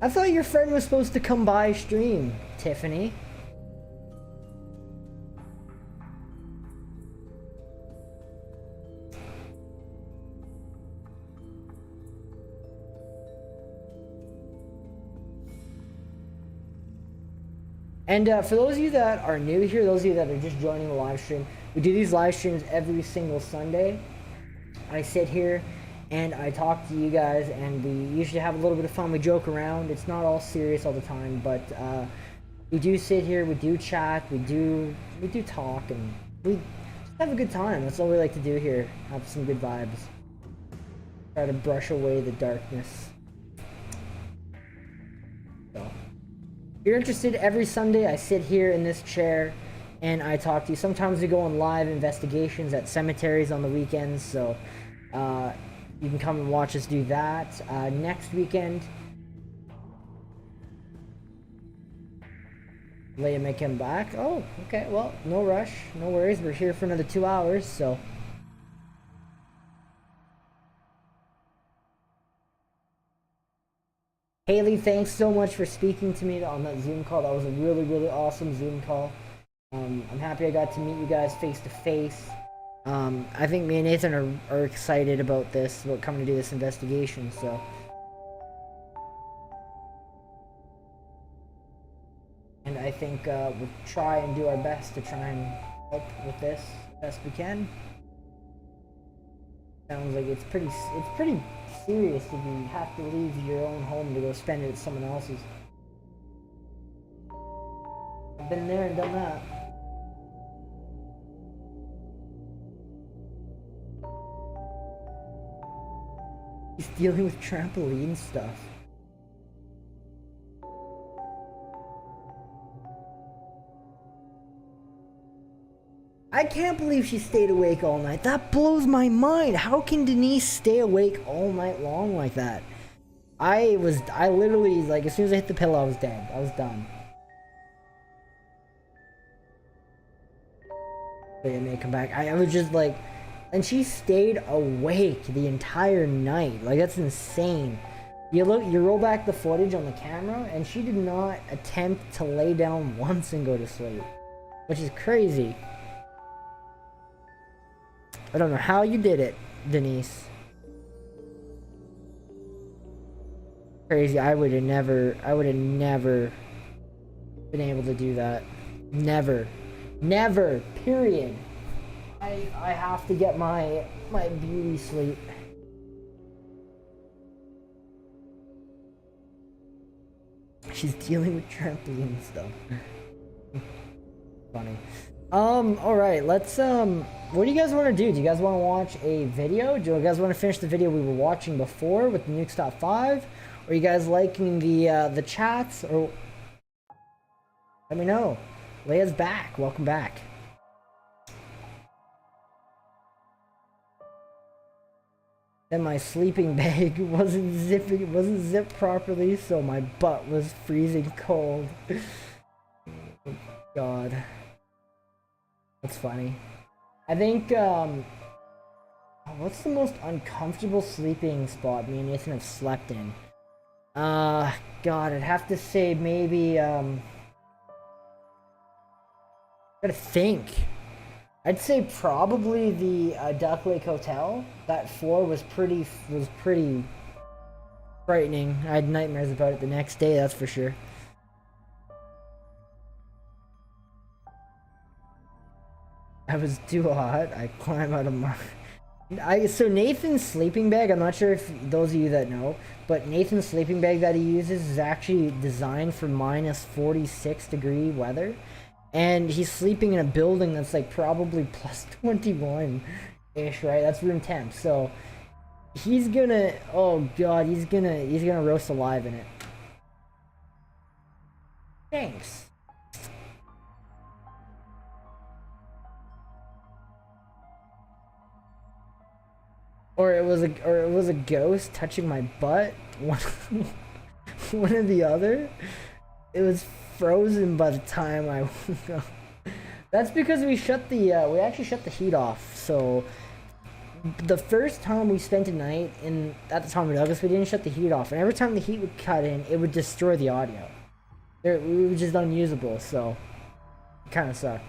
Speaker 1: I thought your friend was supposed to come by stream, Tiffany. And for those of you that are new here, those of you that are just joining the live stream, we do these live streams every single Sunday. I sit here and I talk to you guys, and we usually have a little bit of fun. We joke around. It's not all serious all the time, but we do sit here, we do chat, we do talk, and we just have a good time. That's all we like to do here. Have some good vibes. Try to brush away the darkness. So, if you're interested, every Sunday I sit here in this chair and I talk to you. Sometimes we go on live investigations at cemeteries on the weekends, so you can come and watch us do that. Next weekend, Leia may come back. Oh, okay, well, no rush, no worries. We're here for another 2 hours, so. Haley, thanks so much for speaking to me on that Zoom call. That was a really, really awesome Zoom call. I'm happy I got to meet you guys face to face. I think me and Nathan are excited about this, about coming to do this investigation, so. And I think we'll try and do our best to try and help with this best we can. Sounds like it's pretty serious if you have to leave your own home to go spend it at someone else's. I've been there and done that. He's dealing with trampoline stuff. I can't believe she stayed awake all night. That blows my mind. How can Denise stay awake all night long like that? I literally, like, as soon as I hit the pillow, I was dead. I was done. But it may come back. I was just like, and she stayed awake the entire night. Like, that's insane. You roll back the footage on the camera, and she did not attempt to lay down once and go to sleep, which is crazy. I don't know how you did it, Denise. Crazy. I would have never been able to do that. Never. Period. I have to get my beauty sleep. She's dealing with trampoline stuff. Funny. Alright, let's, what do you guys want to do? Do you guys want to watch a video? Do you guys want to finish the video we were watching before with the Nukes Top 5? Or are you guys liking the chats? Or let me know. Leia's back. Welcome back. Then my sleeping bag wasn't zipped properly, so my butt was freezing cold. Oh, God. That's funny. I think, what's the most uncomfortable sleeping spot me and Nathan have slept in? God, I'd have to say maybe, gotta think. I'd say probably the Duck Lake Hotel. That floor was pretty frightening. I had nightmares about it the next day, that's for sure. I was too hot. I climbed out of my... So Nathan's sleeping bag, I'm not sure if those of you that know, but Nathan's sleeping bag that he uses is actually designed for minus 46 degree weather. And he's sleeping in a building that's like probably plus 21-ish, right? That's room temp. So he's gonna, oh God, he's gonna roast alive in it. Thanks. Or it was a ghost touching my butt. One or the other. It was frozen by the time I woke up. That's because we actually shut the heat off. So the first time we spent a night at the Tom Douglas, we didn't shut the heat off, and every time the heat would cut in, it would destroy the audio. We were just unusable, so it kind of sucked.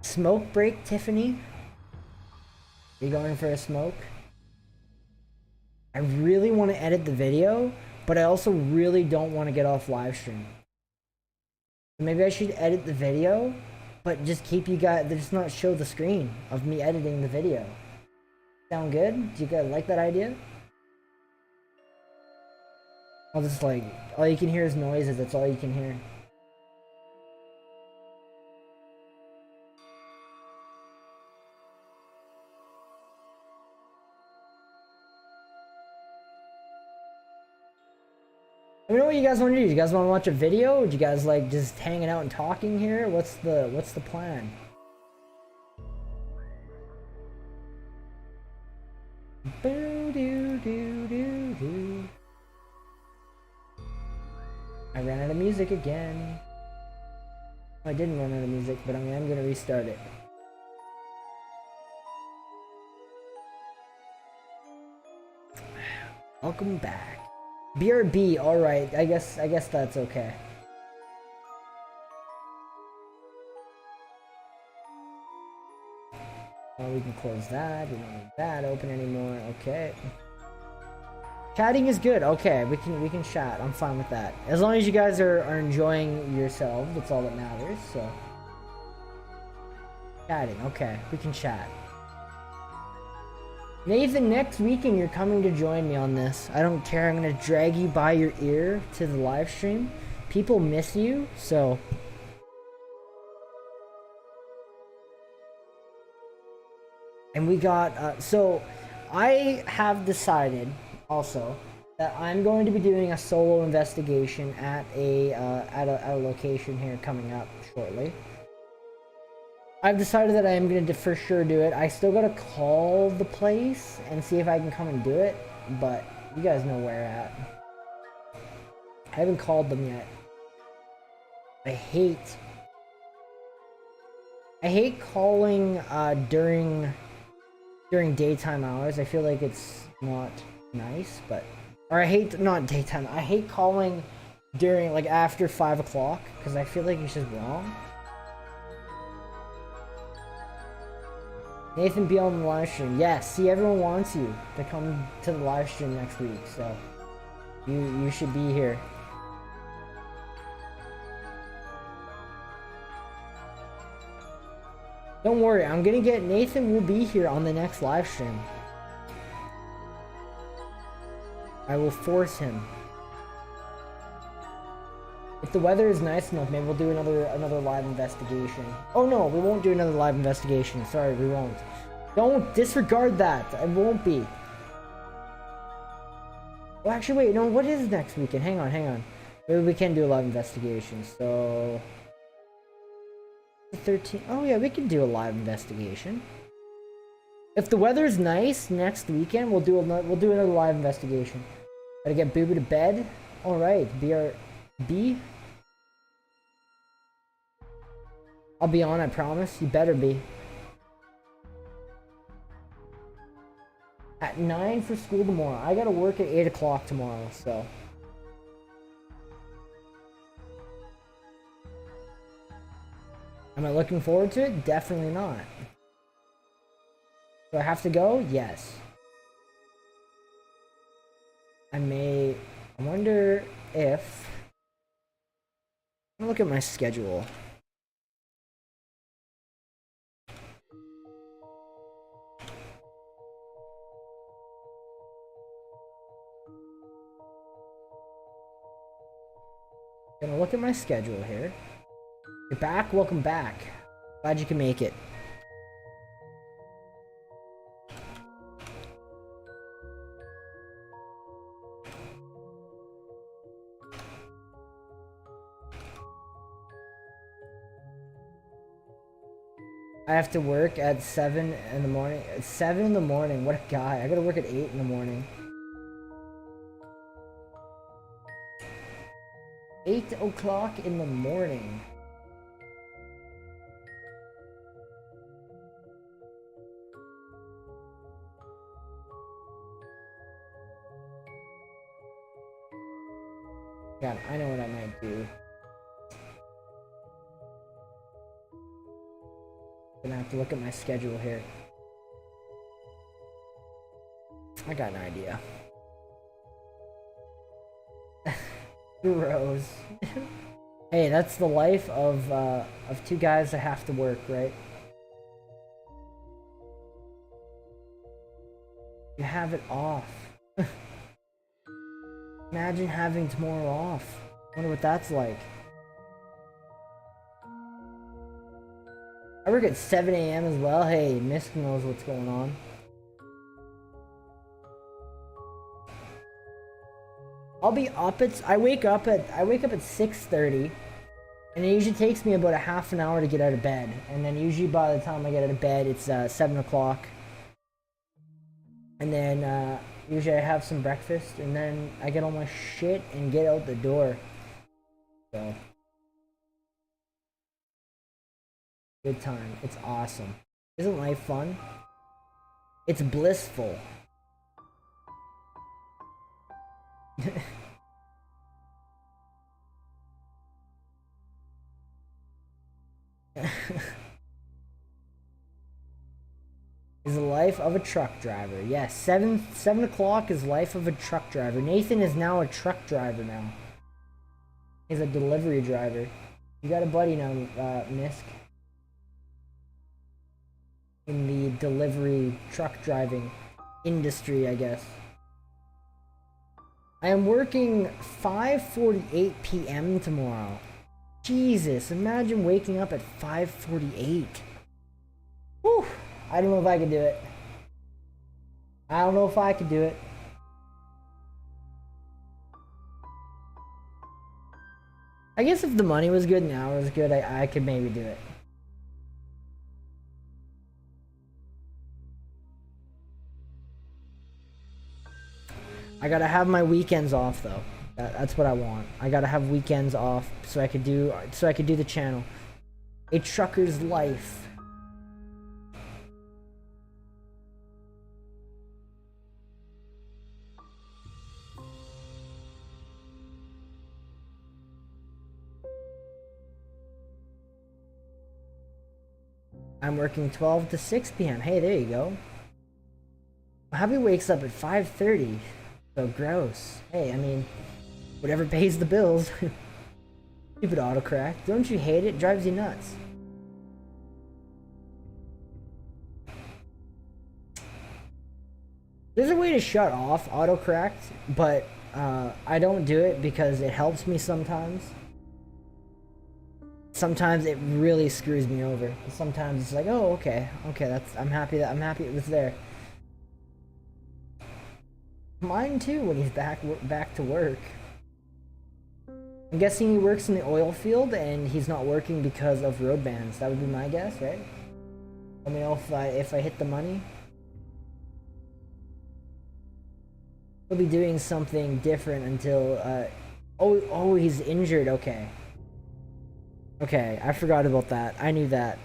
Speaker 1: Smoke break, Tiffany. Are you going for a smoke? I really want to edit the video, but I also really don't want to get off live stream. Maybe I should edit the video, but just keep you guys, just not show the screen of me editing the video. Sound good? Do you guys like that idea? I'll just like, all you can hear is noises, that's all you can hear. Let me know what you guys want to do. Do you guys want to watch a video? Or do you guys like just hanging out and talking here? What's the plan? Boo-doo-doo-doo-doo. I ran out of music again. I didn't run out of music, but I'm gonna restart it. Welcome back. BRB, alright, I guess that's okay. Well, we can close that, we don't need that open anymore, okay. Chatting is good, okay, we can chat, I'm fine with that. As long as you guys are enjoying yourselves, that's all that matters, so. Chatting, okay, we can chat. Nathan, next weekend you're coming to join me on this. I don't care, I'm gonna drag you by your ear to the live stream. People miss you, so... And we got, so I have decided also that I'm going to be doing a solo investigation at a location here coming up shortly. I've decided that I am going to for sure do it. I still got to call the place and see if I can come and do it, but you guys know where at. I haven't called them yet. I hate calling during daytime hours. I feel like it's not nice, but... Or I hate... Not daytime. I hate calling during, like, after 5 o'clock, because I feel like it's just wrong. Nathan, be on the live stream. Yes, see, everyone wants you to come to the live stream next week, so... You should be here. Don't worry, I'm gonna get... Nathan will be here on the next live stream. I will force him. If the weather is nice enough, maybe we'll do another live investigation. Oh no, we won't do another live investigation. Sorry, we won't. Don't disregard that. It won't be. Well, actually, wait, no, what is next weekend? Hang on. Maybe we can do a live investigation, so... 13. Oh yeah, we can do a live investigation. If the weather is nice next weekend, we'll do another live investigation. Gotta get Boo Boo to bed. All right, BRB. I'll be on. I promise. You better be. At 9 for school tomorrow. I gotta work at 8 o'clock tomorrow, so. Am I looking forward to it? Definitely not. Do I have to go? Yes. I wonder if... I'll look at my schedule. Gonna look at my schedule here. You're back? Welcome back. Glad you can make it. I have to work at 7 in the morning. It's 7 in the morning. What a guy. I gotta work at 8 in the morning. 8 o'clock in the morning. God, I know what I might do. Gonna have to look at my schedule here. I got an idea. Rose. Hey, that's the life of two guys that have to work, right? You have it off. Imagine having tomorrow off. Wonder what that's like. I work at 7 a.m. as well. Hey, Misk knows what's going on. I'll be up at... I wake up at 6:30, and it usually takes me about a half an hour to get out of bed. And then usually by the time I get out of bed, it's 7 o'clock. And then usually I have some breakfast, and then I get all my shit and get out the door. So... good time. It's awesome. Isn't life fun? It's blissful. Is the life of a truck driver. Yes, 7 o'clock is life of a truck driver. Nathan is now a truck driver now. He's a delivery driver. You got a buddy now, Misk. in the delivery truck driving industry, I guess. I am working 5:48 p.m. tomorrow. Jesus, imagine waking up at 5:48. Whew, I don't know if I could do it. I don't know if I could do it. I guess if the money was good and the hour was good, I could maybe do it. I gotta have my weekends off though. That's what I want. I gotta have weekends off so I could do the channel. A trucker's life. I'm working 12 to 6 p.m. Hey, there you go. Hubby wakes up at 5:30. So gross. Hey, I mean, whatever pays the bills. Stupid autocorrect. Don't you hate it? Drives you nuts. There's a way to shut off autocorrect, but I don't do it because it helps me sometimes. Sometimes it really screws me over. Sometimes it's like, oh, okay, I'm happy it was there. Mine too when he's back to work. I'm guessing he works in the oil field and he's not working because of road bans. That would be my guess, right? Let me know if I hit the money. He'll be doing something different until oh, he's injured. Okay, I forgot about that. I knew that.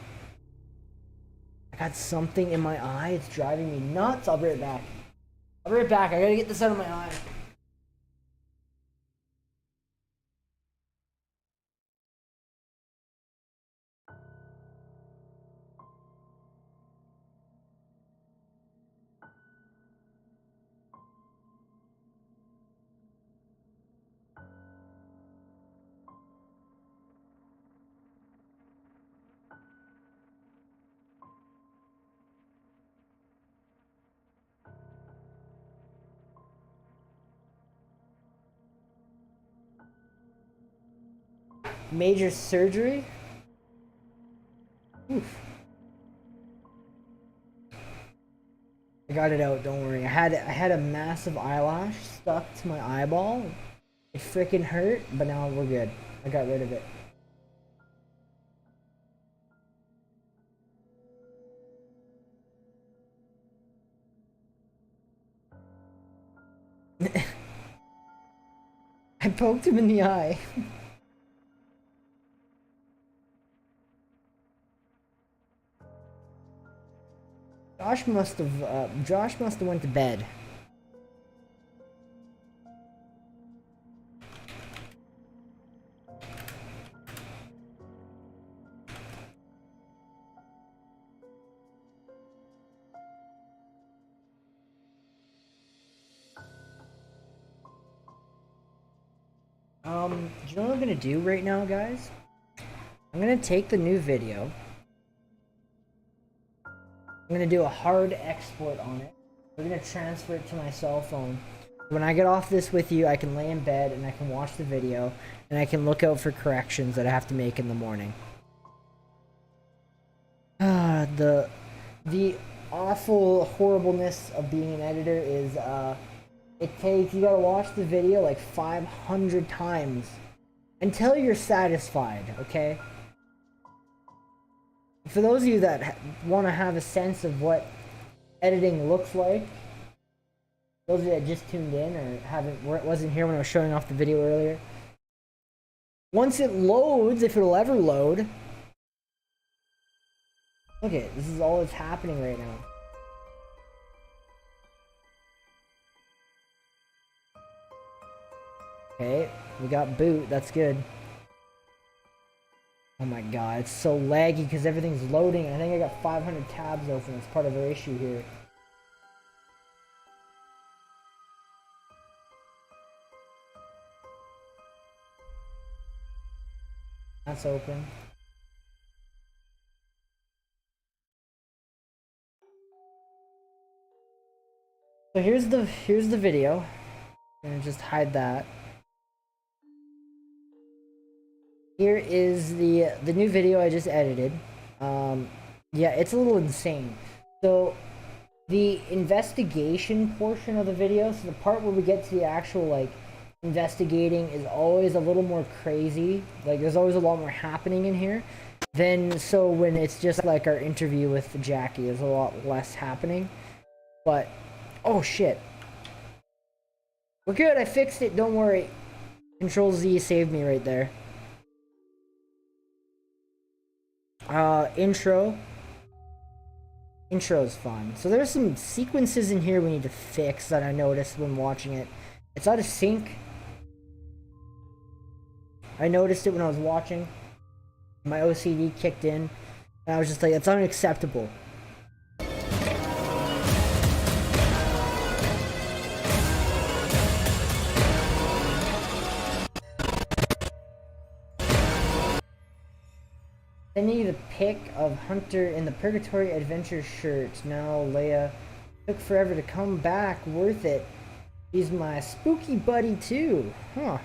Speaker 1: I got something in my eye. It's driving me nuts. I'll be right back. I gotta get this out of my eye. Major surgery? Oof. I got it out, don't worry. I had a massive eyelash stuck to my eyeball. It freaking hurt, but now we're good. I got rid of it. I poked him in the eye. Josh must have went to bed. Do you know what I'm gonna do right now, guys? I'm gonna take the new video. I'm gonna do a hard export on it. We're gonna transfer it to my cell phone. When I get off this with you, I can lay in bed and I can watch the video and I can look out for corrections that I have to make in the morning. The awful horribleness of being an editor is you gotta watch the video like 500 times until you're satisfied, okay? For those of you that want to have a sense of what editing looks like, those of you that just tuned in or wasn't here when I was showing off the video earlier, once it loads, if it'll ever load, look at it, this is all that's happening right now. Okay, we got boot, that's good. Oh my god, it's so laggy because everything's loading. I think I got 500 tabs open. It's part of our issue here. That's open. So here's the video. I'm gonna just hide that. Here is the new video I just edited. Yeah, it's a little insane. So the investigation portion of the video, so the part where we get to the actual like investigating, is always a little more crazy. Like there's always a lot more happening in here. Then so when it's just like our interview with Jackie, there's a lot less happening. But oh shit. We're good, I fixed it, don't worry. Control Z saved me right there. Intro. Intro is fun. So there's some sequences in here we need to fix that I noticed when watching it. It's out of sync. I noticed it when I was watching. My OCD kicked in. And I was just like, it's unacceptable. I need a pic of Hunter in the Purgatory Adventure shirt. Now Leia took forever to come back. Worth it. He's my spooky buddy too. Huh.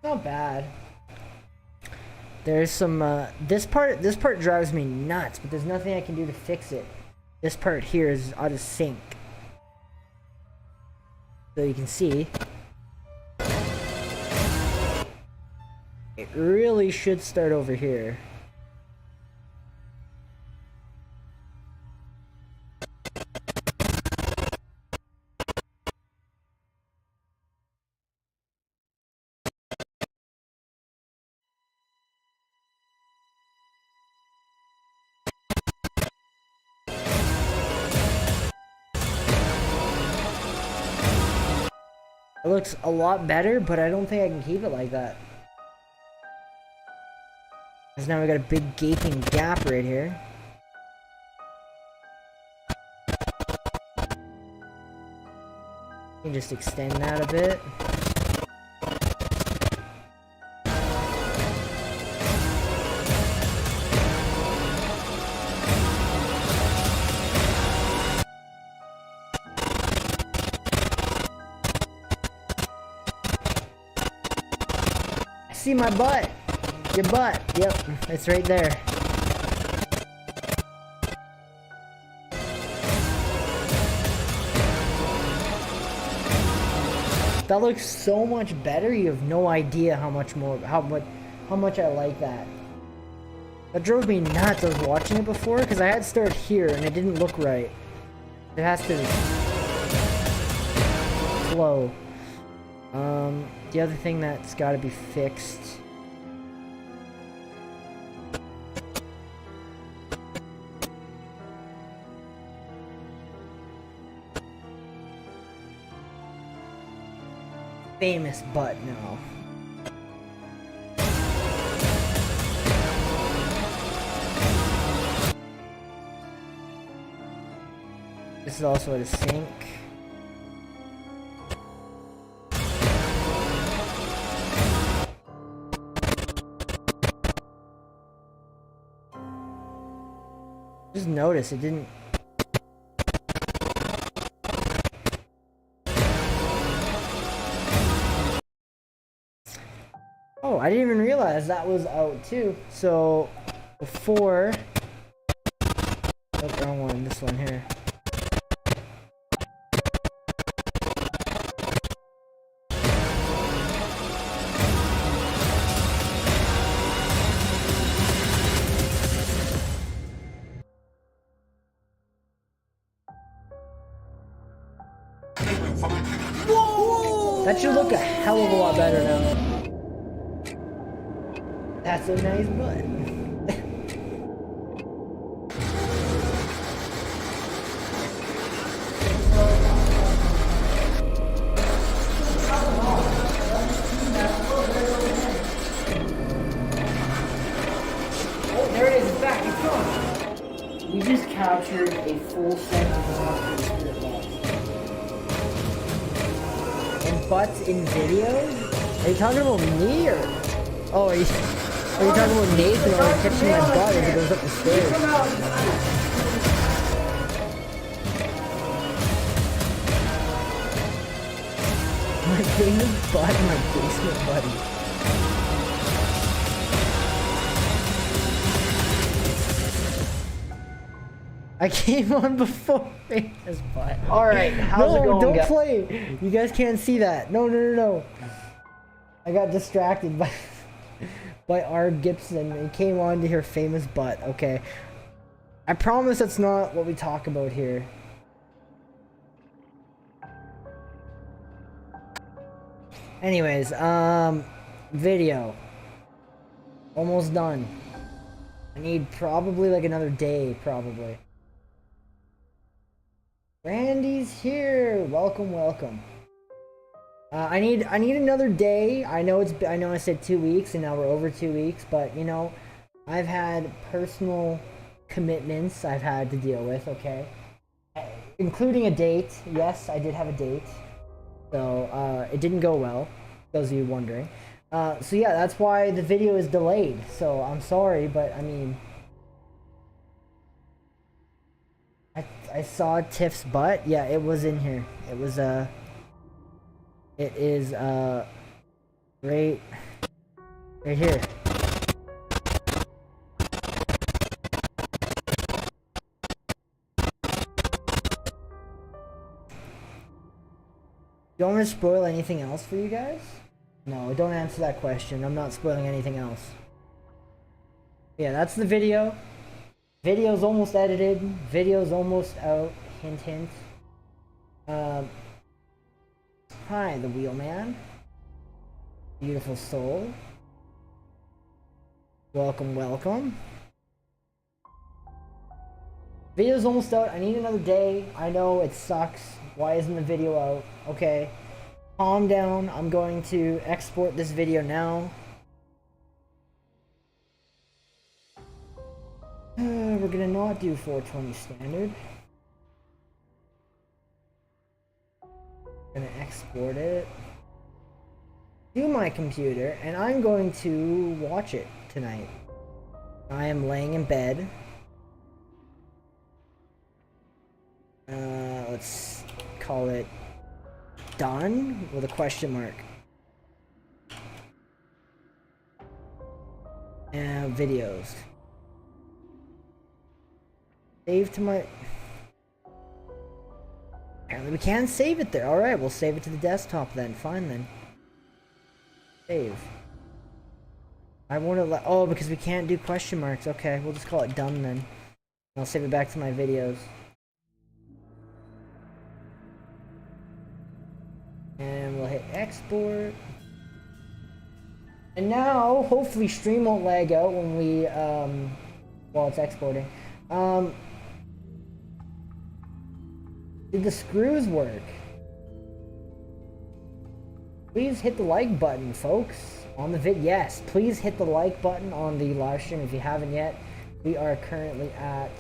Speaker 1: Not bad. There's some this part drives me nuts, but there's nothing I can do to fix it. This part here is out of sync. So you can see it really should start over here. It looks a lot better, but I don't think I can keep it like that. Because now we got a big gaping gap right here. You can just extend that a bit. See my butt. Your butt. Yep, it's right there. That looks so much better. You have no idea how much I like that. That drove me nuts. I was watching it before because I had started here and it didn't look right. It has to flow. The other thing that's got to be fixed. Famous butt now. This is also at a sync. Just notice it didn't. Oh, I didn't even realize that was out too. So before, oh, wrong one. This one here. That should look a hell of a lot better now. That's a nice butt. full scent of the muscular spirit box. And butts in videos? Are you talking about me or? Oh, are you talking about Nathan or catching my butt as it goes up the stairs? My famous butt, my basement buddy. I came on before his butt. Alright, how's it going, don't guys? Play! You guys can't see that. No. I got distracted by Arb Gibson. He came on to hear famous butt. Okay. I promise that's not what we talk about here. Anyways, video. Almost done. I need probably like another day, probably. Randy's here. Welcome. I need another day. I know I said 2 weeks and now we're over 2 weeks, but you know, I've had personal commitments I've had to deal with, okay? Including a date. Yes, I did have a date. So, it didn't go well, those of you wondering. So yeah, that's why the video is delayed. So, I'm sorry, but I mean... I saw Tiff's butt. Yeah, it was in here. It was, it is, right here. You want me to spoil anything else for you guys? No, don't answer that question. I'm not spoiling anything else. Yeah, that's the video. Video's almost edited. Video's almost out. Hint, hint. Hi, the wheelman. Beautiful soul. Welcome. Video's almost out. I need another day. I know it sucks. Why isn't the video out? Okay. Calm down. I'm going to export this video now. We're gonna not do 420 standard. Gonna export it to my computer, and I'm going to watch it tonight. I am laying in bed. Let's call it done with a question mark. And videos. Save to my... Apparently we can save it there. Alright, we'll save it to the desktop then. Fine then. Save. I want to let... Oh, because we can't do question marks. Okay, we'll just call it done then. I'll save it back to my videos. And we'll hit export. And now, hopefully stream won't lag out when we, while it's exporting. Did the screws work? Please hit the like button, folks. On the yes, please hit the like button on the live stream if you haven't yet. We are currently at,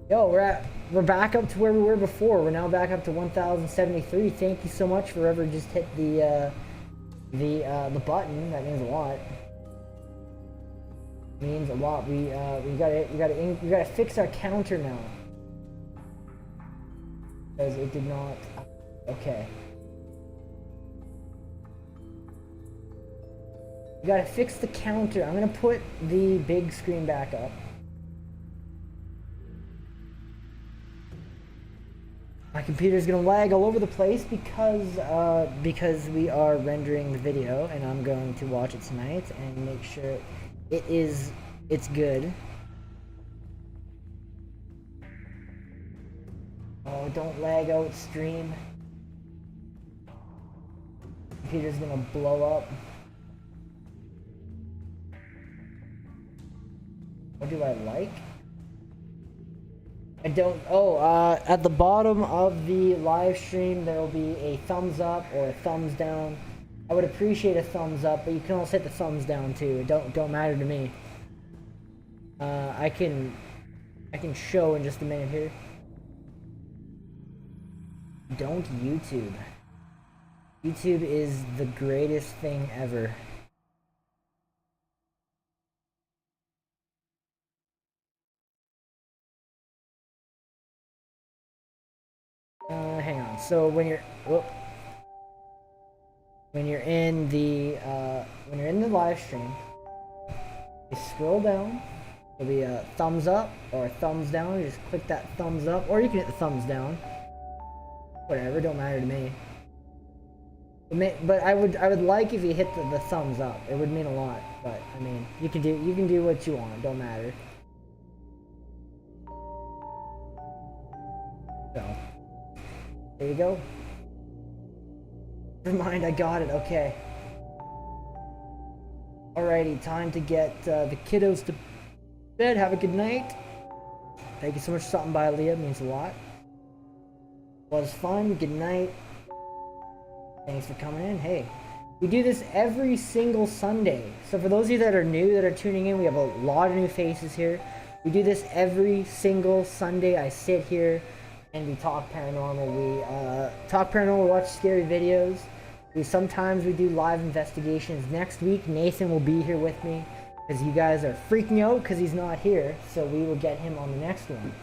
Speaker 1: we're back up to where we were before. We're now back up to 1,073. Thank you so much for whoever just hit the button. That means a lot. Means a lot. We gotta fix our counter now. Because it did not... Okay. We gotta fix the counter. I'm gonna put the big screen back up. My computer's gonna lag all over the place because we are rendering the video, and I'm going to watch it tonight and make sure it's good. Oh, don't lag out stream. Computer's gonna blow up. What do I like? I don't... Oh, at the bottom of the live stream there will be a thumbs up or a thumbs down. I would appreciate a thumbs up, but you can also hit the thumbs down too. It don't matter to me. I can show in just a minute here. Don't YouTube. YouTube is the greatest thing ever. Hang on. So when you're in the live stream, you scroll down. There'll be a thumbs up or a thumbs down. You just click that thumbs up, or you can hit the thumbs down. Whatever, don't matter to me. But I would like if you hit the thumbs up. It would mean a lot. But I mean, you can do what you want. Don't matter. So there you go. Never mind, I got it. Okay. Alrighty, time to get the kiddos to bed. Have a good night. Thank you so much for stopping by, Leah. It means a lot. Was fun. Good night. Thanks for coming in. Hey, we do this every single Sunday. So for those of you that are new, that are tuning in, we have a lot of new faces here. We do this every single Sunday. I sit here and we talk paranormal. We talk paranormal, we watch scary videos. Sometimes we do live investigations. Next week, Nathan will be here with me because you guys are freaking out because he's not here. So we will get him on the next one.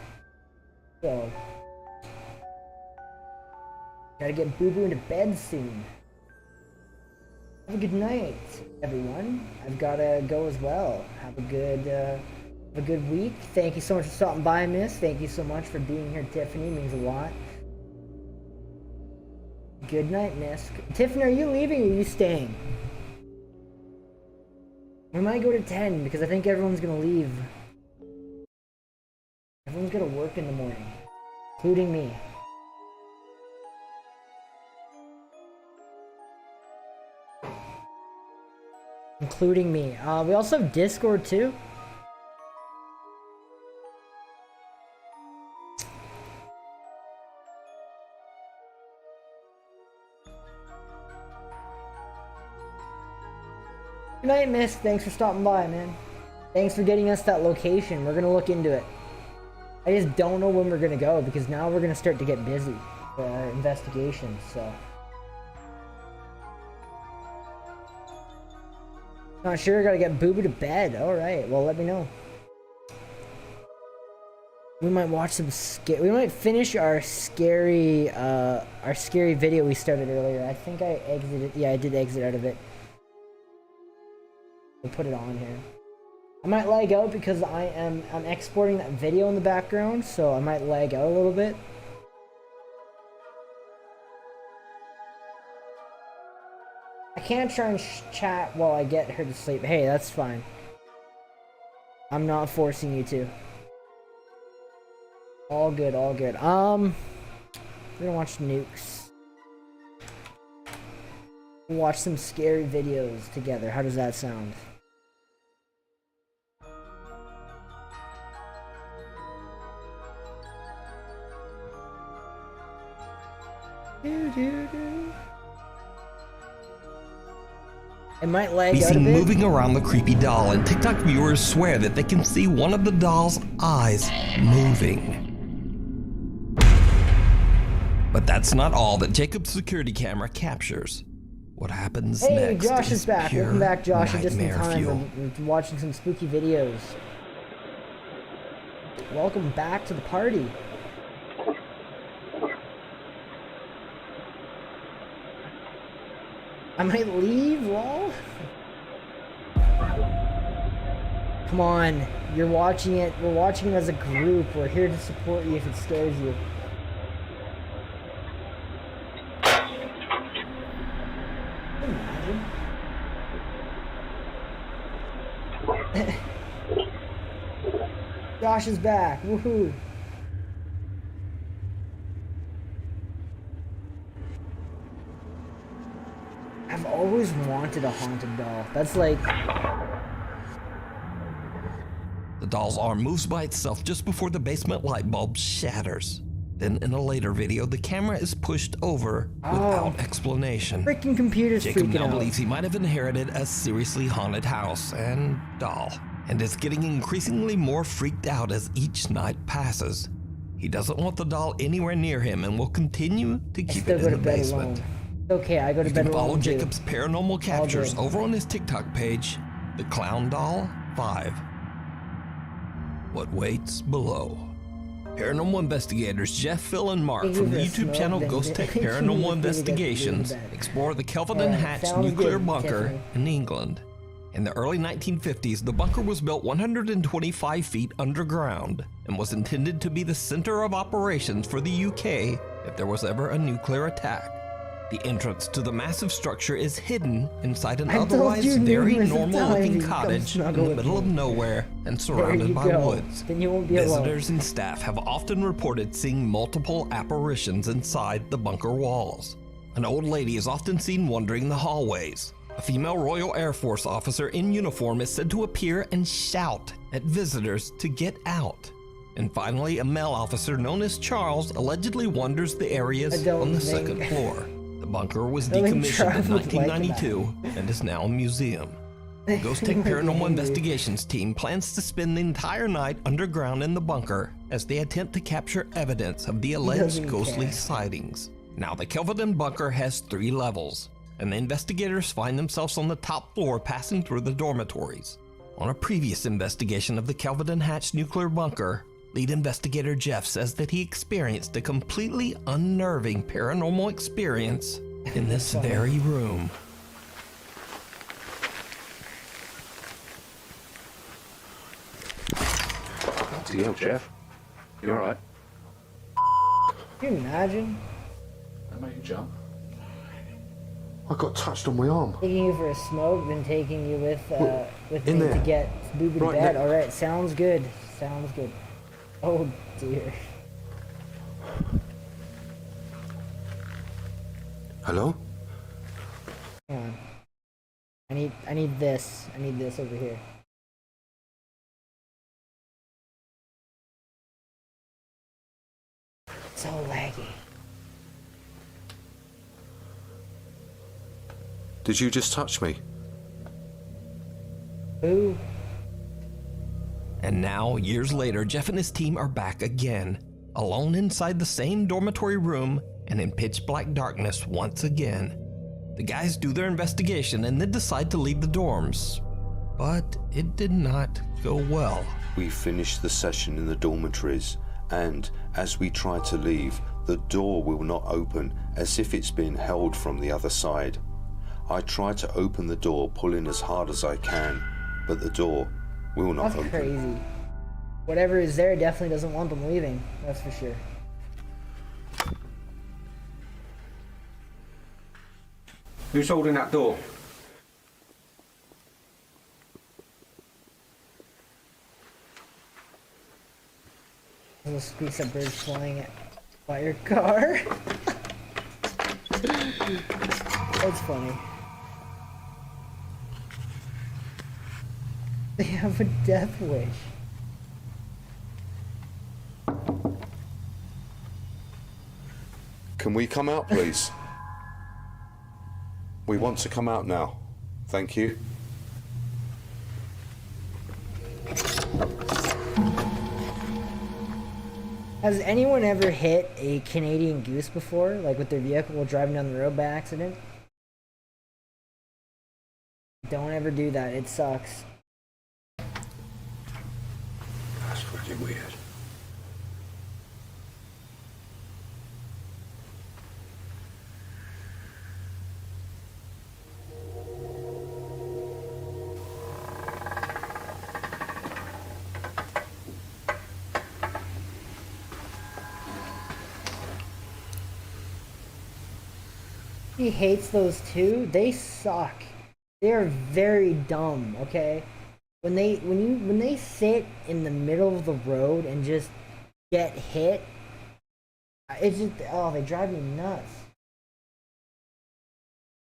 Speaker 1: So gotta get Boo Boo into bed soon. Have a good night, everyone. I've gotta go as well. Have a good week. Thank you so much for stopping by, Miss. Thank you so much for being here, Tiffany. It means a lot. Good night, Miss. Tiffany, are you leaving or are you staying? We might go to 10 because I think everyone's gonna leave. Everyone's gonna work in the morning, including me. Including me. We also have Discord too. Good night, Miss. Thanks for stopping by, man. Thanks for getting us that location. We're gonna look into it. I just don't know when we're gonna go because now we're gonna start to get busy for our investigations, so. Not sure, gotta get Boo Boo to bed. Alright, well let me know. We might watch some we might finish our scary video we started earlier. I think I exited, yeah, I did exit out of it. We'll put it on here. I might lag out because I'm exporting that video in the background, so I might lag out a little bit. I can't try and chat while I get her to sleep. Hey, that's fine. I'm not forcing you to. All good, all good. We're gonna watch Nukes. We'll watch some scary videos together. How does that sound? It might lag
Speaker 3: Be
Speaker 1: out a
Speaker 3: seen
Speaker 1: bit.
Speaker 3: moving around the creepy doll, and TikTok viewers swear that they can see one of the doll's eyes moving. But that's not all that Jacob's security camera captures. What happens
Speaker 1: Hey,
Speaker 3: next
Speaker 1: Josh is back.
Speaker 3: pure
Speaker 1: Welcome back, Josh. In just in
Speaker 3: nightmare
Speaker 1: time.
Speaker 3: fuel.
Speaker 1: I'm watching some spooky videos. Welcome back to the party. I might leave, lol. Come on, you're watching it. We're watching it as a group. We're here to support you if it scares you. Imagine. Josh is back. Woohoo. I've always wanted a haunted doll. That's like...
Speaker 3: The doll's arm moves by itself just before the basement light bulb shatters. Then in a later video, the camera is pushed over without explanation.
Speaker 1: Freaking computer's
Speaker 3: Jacob
Speaker 1: freaking
Speaker 3: now
Speaker 1: out.
Speaker 3: believes he might have inherited a seriously haunted house and doll, and is getting increasingly more freaked out as each night passes. He doesn't want the doll anywhere near him and will continue to
Speaker 1: I
Speaker 3: keep
Speaker 1: still
Speaker 3: it
Speaker 1: go
Speaker 3: in
Speaker 1: to
Speaker 3: the
Speaker 1: bed
Speaker 3: basement.
Speaker 1: alone. Okay, I go to
Speaker 3: You
Speaker 1: bed
Speaker 3: can follow
Speaker 1: alone too.
Speaker 3: Jacob's paranormal captures
Speaker 1: good.
Speaker 3: over on his TikTok page, The Clown Doll 5. What waits below. Paranormal investigators Jeff, Phil, and Mark
Speaker 1: Thank you
Speaker 3: from the
Speaker 1: for
Speaker 3: YouTube
Speaker 1: smoke,
Speaker 3: channel
Speaker 1: then.
Speaker 3: Ghost Tech
Speaker 1: Thank you for
Speaker 3: Paranormal
Speaker 1: the
Speaker 3: Investigations
Speaker 1: bed.
Speaker 3: explore the Kelvedon
Speaker 1: Alright,
Speaker 3: Hatch
Speaker 1: sounds
Speaker 3: nuclear
Speaker 1: good,
Speaker 3: bunker
Speaker 1: Tiffany.
Speaker 3: in England. In the early 1950s, the bunker was built 125 feet underground and was intended to be the center of operations for the UK if there was ever a nuclear attack. The entrance to the massive structure is hidden inside an
Speaker 1: I've told
Speaker 3: otherwise
Speaker 1: you
Speaker 3: very
Speaker 1: numerous
Speaker 3: normal-looking
Speaker 1: times, come
Speaker 3: cottage in
Speaker 1: snuggle
Speaker 3: the
Speaker 1: with
Speaker 3: middle of
Speaker 1: me.
Speaker 3: nowhere and
Speaker 1: There
Speaker 3: surrounded
Speaker 1: you
Speaker 3: by
Speaker 1: go.
Speaker 3: woods.
Speaker 1: Then you won't be alone.
Speaker 3: Visitors and staff have often reported seeing multiple apparitions inside the bunker walls. An old lady is often seen wandering the hallways. A female Royal Air Force officer in uniform is said to appear and shout at visitors to get out. And finally, a male officer known as Charles allegedly wanders the areas
Speaker 1: I don't
Speaker 3: on the
Speaker 1: think-
Speaker 3: second floor. The bunker was
Speaker 1: I don't think
Speaker 3: decommissioned in
Speaker 1: Charles would like
Speaker 3: 1992 and is now a museum. The Ghost Tech
Speaker 1: Like
Speaker 3: Paranormal
Speaker 1: angry.
Speaker 3: Investigations team plans to spend the entire night underground in the bunker as they attempt to capture evidence of the alleged
Speaker 1: doesn't
Speaker 3: ghostly
Speaker 1: care.
Speaker 3: sightings. Now, the Kelvedon bunker has 3 levels, and the investigators find themselves on the top floor passing through the dormitories. On a previous investigation of the Kelvedon Hatch nuclear bunker, lead investigator Jeff says that he experienced a completely unnerving paranormal experience in this very room.
Speaker 2: Bloody hell, Jeff. You alright?
Speaker 1: Can you imagine
Speaker 2: That made you jump. I got touched on my arm.
Speaker 1: taking you for a smoke, then taking you with
Speaker 2: in
Speaker 1: me to
Speaker 2: there.
Speaker 1: get booby to
Speaker 2: Right
Speaker 1: bed?
Speaker 2: there.
Speaker 1: All right, sounds good. Sounds good. Oh dear.
Speaker 2: Hello?
Speaker 1: Hang on. I need this. I need this over here. So laggy.
Speaker 2: Did you just touch me?
Speaker 1: Ooh.
Speaker 3: And now, years later, Jeff and his team are back again, alone inside the same dormitory room and in pitch black darkness once again. The guys do their investigation and then decide to leave the dorms. But it did not go well.
Speaker 11: We finished the session in the dormitories, and as we try to leave, the door will not open, as if it's been held from the other side. I try to open the door, pulling as hard as I can, but the door will not
Speaker 1: That's
Speaker 11: open.
Speaker 1: crazy. Whatever is there definitely doesn't want them leaving. That's for sure.
Speaker 2: Who's holding that door?
Speaker 1: Little squeaks of birds flying by your car. That's funny. They have a death wish.
Speaker 11: Can we come out, please? We want to come out now. Thank you.
Speaker 1: Has anyone ever hit a Canadian goose before? Like with their vehicle while driving down the road by accident? Don't ever do that. It sucks.
Speaker 2: That's fucking weird.
Speaker 1: He hates those too. They suck. They are very dumb, okay? When they sit in the middle of the road and just get hit, it's just, oh, they drive me nuts.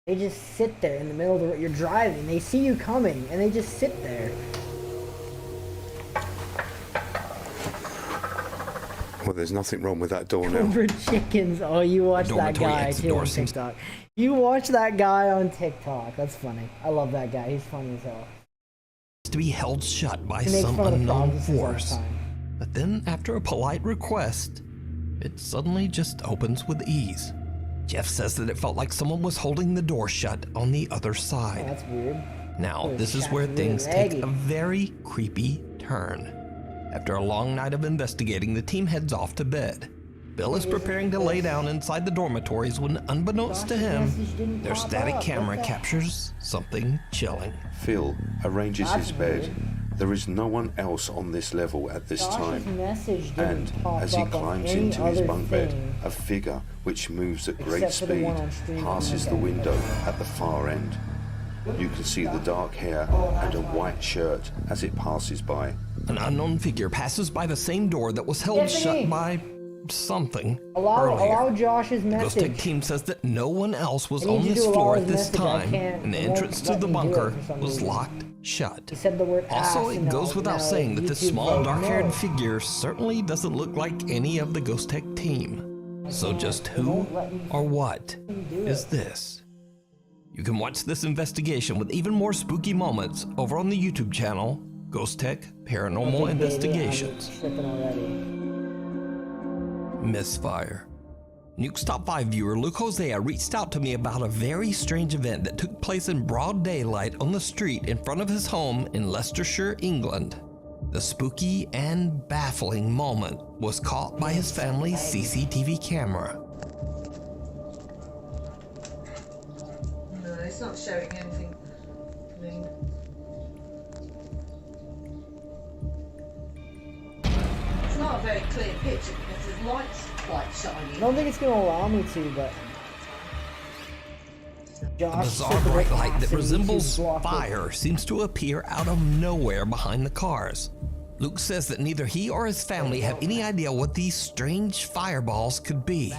Speaker 1: They just sit there in the middle of the road. You're driving, they see you coming, and they just sit there.
Speaker 11: Well, there's nothing wrong with that door now.
Speaker 1: Over chickens. Oh, you watch that
Speaker 3: Dormitory
Speaker 1: guy
Speaker 3: exit
Speaker 1: too
Speaker 3: door
Speaker 1: on
Speaker 3: seems-
Speaker 1: TikTok. You watch that guy on TikTok. That's funny. I love that guy. He's funny as hell.
Speaker 3: To be held shut by
Speaker 1: He makes
Speaker 3: some
Speaker 1: fun of the
Speaker 3: unknown
Speaker 1: provinces all the
Speaker 3: force.
Speaker 1: time.
Speaker 3: But then, after a polite request, it suddenly just opens with ease. Jeff says that it felt like someone was holding the door shut on the other
Speaker 1: Oh,
Speaker 3: side.
Speaker 1: that's weird.
Speaker 3: Now, this is where things take a very creepy turn. After a long night of investigating, the team heads off to bed. Bill is preparing to lay down inside the dormitories when, unbeknownst to him, their static camera captures something chilling.
Speaker 11: Phil arranges his bed. There is no one else on this level at this time. And as he climbs into his bunk bed, a figure which moves at great speed passes the window at the far end. You can see the dark hair and a white shirt as it passes by.
Speaker 3: An unknown figure passes by the same door that was held shut by something earlier.
Speaker 1: Allow Josh's
Speaker 3: The Ghost Tech
Speaker 1: message.
Speaker 3: team says that no one else was
Speaker 1: I need
Speaker 3: on
Speaker 1: you
Speaker 3: this
Speaker 1: to
Speaker 3: floor
Speaker 1: allow
Speaker 3: at
Speaker 1: his
Speaker 3: this
Speaker 1: message. I
Speaker 3: time,
Speaker 1: can't-
Speaker 3: and the
Speaker 1: it won't
Speaker 3: entrance to
Speaker 1: let
Speaker 3: the
Speaker 1: me do it
Speaker 3: bunker
Speaker 1: for some
Speaker 3: was
Speaker 1: reason.
Speaker 3: locked shut.
Speaker 1: He said the word
Speaker 3: Also,
Speaker 1: ass
Speaker 3: it
Speaker 1: and
Speaker 3: goes
Speaker 1: now-
Speaker 3: without
Speaker 1: now
Speaker 3: saying that this
Speaker 1: YouTube's
Speaker 3: small
Speaker 1: like,
Speaker 3: dark-haired
Speaker 1: no.
Speaker 3: figure certainly doesn't look like any of the Ghost Tech team. So just who or what is this? You can watch this investigation with even more spooky moments over on the YouTube channel, Ghost Tech Paranormal Investigations. Misfire. Nuke's Top 5 viewer Luke Hosea reached out to me about a very strange event that took place in broad daylight on the street in front of his home in Leicestershire, England. The spooky and baffling moment was caught by his family's CCTV camera.
Speaker 12: No, it's not showing anything. It's not a very clear picture because the light's quite shiny.
Speaker 1: I don't think it's going to allow me to, but...
Speaker 3: A
Speaker 1: Josh
Speaker 3: bizarre
Speaker 1: said the
Speaker 3: bright
Speaker 1: word
Speaker 3: light
Speaker 1: ass
Speaker 3: that
Speaker 1: and
Speaker 3: resembles
Speaker 1: YouTube's blocked it.
Speaker 3: fire seems to appear out of nowhere behind the cars. Luke says that neither he or his family have any idea what these strange fireballs could be.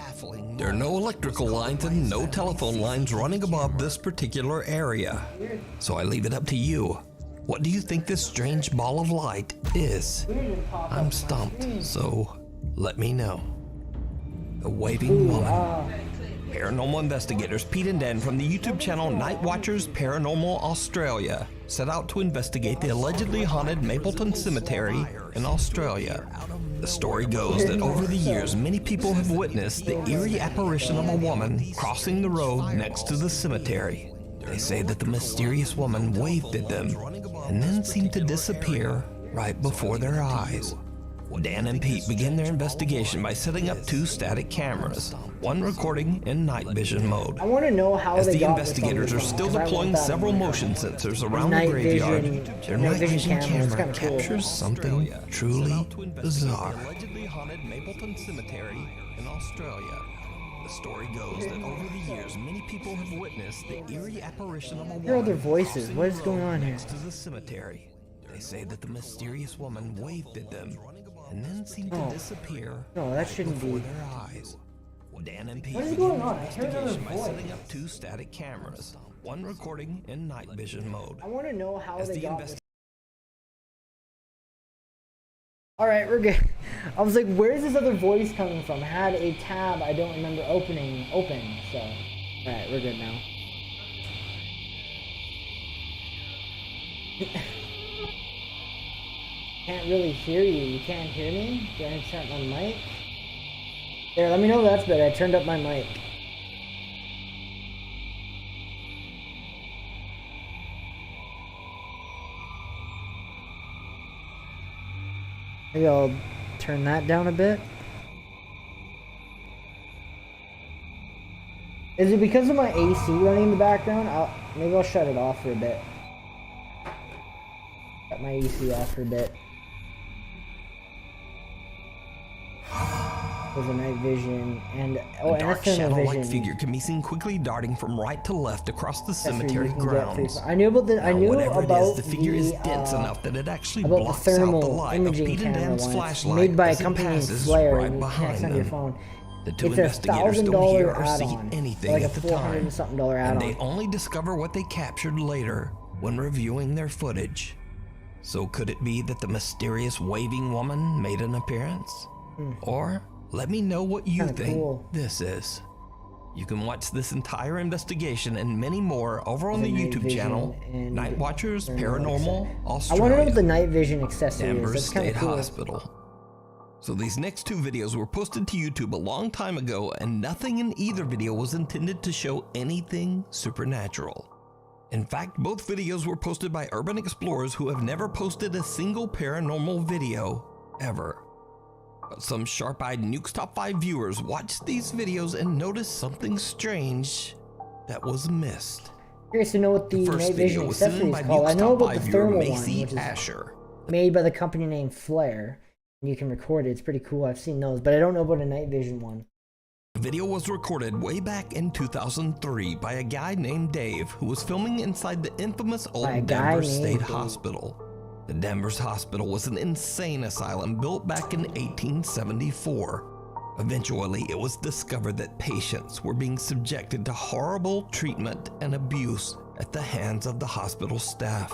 Speaker 3: There are no electrical lines and no telephone lines running above this particular area. So I leave it up to you. What do you think this strange ball of light is? I'm stumped, so let me know. The Waving Woman. Paranormal investigators Pete and Dan from the YouTube channel Night Watchers Paranormal Australia set out to investigate the allegedly haunted Mapleton Cemetery in Australia. The story goes that over the years, many people have witnessed the eerie apparition of a woman crossing the road next to the cemetery. They say that the mysterious woman waved at them and then seemed to disappear right before their eyes. Dan and Pete began their investigation by setting up 2 static cameras, one recording in night vision mode.
Speaker 1: I want to know how
Speaker 3: As
Speaker 1: they
Speaker 3: the
Speaker 1: got this on
Speaker 3: investigators
Speaker 1: the
Speaker 3: are
Speaker 1: phone,
Speaker 3: still
Speaker 1: 'cause I want
Speaker 3: deploying
Speaker 1: that on
Speaker 3: several
Speaker 1: my
Speaker 3: motion
Speaker 1: phone.
Speaker 3: sensors around the
Speaker 1: Night
Speaker 3: graveyard,
Speaker 1: vision-
Speaker 3: their
Speaker 1: night
Speaker 3: night
Speaker 1: vision
Speaker 3: vision
Speaker 1: camera, it's
Speaker 3: camera
Speaker 1: kinda cool.
Speaker 3: captures something truly bizarre. Allegedly haunted Mapleton Cemetery in Australia. The story goes that over the years, many people have witnessed the eerie apparition of a woman
Speaker 1: Hear other voices.
Speaker 3: crossing
Speaker 1: What
Speaker 3: the
Speaker 1: is going
Speaker 3: road
Speaker 1: on here?
Speaker 3: next to the cemetery. They say that the mysterious woman waved at them and then seemed to disappear
Speaker 1: No, that shouldn't
Speaker 3: before
Speaker 1: be.
Speaker 3: their eyes. Dan and Pete
Speaker 1: What is
Speaker 3: began
Speaker 1: going
Speaker 3: the
Speaker 1: on? I heard another
Speaker 3: investigation by
Speaker 1: voice.
Speaker 3: setting up 2 static cameras, one recording in night vision mode.
Speaker 1: I want to know how
Speaker 3: As
Speaker 1: they
Speaker 3: the
Speaker 1: got
Speaker 3: investi-
Speaker 1: this. Alright, we're good. I was like, where's this other voice coming from? I had a tab I don't remember open, so... Alright, we're good now. Can't really hear you. You can't hear me? Do I turn up my mic? There, let me know if that's better. I turned up my mic. Maybe I'll turn that down a bit. Is it because of my AC running in the background? Maybe I'll shut it off for a bit. Shut my AC off for a bit. There's a night vision and
Speaker 3: A
Speaker 1: and a
Speaker 3: dark
Speaker 1: thermal
Speaker 3: shadow-like
Speaker 1: vision.
Speaker 3: figure can be seen quickly darting from right to left across the
Speaker 1: That's where
Speaker 3: cemetery
Speaker 1: you can get
Speaker 3: grounds.
Speaker 1: I knew about the. I
Speaker 3: Now,
Speaker 1: knew
Speaker 3: whatever
Speaker 1: about
Speaker 3: it is, the figure is dense
Speaker 1: the,
Speaker 3: enough that it actually
Speaker 1: about the
Speaker 3: blocks out the
Speaker 1: thermal
Speaker 3: light of
Speaker 1: imaging
Speaker 3: Pete and
Speaker 1: camera
Speaker 3: Dan's
Speaker 1: one. It's
Speaker 3: flashlight
Speaker 1: made by a
Speaker 3: as it
Speaker 1: company named
Speaker 3: passes
Speaker 1: Flare.
Speaker 3: right
Speaker 1: and it
Speaker 3: behind
Speaker 1: connects on your
Speaker 3: them.
Speaker 1: phone.
Speaker 3: The 2
Speaker 1: It's a
Speaker 3: investigators don't hear
Speaker 1: $1,000
Speaker 3: or see
Speaker 1: add-on.
Speaker 3: anything
Speaker 1: Like
Speaker 3: at
Speaker 1: a
Speaker 3: the
Speaker 1: $400
Speaker 3: time,
Speaker 1: and something
Speaker 3: and
Speaker 1: add-on.
Speaker 3: they only discover what they captured later when reviewing their footage. So could it be that the mysterious waving woman made an appearance? Or let me know what you
Speaker 1: Kinda
Speaker 3: think
Speaker 1: cool.
Speaker 3: this is. You can watch this entire investigation and many more over on the
Speaker 1: There's a night
Speaker 3: YouTube
Speaker 1: vision
Speaker 3: channel,
Speaker 1: and
Speaker 3: Night Watchers
Speaker 1: thermal
Speaker 3: Paranormal
Speaker 1: I
Speaker 3: Australia.
Speaker 1: want to know what the night vision accessory is.
Speaker 3: Danvers
Speaker 1: That's kind
Speaker 3: State
Speaker 1: of cool.
Speaker 3: Hospital. So these next two videos were posted to YouTube a long time ago, and nothing in either video was intended to show anything supernatural. In fact, both videos were posted by urban explorers who have never posted a single paranormal video ever. But some sharp-eyed Nuke's Top 5 viewers watched these videos and noticed something strange that was missed.
Speaker 1: Curious to know what the night vision accessory is called. I know about the thermal one, which is made by the company named Flare. You can record it. It's pretty cool. I've seen those, but I don't know about a night vision one.
Speaker 3: The video was recorded way back in 2003 by a guy named Dave who was filming inside the infamous old Denver State Hospital. The Denver's hospital was an insane asylum built back in 1874. Eventually, it was discovered that patients were being subjected to horrible treatment and abuse at the hands of the hospital staff.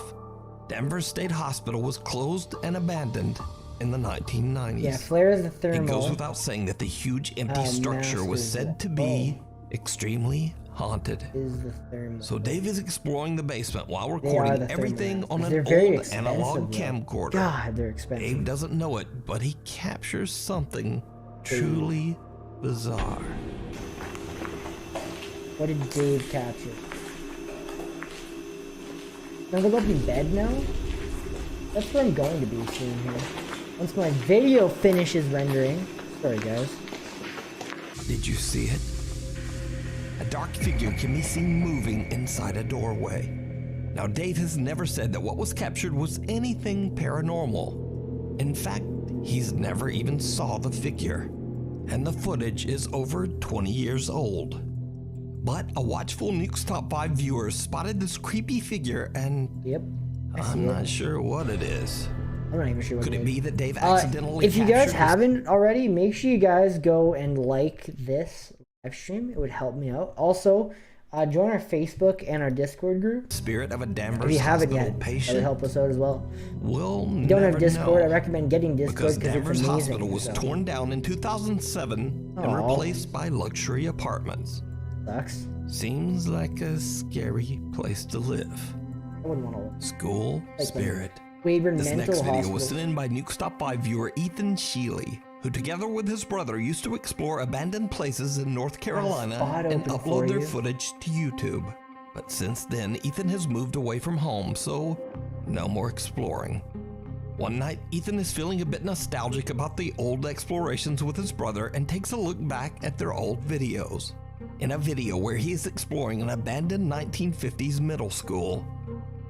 Speaker 3: Denver State Hospital was closed and abandoned in the 1990s.
Speaker 1: Yeah, Flare is the thermal.
Speaker 3: It goes without saying that the huge empty structure was said to be extremely haunted. So Dave is exploring the basement while recording everything on an old analog camcorder.
Speaker 1: God, they're expensive.
Speaker 3: Dave doesn't know it, but he captures something truly bizarre.
Speaker 1: What did Dave capture? Can I go up in bed now? That's where I'm going to be soon here. Once my video finishes rendering. Sorry guys.
Speaker 3: Did you see it? A dark figure can be seen moving inside a doorway. Now Dave has never said that what was captured was anything paranormal. In fact, he's never even saw the figure. And the footage is over 20 years old. But a watchful Nuke's Top 5 viewer spotted this creepy figure and I'm not sure what it is.
Speaker 1: I'm not even sure what
Speaker 3: Could it be that Dave accidentally
Speaker 1: if you guys haven't already, make sure you guys go and like this live stream. It would help me out. Also, join our Facebook and our Discord group.
Speaker 3: Spirit of a Danvers
Speaker 1: if you haven't yet,
Speaker 3: patient
Speaker 1: that would help us out as well.
Speaker 3: We'll
Speaker 1: if you don't have Discord,
Speaker 3: know,
Speaker 1: I recommend getting Discord because
Speaker 3: Danvers
Speaker 1: it's amazing.
Speaker 3: Hospital was torn down in 2007 and replaced by luxury apartments.
Speaker 1: Sucks.
Speaker 3: Seems like a scary place to live.
Speaker 1: I wouldn't want to.
Speaker 3: School Spirit.
Speaker 1: Weyburn
Speaker 3: This
Speaker 1: Mental
Speaker 3: next video
Speaker 1: Hospital.
Speaker 3: was sent in by Nuke's Top 5 viewer Ethan Sheely, who together with his brother used to explore abandoned places in North Carolina and upload their footage to YouTube. But since then, Ethan has moved away from home, so no more exploring. One night, Ethan is feeling a bit nostalgic about the old explorations with his brother and takes a look back at their old videos. In a video where he is exploring an abandoned 1950s middle school,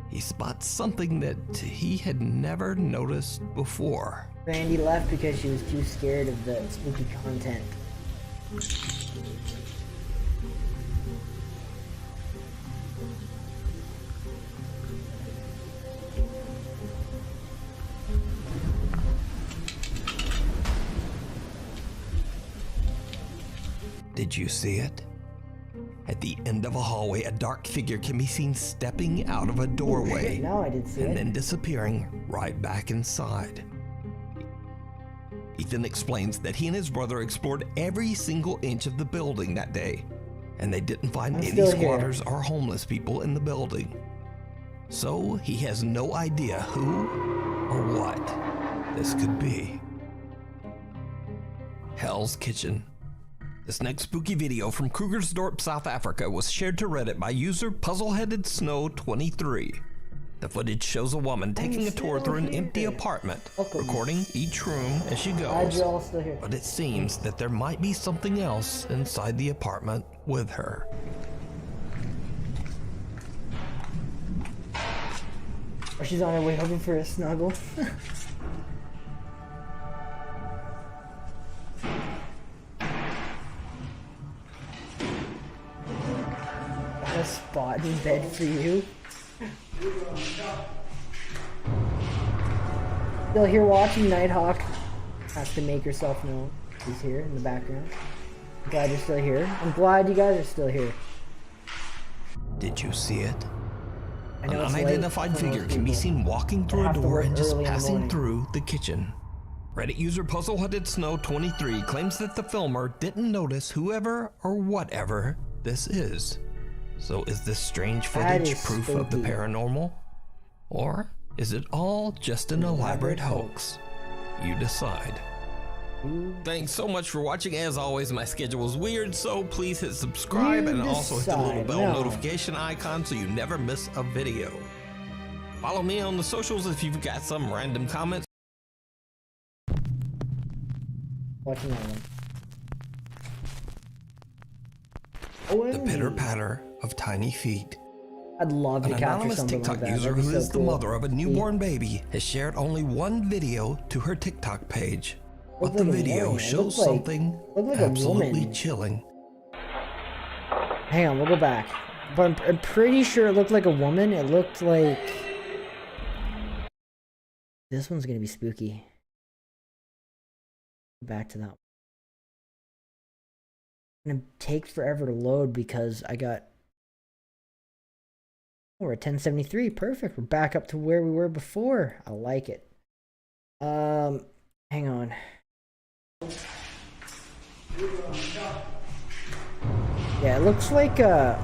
Speaker 3: he spots something that he had never noticed before.
Speaker 1: Randy left because she was too scared of the spooky content.
Speaker 3: Did you see it? At the end of a hallway, a dark figure can be seen stepping out of a doorway
Speaker 1: Now I did see
Speaker 3: and
Speaker 1: it.
Speaker 3: then disappearing right back inside. Ethan explains that he and his brother explored every single inch of the building that day, and they didn't find any squatters or homeless people in the building. So he has no idea who or what this could be. Hell's Kitchen. This next spooky video from Krugersdorp, South Africa was shared to Reddit by user Puzzleheaded Snow 23. The footage shows a woman taking a tour through an empty apartment, recording each room as she goes. But it seems that there might be something else inside the apartment with her.
Speaker 1: Or she's on her way hoping for a snuggle. A spot in bed for you. Still here watching Nighthawk. Has to make herself known. She's here in the background. I'm glad you're still here. I'm glad you guys are still here.
Speaker 3: Did you see it?
Speaker 1: I
Speaker 3: An
Speaker 1: know it's late
Speaker 3: unidentified
Speaker 1: for most
Speaker 3: figure can be
Speaker 1: people.
Speaker 3: seen walking through
Speaker 1: I
Speaker 3: a
Speaker 1: have to
Speaker 3: door
Speaker 1: work
Speaker 3: and just
Speaker 1: early in the
Speaker 3: passing
Speaker 1: morning.
Speaker 3: through the kitchen. Reddit user Puzzleheaded Snow 23 claims that the filmer didn't notice whoever or whatever this is. So is this strange
Speaker 1: That
Speaker 3: footage
Speaker 1: is
Speaker 3: proof of the
Speaker 1: spooky.
Speaker 3: paranormal? Or is it all just an elaborate hoax? You decide. Thanks so much for watching. As always, my schedule is weird, so please hit subscribe and also hit the little bell notification icon so you never miss a video. Follow me on the socials if you've got some random comments.
Speaker 1: Watching that one.
Speaker 3: The pitter-patter of tiny feet.
Speaker 1: I'd love to
Speaker 3: An
Speaker 1: capture
Speaker 3: anonymous
Speaker 1: something
Speaker 3: TikTok
Speaker 1: like that.
Speaker 3: user
Speaker 1: That'd be
Speaker 3: who
Speaker 1: so
Speaker 3: is the
Speaker 1: cool.
Speaker 3: mother of a newborn baby has shared only one video to her TikTok page. But the video shows something absolutely chilling.
Speaker 1: Hang on, we'll go back. But I'm pretty sure it looked like a woman. It looked like... This one's gonna be spooky. Back to that one. It's gonna take forever to load because I got... Oh, we're at 1073. Perfect. We're back up to where we were before. I like it. Hang on. Yeah, it looks like a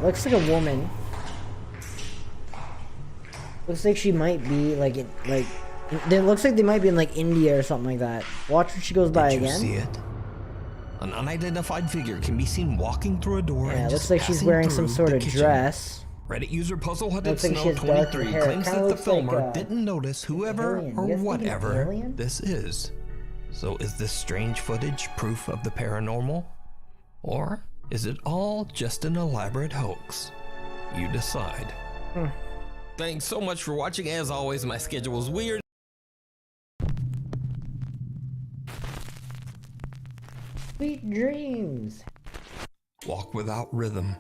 Speaker 1: woman. Looks like she might be like it looks like they might be in like India or something like that. Watch when she goes by again.
Speaker 3: Did you see it? An unidentified figure can be seen walking through a door.
Speaker 1: Yeah,
Speaker 3: and
Speaker 1: it looks like she's wearing some sort of dress.
Speaker 3: Reddit user Puzzle Hunted
Speaker 1: Looks like she
Speaker 3: Snow
Speaker 1: has darker
Speaker 3: 23
Speaker 1: hair.
Speaker 3: claims
Speaker 1: Kinda
Speaker 3: that the
Speaker 1: looks like,
Speaker 3: filmer didn't notice whoever
Speaker 1: alien.
Speaker 3: or
Speaker 1: You guys think it's
Speaker 3: whatever
Speaker 1: alien?
Speaker 3: this is. So is this strange footage proof of the paranormal? Or is it all just an elaborate hoax? You decide. Thanks so much for watching. As always, my schedule is weird.
Speaker 1: Sweet dreams.
Speaker 3: Walk without rhythm.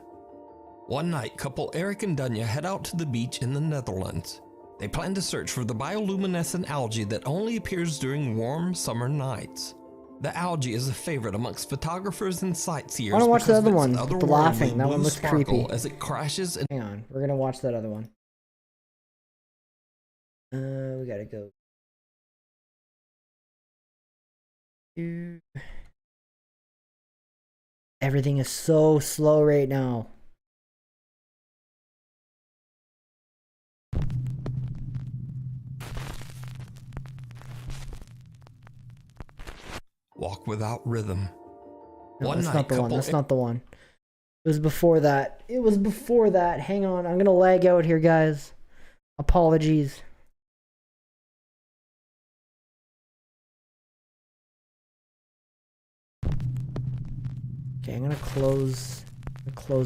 Speaker 3: One night, couple Eric and Dunya head out to the beach in the Netherlands. They plan to search for the bioluminescent algae that only appears during warm summer nights. The algae is a favorite amongst photographers and sightseers.
Speaker 1: I want to watch the other one,
Speaker 3: otherworldly
Speaker 1: the laughing. That
Speaker 3: blue
Speaker 1: one looks
Speaker 3: sparkle
Speaker 1: creepy.
Speaker 3: as it crashes and
Speaker 1: Hang on, we're gonna watch that other one. We gotta go. Everything is so slow right now.
Speaker 3: walk without rhythm.
Speaker 1: No,
Speaker 3: One
Speaker 1: that's
Speaker 3: night,
Speaker 1: not the one.
Speaker 3: couple
Speaker 1: That's not the one. It was before that. It was before that. Hang on. I'm gonna lag out here, guys. Apologies. Okay, I'm gonna close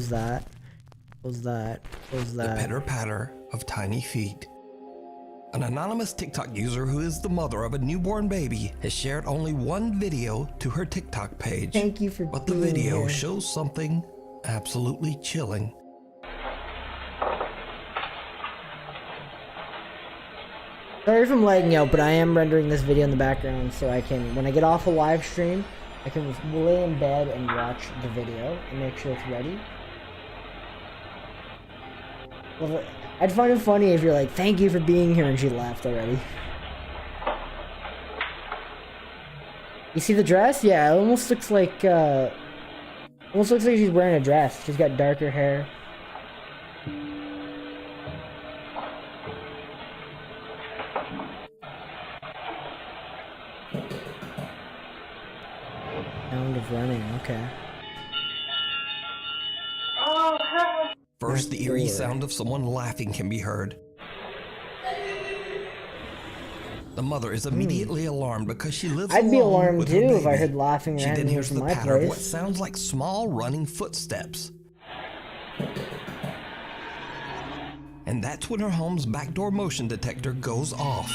Speaker 1: that. Close that. Close that.
Speaker 3: The pitter-patter of tiny feet. An anonymous TikTok user who is the mother of a newborn baby has shared only one video to her TikTok page.
Speaker 1: Thank you for
Speaker 3: But the
Speaker 1: being
Speaker 3: video
Speaker 1: here.
Speaker 3: shows something absolutely chilling.
Speaker 1: Sorry if I'm lagging out, but I am rendering this video in the background so I can, when I get off a live stream, I can lay in bed and watch the video and make sure it's ready. Well, I'd find it funny if you're like, thank you for being here, and she left already. You see the dress? Yeah, it almost looks like she's wearing a dress. She's got darker hair. Sound of running, okay.
Speaker 3: First, the eerie sound of someone laughing can be heard. The mother is immediately alarmed because she lives
Speaker 1: I'd be
Speaker 3: alone
Speaker 1: alarmed
Speaker 3: with her
Speaker 1: too if I
Speaker 3: baby.
Speaker 1: heard laughing
Speaker 3: She then
Speaker 1: randomly
Speaker 3: hears
Speaker 1: from
Speaker 3: the
Speaker 1: my
Speaker 3: patter of what
Speaker 1: place.
Speaker 3: sounds like small running footsteps. And that's when her home's backdoor motion detector goes off.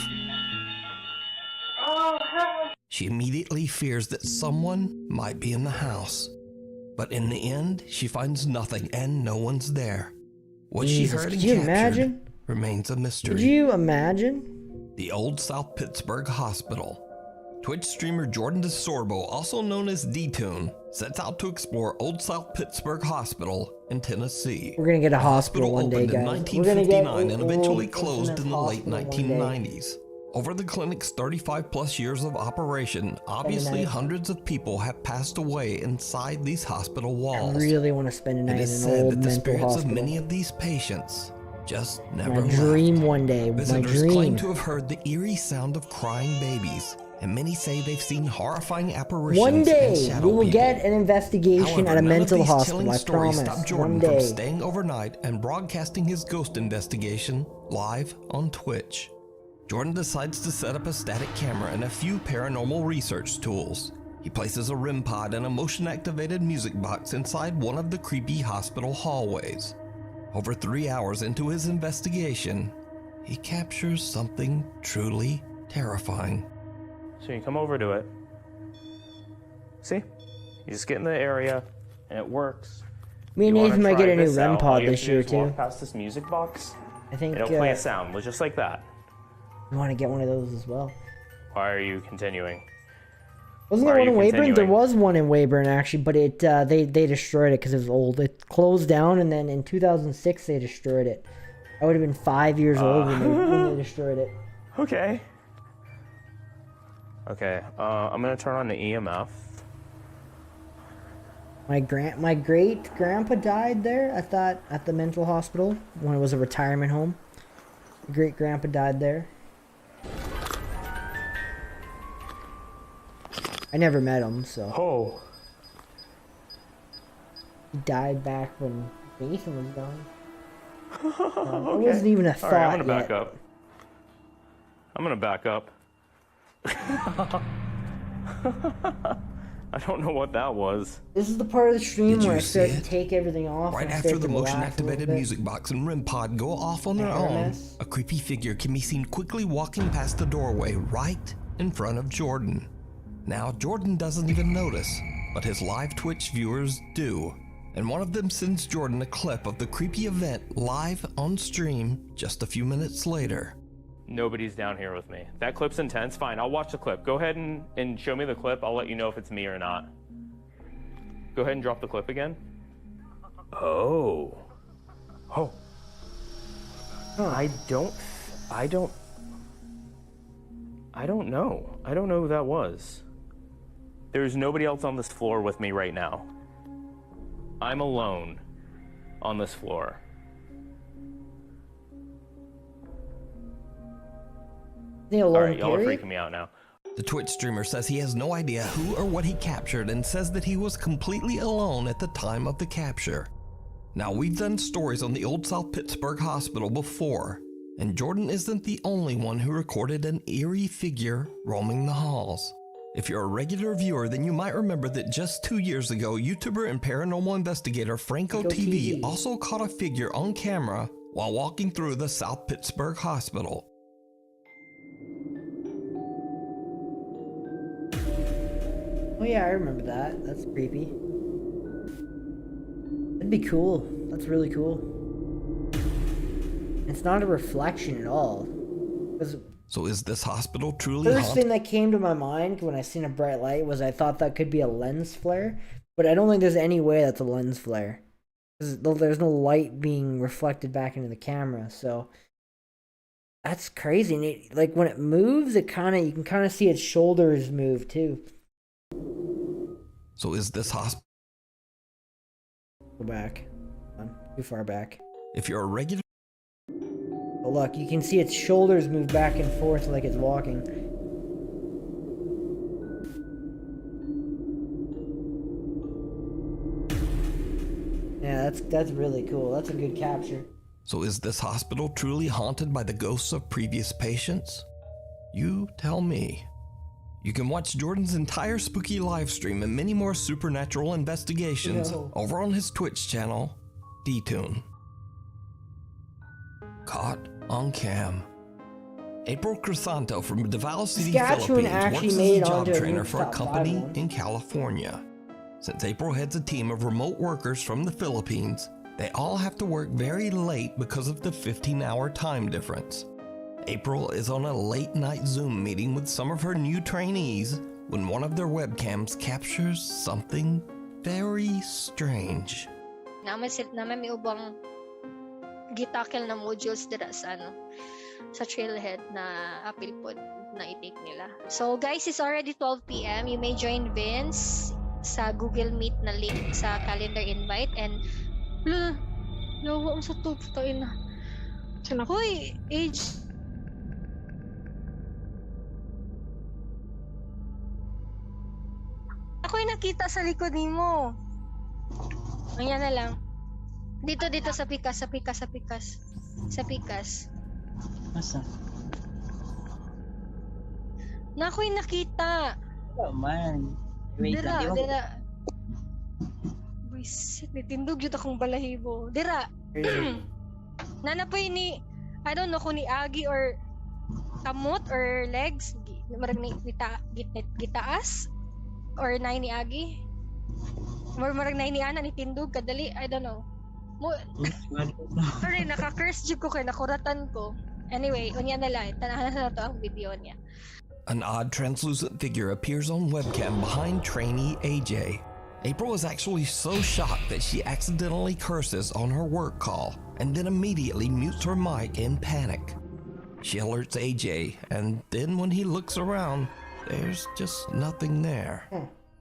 Speaker 3: She immediately fears that someone might be in the house. But in the end, she finds nothing and no one's there. What she
Speaker 1: Jesus,
Speaker 3: heard and
Speaker 1: could you
Speaker 3: captured
Speaker 1: imagine?
Speaker 3: remains a mystery.
Speaker 1: Could you imagine?
Speaker 3: The Old South Pittsburgh Hospital. Twitch streamer Jordan DeSorbo, also known as D-Tune, sets out to explore Old South Pittsburgh Hospital in Tennessee.
Speaker 1: We're gonna get a hospital one day,
Speaker 3: opened in
Speaker 1: guys. We're gonna get
Speaker 3: 1959 and
Speaker 1: an
Speaker 3: eventually
Speaker 1: old
Speaker 3: closed in the late
Speaker 1: hospital one day.
Speaker 3: 1990s. Over the clinic's 35 plus years of operation, obviously
Speaker 1: night.
Speaker 3: hundreds of people have passed away inside these hospital
Speaker 1: I
Speaker 3: walls.
Speaker 1: really want to spend a
Speaker 3: It
Speaker 1: night in
Speaker 3: is
Speaker 1: an
Speaker 3: said
Speaker 1: old
Speaker 3: that the
Speaker 1: mental
Speaker 3: spirits
Speaker 1: hospital.
Speaker 3: of many of these patients just never
Speaker 1: My
Speaker 3: left.
Speaker 1: dream one day. My
Speaker 3: Visitors claim
Speaker 1: dream.
Speaker 3: to have heard the eerie sound of crying babies and many say they've seen horrifying apparitions
Speaker 1: One
Speaker 3: and
Speaker 1: day
Speaker 3: shadow
Speaker 1: we will
Speaker 3: people.
Speaker 1: get an investigation
Speaker 3: However,
Speaker 1: at a
Speaker 3: none of
Speaker 1: mental
Speaker 3: these
Speaker 1: hospital.
Speaker 3: chilling
Speaker 1: I
Speaker 3: stories
Speaker 1: promise.
Speaker 3: stop Jordan
Speaker 1: One
Speaker 3: from
Speaker 1: day.
Speaker 3: staying overnight and broadcasting his ghost investigation live on Twitch. Jordan decides to set up a static camera and a few paranormal research tools. He places a REM pod and a motion-activated music box inside one of the creepy hospital hallways. Over 3 hours into his investigation, he captures something truly terrifying.
Speaker 13: So you come over to it. See? You just get in the area, and it works.
Speaker 1: Me and
Speaker 13: You wanna
Speaker 1: Nathan might
Speaker 13: try
Speaker 1: get a new
Speaker 13: this
Speaker 1: REM
Speaker 13: out, all
Speaker 1: pod
Speaker 13: you have
Speaker 1: this
Speaker 13: to do
Speaker 1: year
Speaker 13: is walk
Speaker 1: too.
Speaker 13: past this music box,
Speaker 1: I think
Speaker 13: it'll play a sound just like that.
Speaker 1: you want to get one of those as well.
Speaker 13: Why are you continuing?
Speaker 1: Wasn't
Speaker 13: Why
Speaker 1: there
Speaker 13: are
Speaker 1: one in
Speaker 13: you
Speaker 1: Weyburn? There
Speaker 13: continuing?
Speaker 1: was one in Weyburn actually, but it they destroyed it because it was old. It closed down, and then in 2006 they destroyed it. I would have been 5 years old when they destroyed it.
Speaker 13: Okay. Okay, I'm gonna turn on the EMF.
Speaker 1: My great grandpa died there. I thought at the mental hospital when it was a retirement home. Great grandpa died there. I never met him, so.
Speaker 13: Oh.
Speaker 1: He died back when Nathan was gone.
Speaker 13: Okay.
Speaker 1: It wasn't even a thought
Speaker 13: All right, I'm gonna
Speaker 1: yet.
Speaker 13: back up. I'm gonna back up. I don't know what that was.
Speaker 1: This is the part of the stream
Speaker 3: Did
Speaker 1: where I
Speaker 3: you
Speaker 1: start
Speaker 3: see
Speaker 1: to
Speaker 3: it?
Speaker 1: take everything off.
Speaker 3: Right
Speaker 1: and
Speaker 3: after
Speaker 1: start
Speaker 3: the
Speaker 1: to relax a
Speaker 3: motion-activated
Speaker 1: little bit.
Speaker 3: music box and REM pod go off on their own,
Speaker 1: RMS.
Speaker 3: a creepy figure can be seen quickly walking past the doorway right in front of Jordan. Now, Jordan doesn't even notice, but his live Twitch viewers do. And one of them sends Jordan a clip of the creepy event live on stream just a few minutes later.
Speaker 13: Nobody's down here with me. That clip's intense. Fine, I'll watch the clip. Go ahead and show me the clip. I'll let you know if it's me or not. Go ahead and drop the clip again. Oh. Oh. I don't know. I don't know who that was. There's nobody else on this floor with me right now. I'm alone on this floor. All right, y'all are freaking me out now.
Speaker 3: The Twitch streamer says he has no idea who or what he captured and says that he was completely alone at the time of the capture. Now, we've done stories on the Old South Pittsburgh Hospital before, and Jordan isn't the only one who recorded an eerie figure roaming the halls. If you're a regular viewer, then you might remember that just 2 years ago, YouTuber and paranormal investigator Franco TV also caught a figure on camera while walking through the South Pittsburgh Hospital.
Speaker 1: Oh yeah, I remember that. That's creepy. That'd be cool. That's really cool. It's not a reflection at all.
Speaker 3: So is this hospital truly
Speaker 1: First
Speaker 3: haunted?
Speaker 1: thing that came to my mind when I seen a bright light was I thought that could be a lens flare, but I don't think there's any way that's a lens flare. There's no light being reflected back into the camera, so that's crazy. And it, like when it moves, you can kind of see its shoulders move too.
Speaker 3: So is this hospital?
Speaker 1: Go back. Too far back.
Speaker 3: If you're a regular...
Speaker 1: But look, you can see its shoulders move back and forth like it's walking. Yeah, that's really cool. That's a good capture.
Speaker 3: So is this hospital truly haunted by the ghosts of previous patients? You tell me. You can watch Jordan's entire spooky live stream and many more supernatural investigations over on his Twitch channel, DTune. Caught on cam. April Crisanto from Davao City,
Speaker 1: Saskatchewan
Speaker 3: Philippines
Speaker 1: actually
Speaker 3: works as
Speaker 1: made
Speaker 3: a job
Speaker 1: onto a
Speaker 3: trainer
Speaker 1: new
Speaker 3: for a
Speaker 1: top
Speaker 3: company
Speaker 1: 5
Speaker 3: in California. Since April heads a team of remote workers from the Philippines, they all have to work very late because of the 15-hour time difference. April is on a late-night Zoom meeting with some of her new trainees when one of their webcams captures something very strange.
Speaker 14: Naman may ubang gitakil na modules dira sa trailhead na apil pod na i-take nila. So guys, it's already 12 p.m. You may join Vince sa Google Meet na link sa calendar invite and yawa sa tayo na. Hoy, age nakita sa likod nimo. Ayan na lang. Dito sa pikas.
Speaker 15: Masa?
Speaker 14: Na ako'y nakita.
Speaker 15: Oh man. Wait lang, di ba?
Speaker 14: Dira. Buisit, nitindog yun akong balahibo. Dira. Nanapoy ni, I don't know kung ni Agi or kamot or legs. Marag ni gitaas or nay ni Agi. Marag nay ni Ana ni tindog kadali, I don't know. Sorry, naka-curse jud ko kay nakuratan ko. Anyway, unya na lang, tanahan na to ang video niya.
Speaker 3: An odd translucent figure appears on webcam behind trainee AJ. April is actually so shocked that she accidentally curses on her work call and then immediately mutes her mic in panic. She alerts AJ, and then when he looks around, there's just nothing there.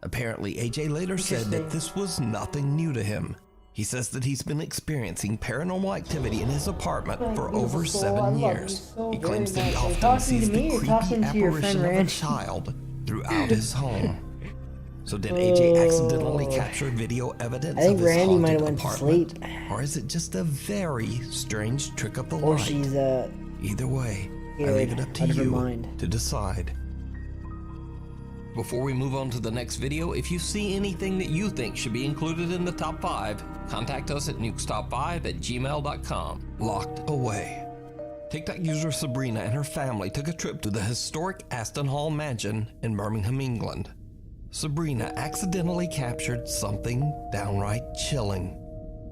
Speaker 3: Apparently, AJ later said that this was nothing new to him. He says that he's been experiencing paranormal activity in his apartment for over 7 years. He claims that he often sees the creepy apparition of a child throughout his home. So did AJ accidentally capture video evidence of his haunted apartment? Or is it just a very strange trick of the light? Either way, I leave it up to you to decide. Before we move on to the next video, if you see anything that you think should be included in the top 5, contact us at nukestop5@gmail.com. Locked away. TikTok user Sabrina and her family took a trip to the historic Aston Hall mansion in Birmingham, England. Sabrina accidentally captured something downright chilling.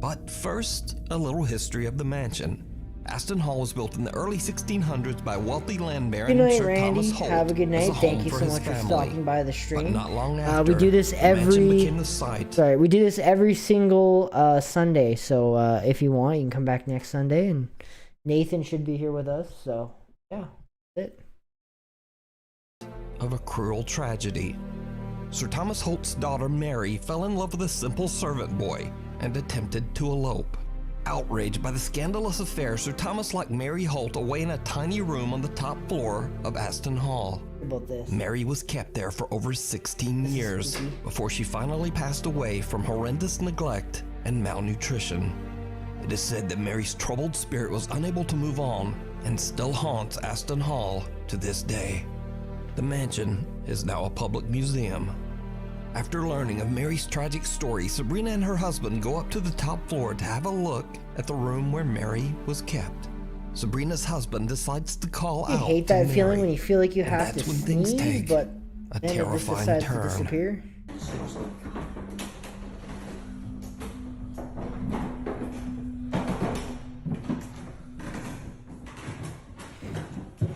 Speaker 3: But first, a little history of the mansion. Aston Hall was built in the early 1600s by wealthy land baron Sir
Speaker 1: Randy.
Speaker 3: Thomas Holt.
Speaker 1: Have a good night.
Speaker 3: as a
Speaker 1: Thank
Speaker 3: home
Speaker 1: you
Speaker 3: for
Speaker 1: so
Speaker 3: his
Speaker 1: much for
Speaker 3: family.
Speaker 1: stopping by the stream.
Speaker 3: But not long after,
Speaker 1: we do this
Speaker 3: the mansion
Speaker 1: every.
Speaker 3: became the site.
Speaker 1: Sorry, we do this every single Sunday. So if you want, you can come back next Sunday, and Nathan should be here with us. So yeah, that's it.
Speaker 3: Of a cruel tragedy. Sir Thomas Holt's daughter Mary fell in love with a simple servant boy and attempted to elope. Outraged by the scandalous affair, Sir Thomas locked Mary Holt away in a tiny room on the top floor of Aston Hall.
Speaker 1: About this.
Speaker 3: Mary was kept there for over 16 years before she finally passed away from horrendous neglect and malnutrition. It is said that Mary's troubled spirit was unable to move on and still haunts Aston Hall to this day. The mansion is now a public museum. After learning of Mary's tragic story, Sabrina and her husband go up to the top floor to have a look at the room where Mary was kept. Sabrina's husband decides to call out.
Speaker 1: I hate that feeling when you feel like you have to sneeze,
Speaker 3: take
Speaker 1: but
Speaker 3: a
Speaker 1: then it just
Speaker 3: terrifying
Speaker 1: decides
Speaker 3: turn.
Speaker 1: to disappear.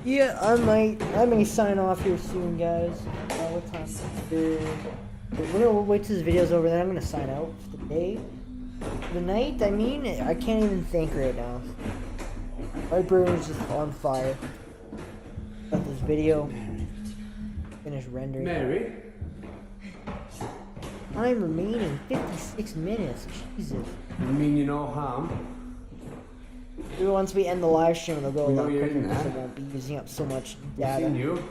Speaker 1: Yeah, I may sign off here soon, guys. What time is it? We're gonna wait till this video's over, then I'm gonna sign out for the day. The night, I mean, I can't even think right now. My brain is just on fire. Got this video. Finish rendering.
Speaker 2: Mary?
Speaker 1: Time remaining 56 minutes. Jesus.
Speaker 2: You mean you no harm?
Speaker 1: Maybe once we end the live stream, it'll go a
Speaker 2: We know
Speaker 1: lot
Speaker 2: you're
Speaker 1: quicker
Speaker 2: in
Speaker 1: because I
Speaker 2: there.
Speaker 1: won't be using up so much
Speaker 2: I've
Speaker 1: data.
Speaker 2: seen you.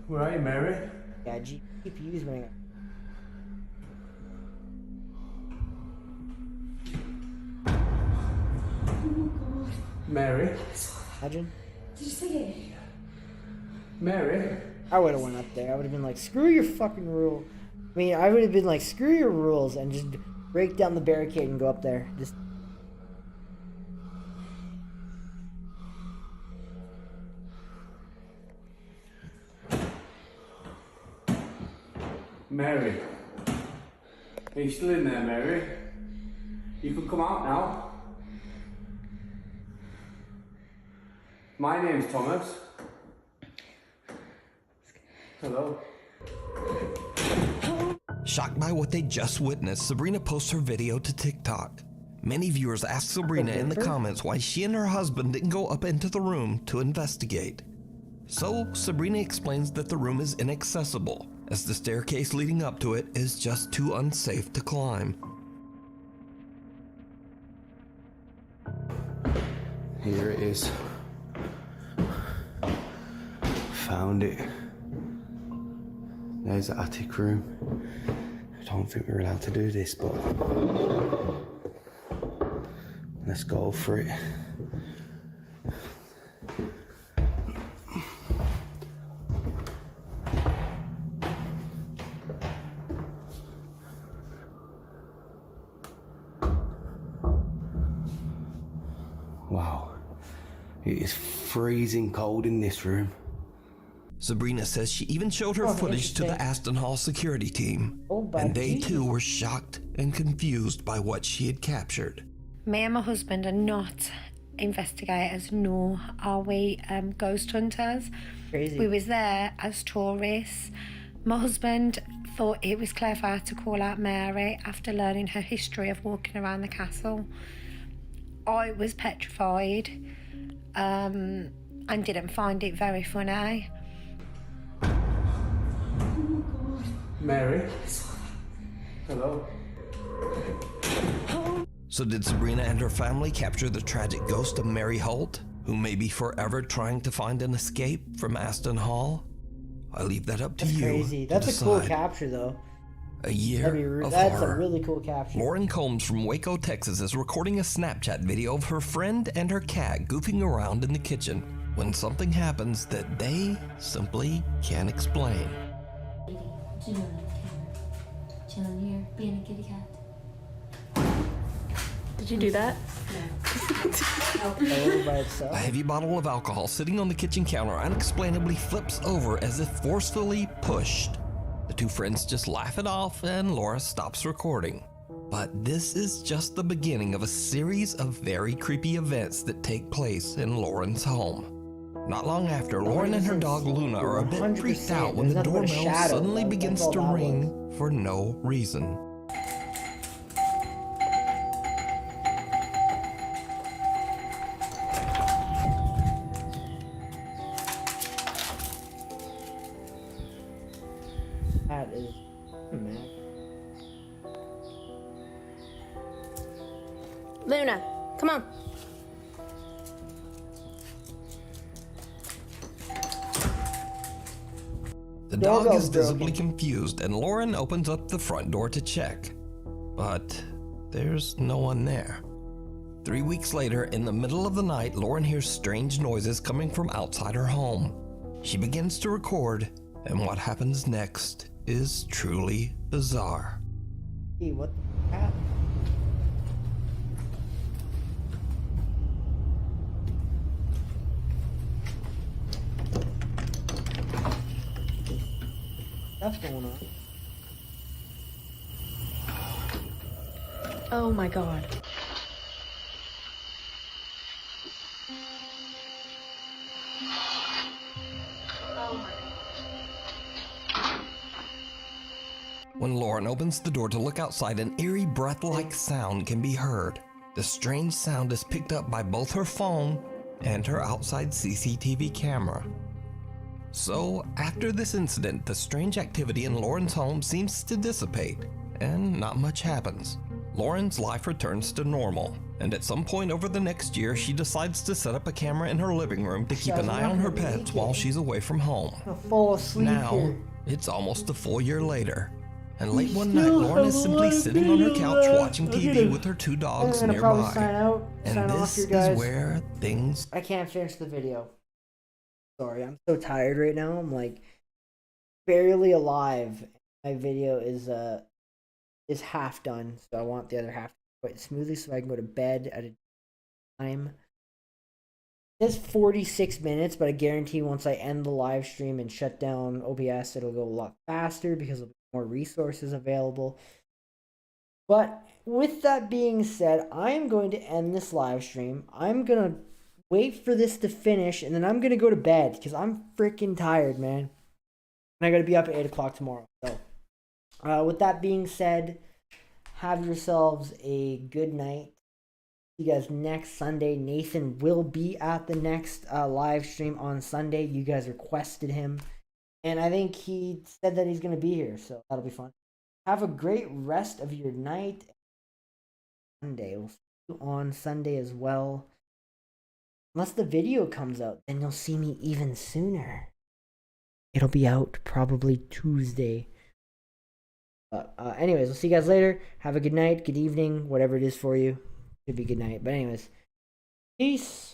Speaker 2: Where are you, Mary?
Speaker 1: Yeah, GPU's running out.
Speaker 2: Mary?
Speaker 1: Imagine.
Speaker 12: Did you see it?
Speaker 2: Mary?
Speaker 1: I would have went up there. I would have been like, screw your fucking rule. I mean, I would have been like, screw your rules and just break down the barricade and go up there. Just.
Speaker 2: Mary? Are you still in there, Mary? You can come out now. My name's Thomas. Hello.
Speaker 3: Shocked by what they just witnessed, Sabrina posts her video to TikTok. Many viewers ask Sabrina in the comments why she and her husband didn't go up into the room to investigate. So Sabrina explains that the room is inaccessible, as the staircase leading up to it is just too unsafe to climb.
Speaker 2: Here it is. Found it. There's the attic room. I don't think we're allowed to do this, but let's go for it. Wow, it is freezing cold in this room.
Speaker 3: Sabrina says she even showed her footage to the Aston Hall security team, and they too were shocked and confused by what she had captured.
Speaker 16: Me and my husband are not investigators, nor are we ghost hunters.
Speaker 1: Crazy.
Speaker 16: We was there as tourists. My husband thought it was clever to call out Mary after learning her history of walking around the castle. I was petrified and didn't find it very funny.
Speaker 2: Mary? Hello?
Speaker 3: So did Sabrina and her family capture the tragic ghost of Mary Holt, who may be forever trying to find an escape from Aston Hall? I leave that up to you.
Speaker 1: Crazy.
Speaker 3: To
Speaker 1: That's a cool
Speaker 3: decide.
Speaker 1: capture, though.
Speaker 3: A year of
Speaker 1: That's
Speaker 3: horror.
Speaker 1: a really cool capture.
Speaker 3: Lauren Combs from Waco, Texas is recording a Snapchat video of her friend and her cat goofing around in the kitchen when something happens that they simply can't explain.
Speaker 17: Chilling here, being a kitty cat.
Speaker 10: Did you do that?
Speaker 3: A heavy bottle of alcohol sitting on the kitchen counter unexplainably flips over as if forcefully pushed. The two friends just laugh it off and Laura stops recording. But this is just the beginning of a series of very creepy events that take place in Lauren's home. Not long after, Lauren and her dog Luna are a bit freaked out when the doorbell suddenly begins to ring for no reason.
Speaker 1: That is mad.
Speaker 10: Luna, come on.
Speaker 3: The dog is visibly confused, and Lauren opens up the front door to check. But there's no one there. 3 weeks later, in the middle of the night, Lauren hears strange noises coming from outside her home. She begins to record, and what happens next is truly bizarre.
Speaker 1: Hey, what the crap? What's going on?
Speaker 10: Oh my god.
Speaker 3: When Lauren opens the door to look outside, an eerie breath-like sound can be heard. The strange sound is picked up by both her phone and her outside CCTV camera. So, after this incident, the strange activity in Lauren's home seems to dissipate, and not much happens. Lauren's life returns to normal, and at some point over the next year, she decides to set up a camera in her living room to keep an eye on her pets while she's away from home.
Speaker 1: I'll fall asleep
Speaker 3: Now,
Speaker 1: here.
Speaker 3: it's almost a full year later, and late one night, Lauren is simply sitting on her couch watching TV with her two dogs
Speaker 1: I'm gonna probably sign
Speaker 3: nearby.
Speaker 1: out,
Speaker 3: And
Speaker 1: sign off
Speaker 3: this
Speaker 1: here,
Speaker 3: is
Speaker 1: guys.
Speaker 3: where things...
Speaker 1: I can't finish the video. Sorry, I'm so tired right now. I'm like barely alive. My video is half done, so I want the other half to go quite smoothly so I can go to bed at a time. It says 46 minutes, but I guarantee once I end the live stream and shut down OBS, it'll go a lot faster because there'll be more resources available. But with that being said, I am going to end this live stream. I'm going to wait for this to finish, and then I'm going to go to bed because I'm freaking tired, man. And I got to be up at 8 o'clock tomorrow. So, with that being said, have yourselves a good night. See you guys next Sunday. Nathan will be at the next live stream on Sunday. You guys requested him. And I think he said that he's going to be here, so that'll be fun. Have a great rest of your night. Sunday. We'll see you on Sunday as well. Unless the video comes out, then you'll see me even sooner. it'll be out probably Tuesday. But anyways, we'll see you guys later. Have a good night, good evening, whatever it is for you. Should be good night. But anyways, peace.